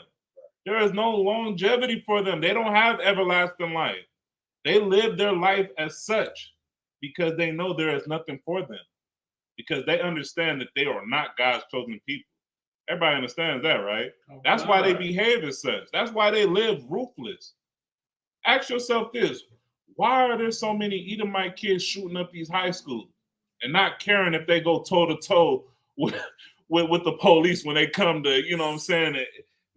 There is no longevity for them. They don't have everlasting life. They live their life as such because they know there is nothing for them. Because they understand that they are not God's chosen people. Everybody understands that, right? That's why they behave as such. That's why they live ruthless. Ask yourself this. Why are there so many Edomite kids shooting up these high schools and not caring if they go toe-to-toe with the police when they come to, you know what I'm saying,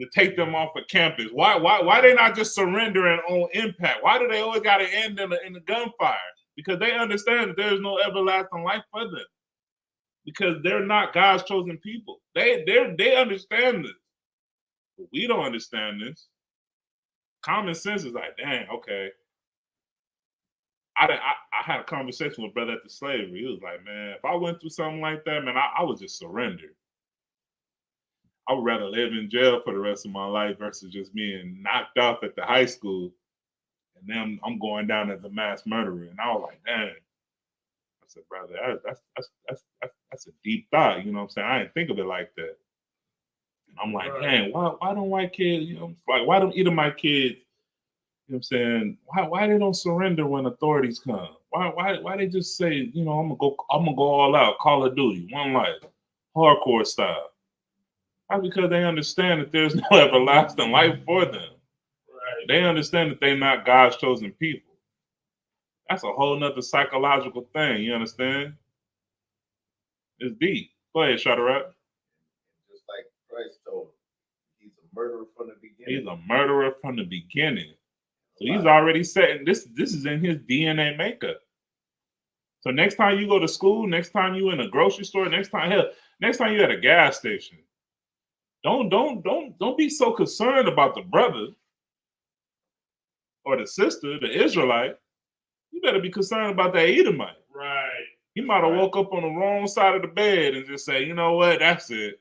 to take them off of campus? Why they not just surrendering on impact? Why do they always got to end in the gunfire? Because they understand that there's no everlasting life for them. Because they're not God's chosen people. They understand this. But we don't understand this. Common sense is like, dang, okay. I had a conversation with brother at the slavery. He was like, man, if I went through something like that, man, I would just surrender. I would rather live in jail for the rest of my life versus just being knocked off at the high school, and then I'm going down as a mass murderer. And I was like, dang. I said, brother, that's a deep thought. You know what I'm saying? I didn't think of it like that. And I'm like, dang, why don't white kids? You know, like why don't either of my kids? You know what I'm saying? Why they don't surrender when authorities come? Why they just say, you know, I'm gonna go all out, Call of Duty, one life, hardcore style? Why? Because they understand that there's no everlasting life for them. Right. They understand that they're not God's chosen people. That's a whole nother psychological thing. You understand? It's deep. Go ahead, Shadrach. Just like Christ told him, he's a murderer from the beginning. He's a murderer from the beginning. So he's already setting this. This is in his DNA makeup. So next time you go to school, next time you in a grocery store, next time you at a gas station, don't be so concerned about the brother or the sister, the Israelite. You better be concerned about that Edomite. Right. He might have woke up on the wrong side of the bed and just say, you know what, that's it.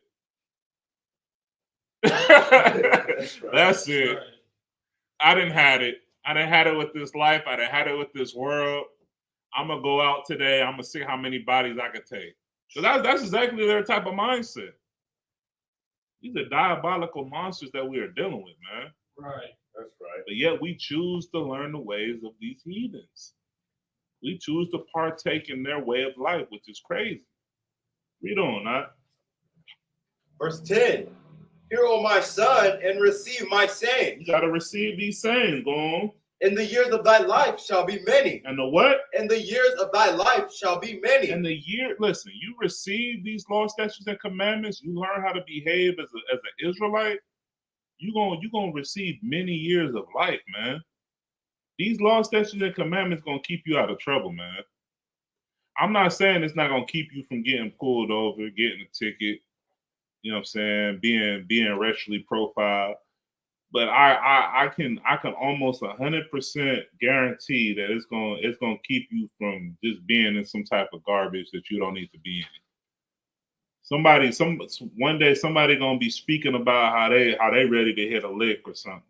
That's it. Right. I didn't have it. I didn't have it with this life. I didn't have it with this world. I'm going to go out today. I'm going to see how many bodies I could take. So that's exactly their type of mindset. These are diabolical monsters that we are dealing with, man. Right. That's right. But yet we choose to learn the ways of these heathens. We choose to partake in their way of life, which is crazy. Read on, that. Verse 10. Hear, O my son, and receive my saying. You got to receive these sayings. Go on. And the years of thy life shall be many. And the what? And the years of thy life shall be many. And listen, you receive these law, statutes, and commandments. You learn how to behave as an Israelite. You're gonna receive many years of life, man. These law, statutes, and commandments gonna keep you out of trouble, man. I'm not saying it's not gonna keep you from getting pulled over, getting a ticket. You know what I'm saying? Being racially profiled. But I can almost 100% guarantee that it's gonna keep you from just being in some type of garbage that you don't need to be in. One day somebody gonna be speaking about how they ready to hit a lick or something.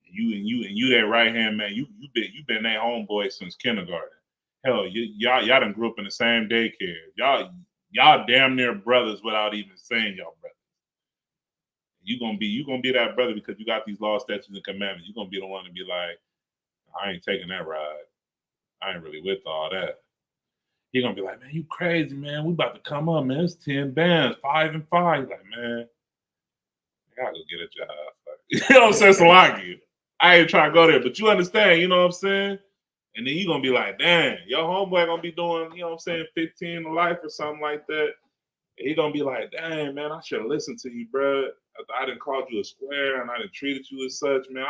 You that right hand man, you've been their homeboy since kindergarten. Hell, y'all done grew up in the same daycare. Y'all damn near brothers without even saying y'all brothers. You gonna be that brother because you got these law, statutes, and commandments. You're gonna be the one to be like, I ain't taking that ride. I ain't really with all that. He gonna be like, man, you crazy, man. We about to come up, man. It's 10 bands, 5 and 5. Like, man, I gotta go get a job. You know what I'm saying? So I ain't trying to go there, but you understand, you know what I'm saying? And then you gonna be like, damn, your homeboy gonna be doing, you know what I'm saying, 15 to life or something like that. And he gonna be like, dang, man, I should have listened to you, bro. I didn't call you a square and I didn't treated you as such, man.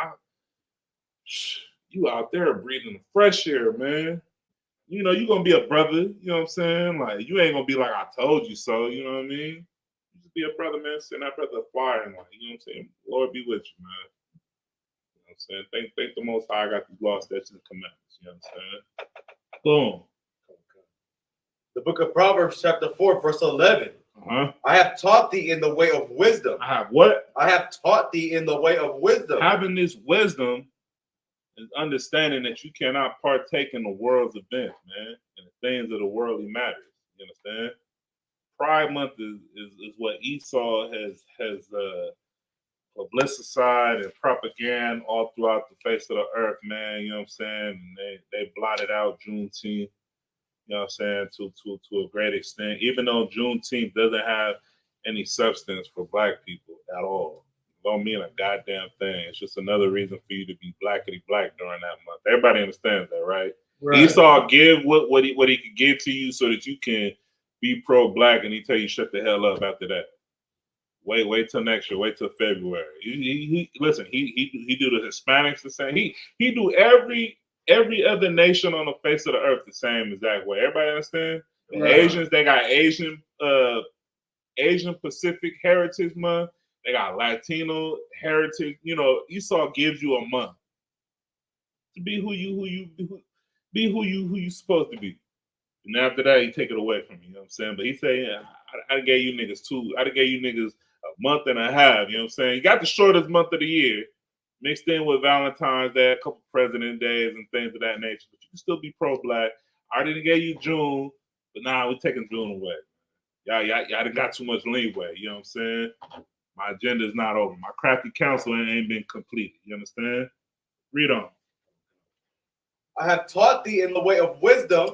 You out there breathing the fresh air, man. You know, you gonna be a brother, you know what I'm saying? Like, you ain't gonna be like, I told you so, you know what I mean? You just be a brother, man, send that brother a flyer and like, you know what I'm saying? Lord be with you, man. You know what I'm saying? Thank the Most High I got these law, statutes, and commandments, you know what I'm saying? Boom. The book of Proverbs, chapter 4, verse 11. Uh-huh. I have taught thee in the way of wisdom. I have what? I have taught thee in the way of wisdom. Having this wisdom is understanding that you cannot partake in the world's events, man, and the things of the worldly matters. You understand? Pride Month is what Esau has publicized and propaganda all throughout the face of the earth, man. You know what I'm saying? And they blotted out Juneteenth. You know what I'm saying, to a great extent, even though Juneteenth doesn't have any substance for Black people at all. It don't mean a goddamn thing. It's just another reason for you to be blackity black during that month. Everybody understands that, right? Esau give what he could give to you so that you can be pro-Black, and he tell you shut the hell up after that. Wait till next year. Wait till February. Listen. He do the Hispanics the same. He do every other nation on the face of the earth the same exact way. Everybody understand? The Asians, they got Asian Pacific Heritage Month. They got Latino Heritage. You know, Esau gives you a month to be who you supposed to be. And after that, he take it away from you. You know what I'm saying? But he say, yeah, I gave you niggas a month and a half. You know what I'm saying? You got the shortest month of the year, mixed in with Valentine's Day, a couple President Days, and things of that nature. But you can still be pro-black. I already gave you June, but now we're taking June away. Y'all done got too much leeway. You know what I'm saying? My agenda is not over. My crafty counsel ain't been completed. You understand? Read on. I have taught thee in the way of wisdom.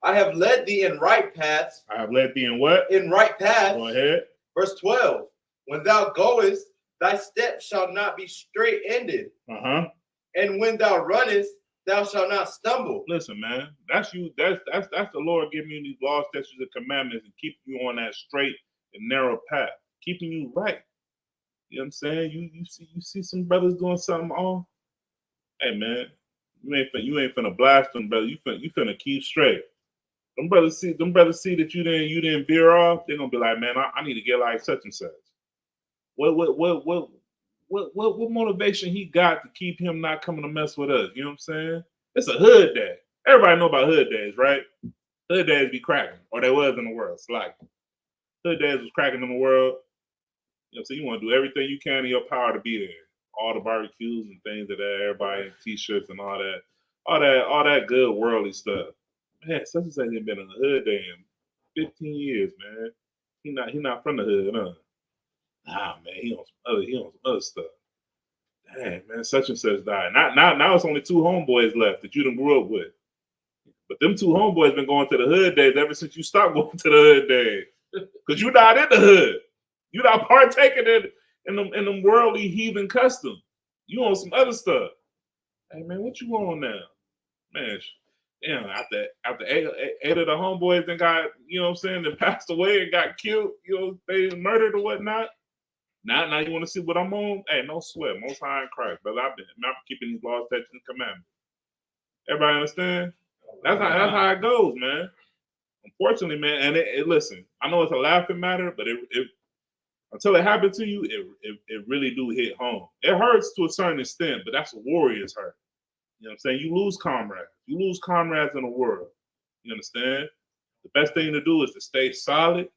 I have led thee in right paths. I have led thee in what? In right paths. Go ahead. Verse 12. When thou goest, thy steps shall not be straight-ended. And when thou runnest, thou shalt not stumble. Listen, man. That's you. That's the Lord giving you these laws, statutes, and commandments and keeping you on that straight and narrow path. Keeping you right. You know what I'm saying? You see some brothers doing something wrong. Hey, man. You ain't finna blast them, brother. You finna keep straight. Them brothers see that you didn't veer off. They're gonna be like, man, I need to get like such and such. What motivation he got to keep him not coming to mess with us? You know what I'm saying? It's a hood day. Everybody know about hood days, right? Hood days be cracking, or they was in the world. It's like hood days was cracking in the world. You know, so you want to do everything you can in your power to be there. All the barbecues and things of that, everybody in t-shirts and all that good worldly stuff. Man, such and such ain't been in the hood day in 15 years, man. He not from the hood, huh? Nah, man, he on some other stuff. Dang, man, such and such died. Now it's only 2 homeboys left that you done grew up with. But them 2 homeboys been going to the hood days ever since you stopped going to the hood days. Because you not in the hood. You not partaking in them worldly heathen customs. You on some other stuff. Hey, man, what you on now? Man, damn, after 8 of the homeboys then got, you know what I'm saying, that passed away and got killed, you know, they murdered or whatnot. Now you want to see what I'm on? Hey, no sweat. Most high in Christ, brother. I've been keeping these laws, statutes, and commandments. Everybody understand? That's how it goes, man. Unfortunately, man, and listen, I know it's a laughing matter, but it until it happened to you, it really do hit home. It hurts to a certain extent, but that's a warrior's hurt. You know what I'm saying? You lose comrades. You lose comrades in the world. You understand? The best thing to do is to stay solid,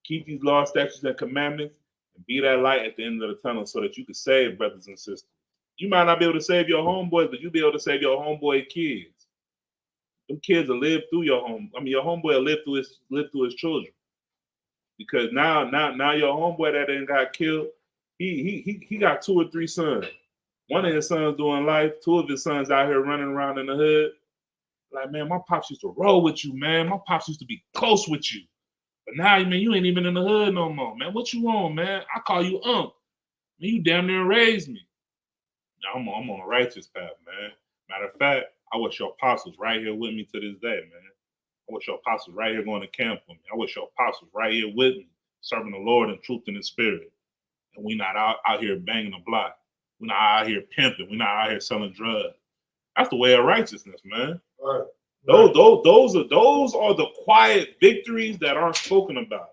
keep these laws, statutes, and commandments, and be that light at the end of the tunnel so that you can save brothers and sisters. You might not be able to save your homeboys, but you'll be able to save your homeboy kids. Them kids will live through your home. I mean, your homeboy will live through his children. Because now your homeboy that didn't got killed, he got 2 or 3 sons. One of his sons doing life, 2 of his sons out here running around in the hood. Like, man, my pops used to roll with you, man. My pops used to be close with you. But now, man, you ain't even in the hood no more, man. What you on, man? I call you Unc. Man, you damn near raised me. Now I'm on a righteous path, man. Matter of fact, I wish your apostles right here with me to this day, man. I wish your apostles right here going to camp with me. I wish your apostles right here with me, serving the Lord in truth and in spirit. And we not out here banging the block. We're not out here pimping. We're not out here selling drugs. That's the way of righteousness, man. Right. Those are the quiet victories that aren't spoken about.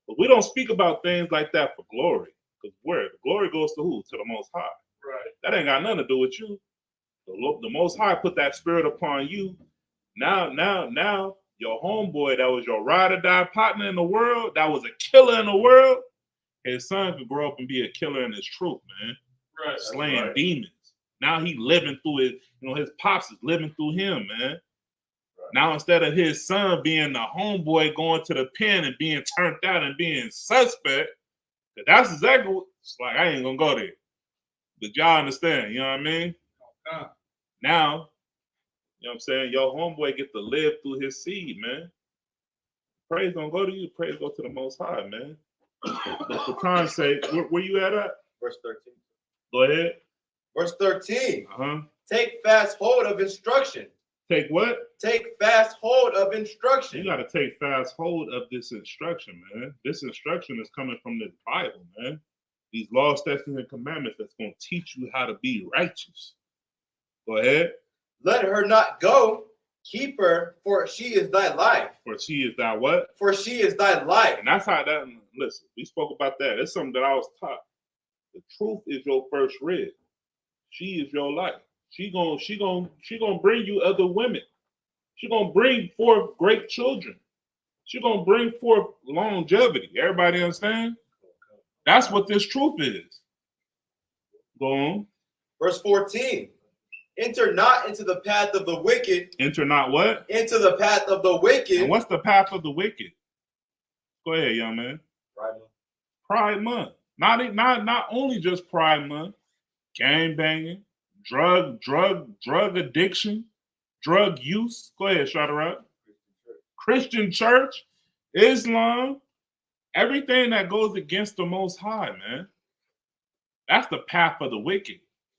But we don't speak about things like that for glory. Because where? The glory goes to who? To the Most High. Right. That ain't got nothing to do with you. The Most High put that spirit upon you. Now, your homeboy that was your ride or die partner in the world, that was a killer in the world, his son could grow up and be a killer in his truth, man. Right. Slaying demons. Now he living through it. You know, his pops is living through him, man. Right. Now instead of his son being the homeboy going to the pen and being turned out and being suspect, that's exactly what it's like. I ain't gonna go there. But y'all understand, you know what I mean? Now, you know what I'm saying? Your homeboy get to live through his seed, man. Praise don't go to you. Praise go to the Most High, man. But for time's sake, where you at? Verse 13. Go ahead. Verse 13. Take fast hold of instruction. Take what? Take fast hold of instruction. You got to take fast hold of this instruction, man. This instruction is coming from the Bible, man. These laws, statutes, and commandments that's going to teach you how to be righteous. Go ahead. Let her not go. Keep her, for she is thy life. For she is thy what? For she is thy life. And that's how that, listen, we spoke about that. It's something that I was taught. The truth is your first red. She is your life. She gonna bring you other women. She gonna bring forth great children. She gonna bring forth longevity. Everybody understand? That's what this truth is. Go on. Verse 14. Enter not into the path of the wicked. Enter not what? Into the path of the wicked. And what's the path of the wicked? Go ahead, young man. Pride Month. Pride Month. Not only just Pride Month. Gang banging, drug addiction, drug use. Go ahead, shout her out. Christian church, Islam, everything that goes against the Most High, man. That's the path of the wicked.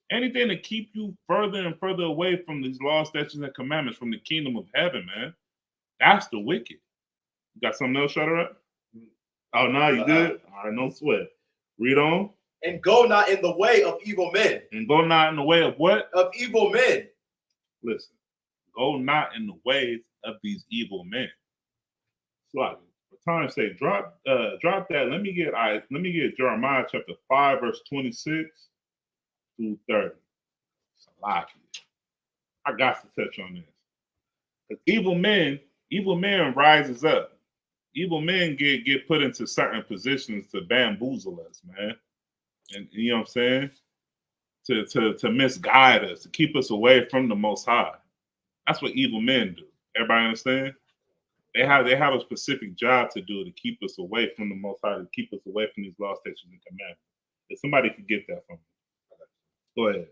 Anything to keep you further and further away from these laws, statutes, and commandments from the kingdom of heaven, man. That's the wicked. You got something else, shut her up? Oh, no, you good? All right, no sweat. Read on. And go not in the way of evil men. And go not in the way of what? Of evil men. Listen, go not in the ways of these evil men. So, for time's sake, drop that. Let me get Jeremiah chapter 5, verse 26 through 30. I got to touch on this. Because evil men rises up. Evil men get put into certain positions to bamboozle us, man. And you know what I'm saying? To misguide us, to keep us away from the Most High. That's what evil men do. Everybody understand? They have a specific job to do to keep us away from the Most High, to keep us away from these laws, statutes, and commandments. If somebody could get that from me. Go ahead.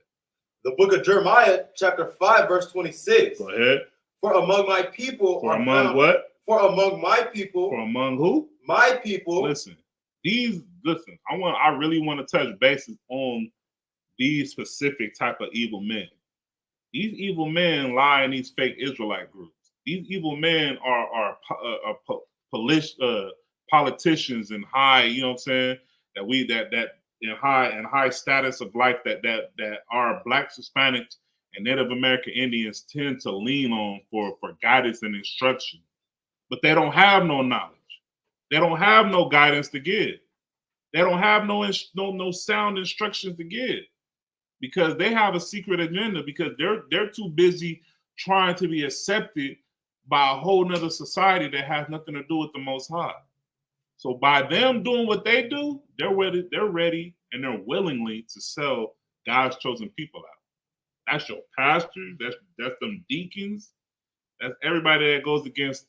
The book of Jeremiah, chapter 5, verse 26. Go ahead. For among my people For among what? For among my people. For among who? My people. Listen. I really want to touch bases on these specific type of evil men. These evil men lie in these fake Israelite groups. These evil men are politicians in high, you know what I'm saying, that in high status of life that our Blacks, Hispanics, and Native American Indians tend to lean on for guidance and instruction. But they don't have no knowledge. They don't have no guidance to give. They don't have no sound instructions to give, because they have a secret agenda, because they're too busy trying to be accepted by a whole nother society that has nothing to do with the Most High. So by them doing what they do, they're ready and they're willingly to sell God's chosen people out. That's your pastors, that's them deacons, that's everybody that goes against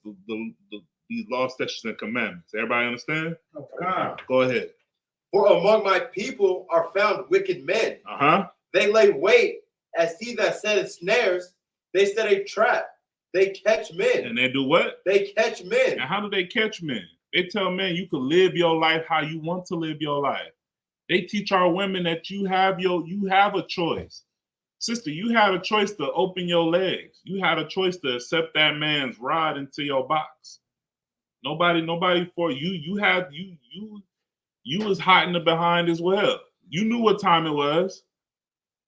these laws, statutes, and commandments. Everybody understand? Okay. Go ahead. For among my people are found wicked men. They lay wait as he that setteth snares. They set a trap. They catch men. And they do what? They catch men. And how do they catch men? They tell men you can live your life how you want to live your life. They teach our women that you have a choice. Sister, you had a choice to open your legs. You had a choice to accept that man's rod into your box. Nobody for you. You was hiding behind as well. You knew what time it was.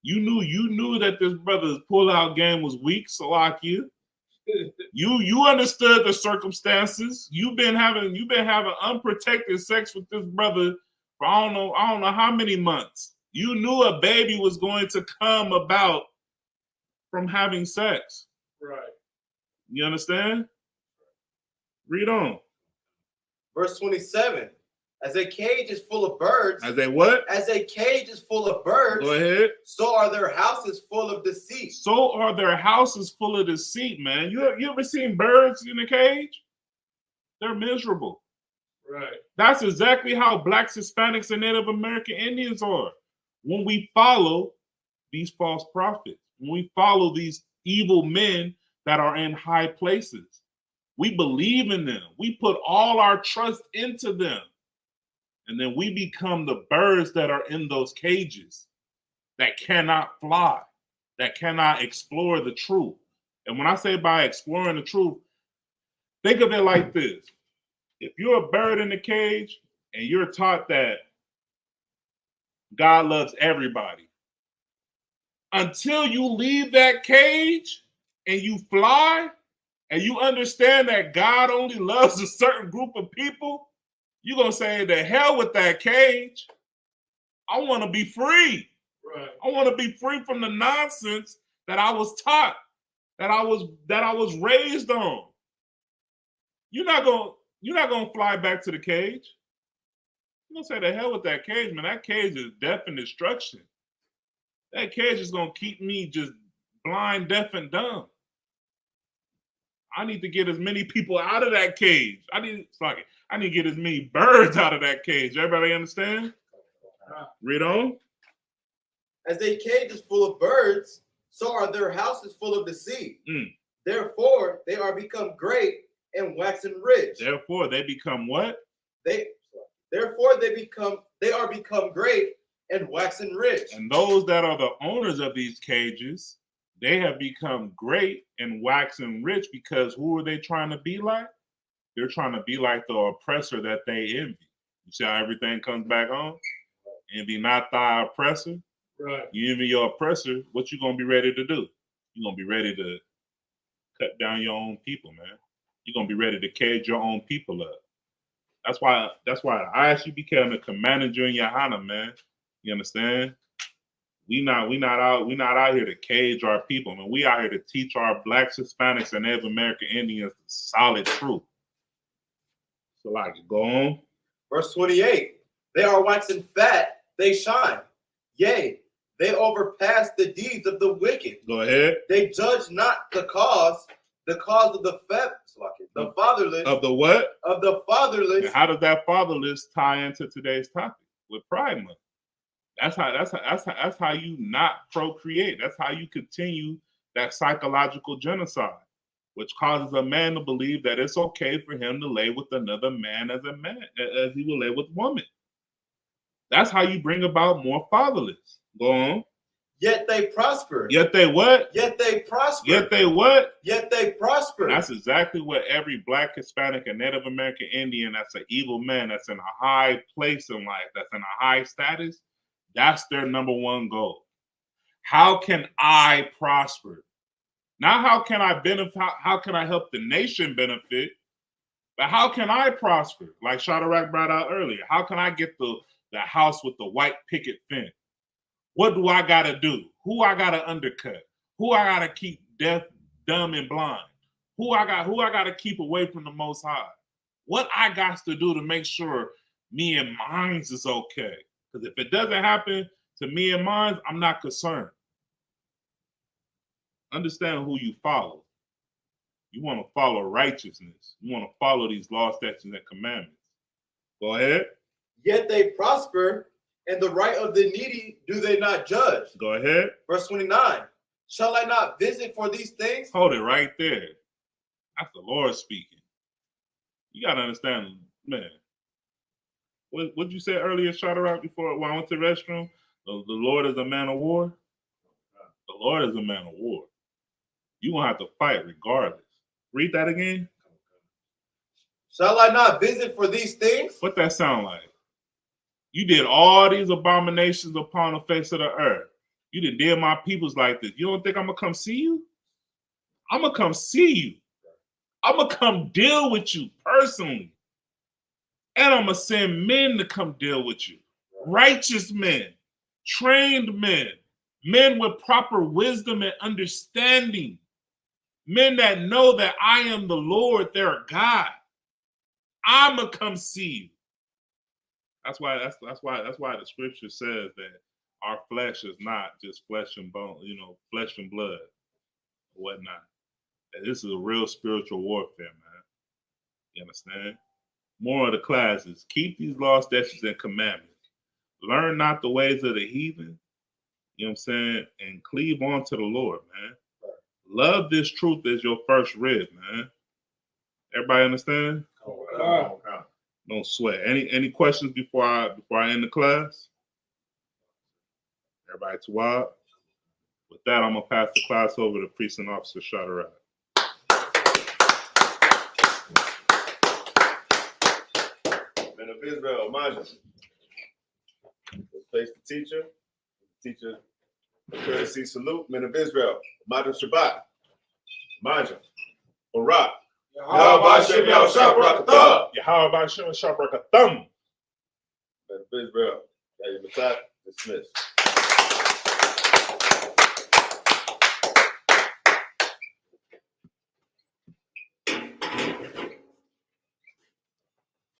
You knew that this brother's pull-out game was weak, so like you. You understood the circumstances. You've been having unprotected sex with this brother for I don't know how many months. You knew a baby was going to come about from having sex. Right. You understand? Read on. Verse 27. As a cage is full of birds. As a what? As a cage is full of birds. Go ahead. So are their houses full of deceit. So are their houses full of deceit, man. You ever seen birds in a cage? They're miserable. Right. That's exactly how Blacks, Hispanics, and Native American Indians are. When we follow these false prophets, when we follow these evil men that are in high places, we believe in them. We put all our trust into them. And then we become the birds that are in those cages that cannot fly, that cannot explore the truth, And when I say by exploring the truth, think of it like this. If you're a bird in the cage and you're taught that God loves everybody, until you leave that cage and you fly and you understand that God only loves a certain group of people, you're going to say, the hell with that cage. I want to be free. Right. I want to be free from the nonsense that I was taught, that I was raised on. You're not gonna fly back to the cage. You're gonna say, the hell with that cage, man. That cage is death and destruction. That cage is gonna keep me just blind, deaf, and dumb. I need to get as many people out of that cage. I need to get as many birds out of that cage. Everybody understand? Read on. As a cage is full of birds, so are their houses full of deceit. Therefore, they are become great and waxen rich. Therefore, they become what? They are become great and waxen rich. And those that are the owners of these cages, they have become great and waxen rich because who are they trying to be like? They're trying to be like the oppressor that they envy. You see how everything comes back on? Envy not thy oppressor. Right. You envy your oppressor, what you gonna be ready to do? You're gonna be ready to cut down your own people, man. You're gonna be ready to cage your own people up. That's why the I.S.U.P.K I'm the commander in YAHANNA, man. You understand? We not out here to cage our people, man. We out here to teach our blacks, Hispanics, and Native American Indians the solid truth. So like, go on. Verse 28. They are waxen fat, they shine. Yea, they overpass the deeds of the wicked. Go ahead. They judge not the cause of the fatherless. Of the what? Of the fatherless. And how does that fatherless tie into today's topic with Pride Month? That's how you not procreate. That's how you continue that psychological genocide, which causes a man to believe that it's okay for him to lay with another man as he will lay with woman. That's how you bring about more fatherless. Go on. Yet they prosper. Yet they what? Yet they prosper. Yet they what? Yet they prosper. That's exactly what every Black, Hispanic, and Native American Indian that's an evil man, that's in a high place in life, that's in a high status, that's their number one goal. How can I prosper? Not how can I benefit, how can I help the nation benefit, but how can I prosper? Like Shadrach brought out earlier, how can I get the house with the white picket fence? What do I gotta do? Who I gotta undercut? Who I gotta keep deaf, dumb, and blind? Who I gotta keep away from the Most High? What I got to do to make sure me and mines is okay? Because if it doesn't happen to me and mines, I'm not concerned. Understand who you follow. You want to follow righteousness. You want to follow these laws, statutes, and commandments. Go ahead. Yet they prosper, and the right of the needy do they not judge. Go ahead. Verse 29. Shall I not visit for these things? Hold it right there. That's the Lord speaking. You got to understand, man. What you said earlier, Shadrach, before when I went to the restroom? The Lord is a man of war. The Lord is a man of war. You're going to have to fight regardless. Read that again. Shall I not visit for these things? What that sound like? You did all these abominations upon the face of the earth. You did my peoples like this. You don't think I'm going to come see you? I'm going to come see you. I'm going to come deal with you personally. And I'm going to send men to come deal with you. Righteous men, trained men, men with proper wisdom and understanding. Men that know that I am the Lord, their God. I'm going to come see you. That's why the scripture says that our flesh is not just flesh and bone, flesh and blood or whatnot. And this is a real spiritual warfare, man. You understand? More of the classes. Keep these laws, statutes, and commandments. Learn not the ways of the heathen. You know what I'm saying? And cleave on to the Lord, man. Love this truth as your first rib, man. Everybody understand? Don't sweat. Any questions before I end the class? Everybody to wild? With that, I'm going to pass the class over to Precinct Officer Shadrach. Men of Israel, mind you. Let's face the teacher. Teacher, courtesy salute. Men of Israel, mind Shabbat. Mind you. Barak. Yahweh Shem Yahshua Yahweh Shem Yahshua Thumb. Men of Israel, dismissed.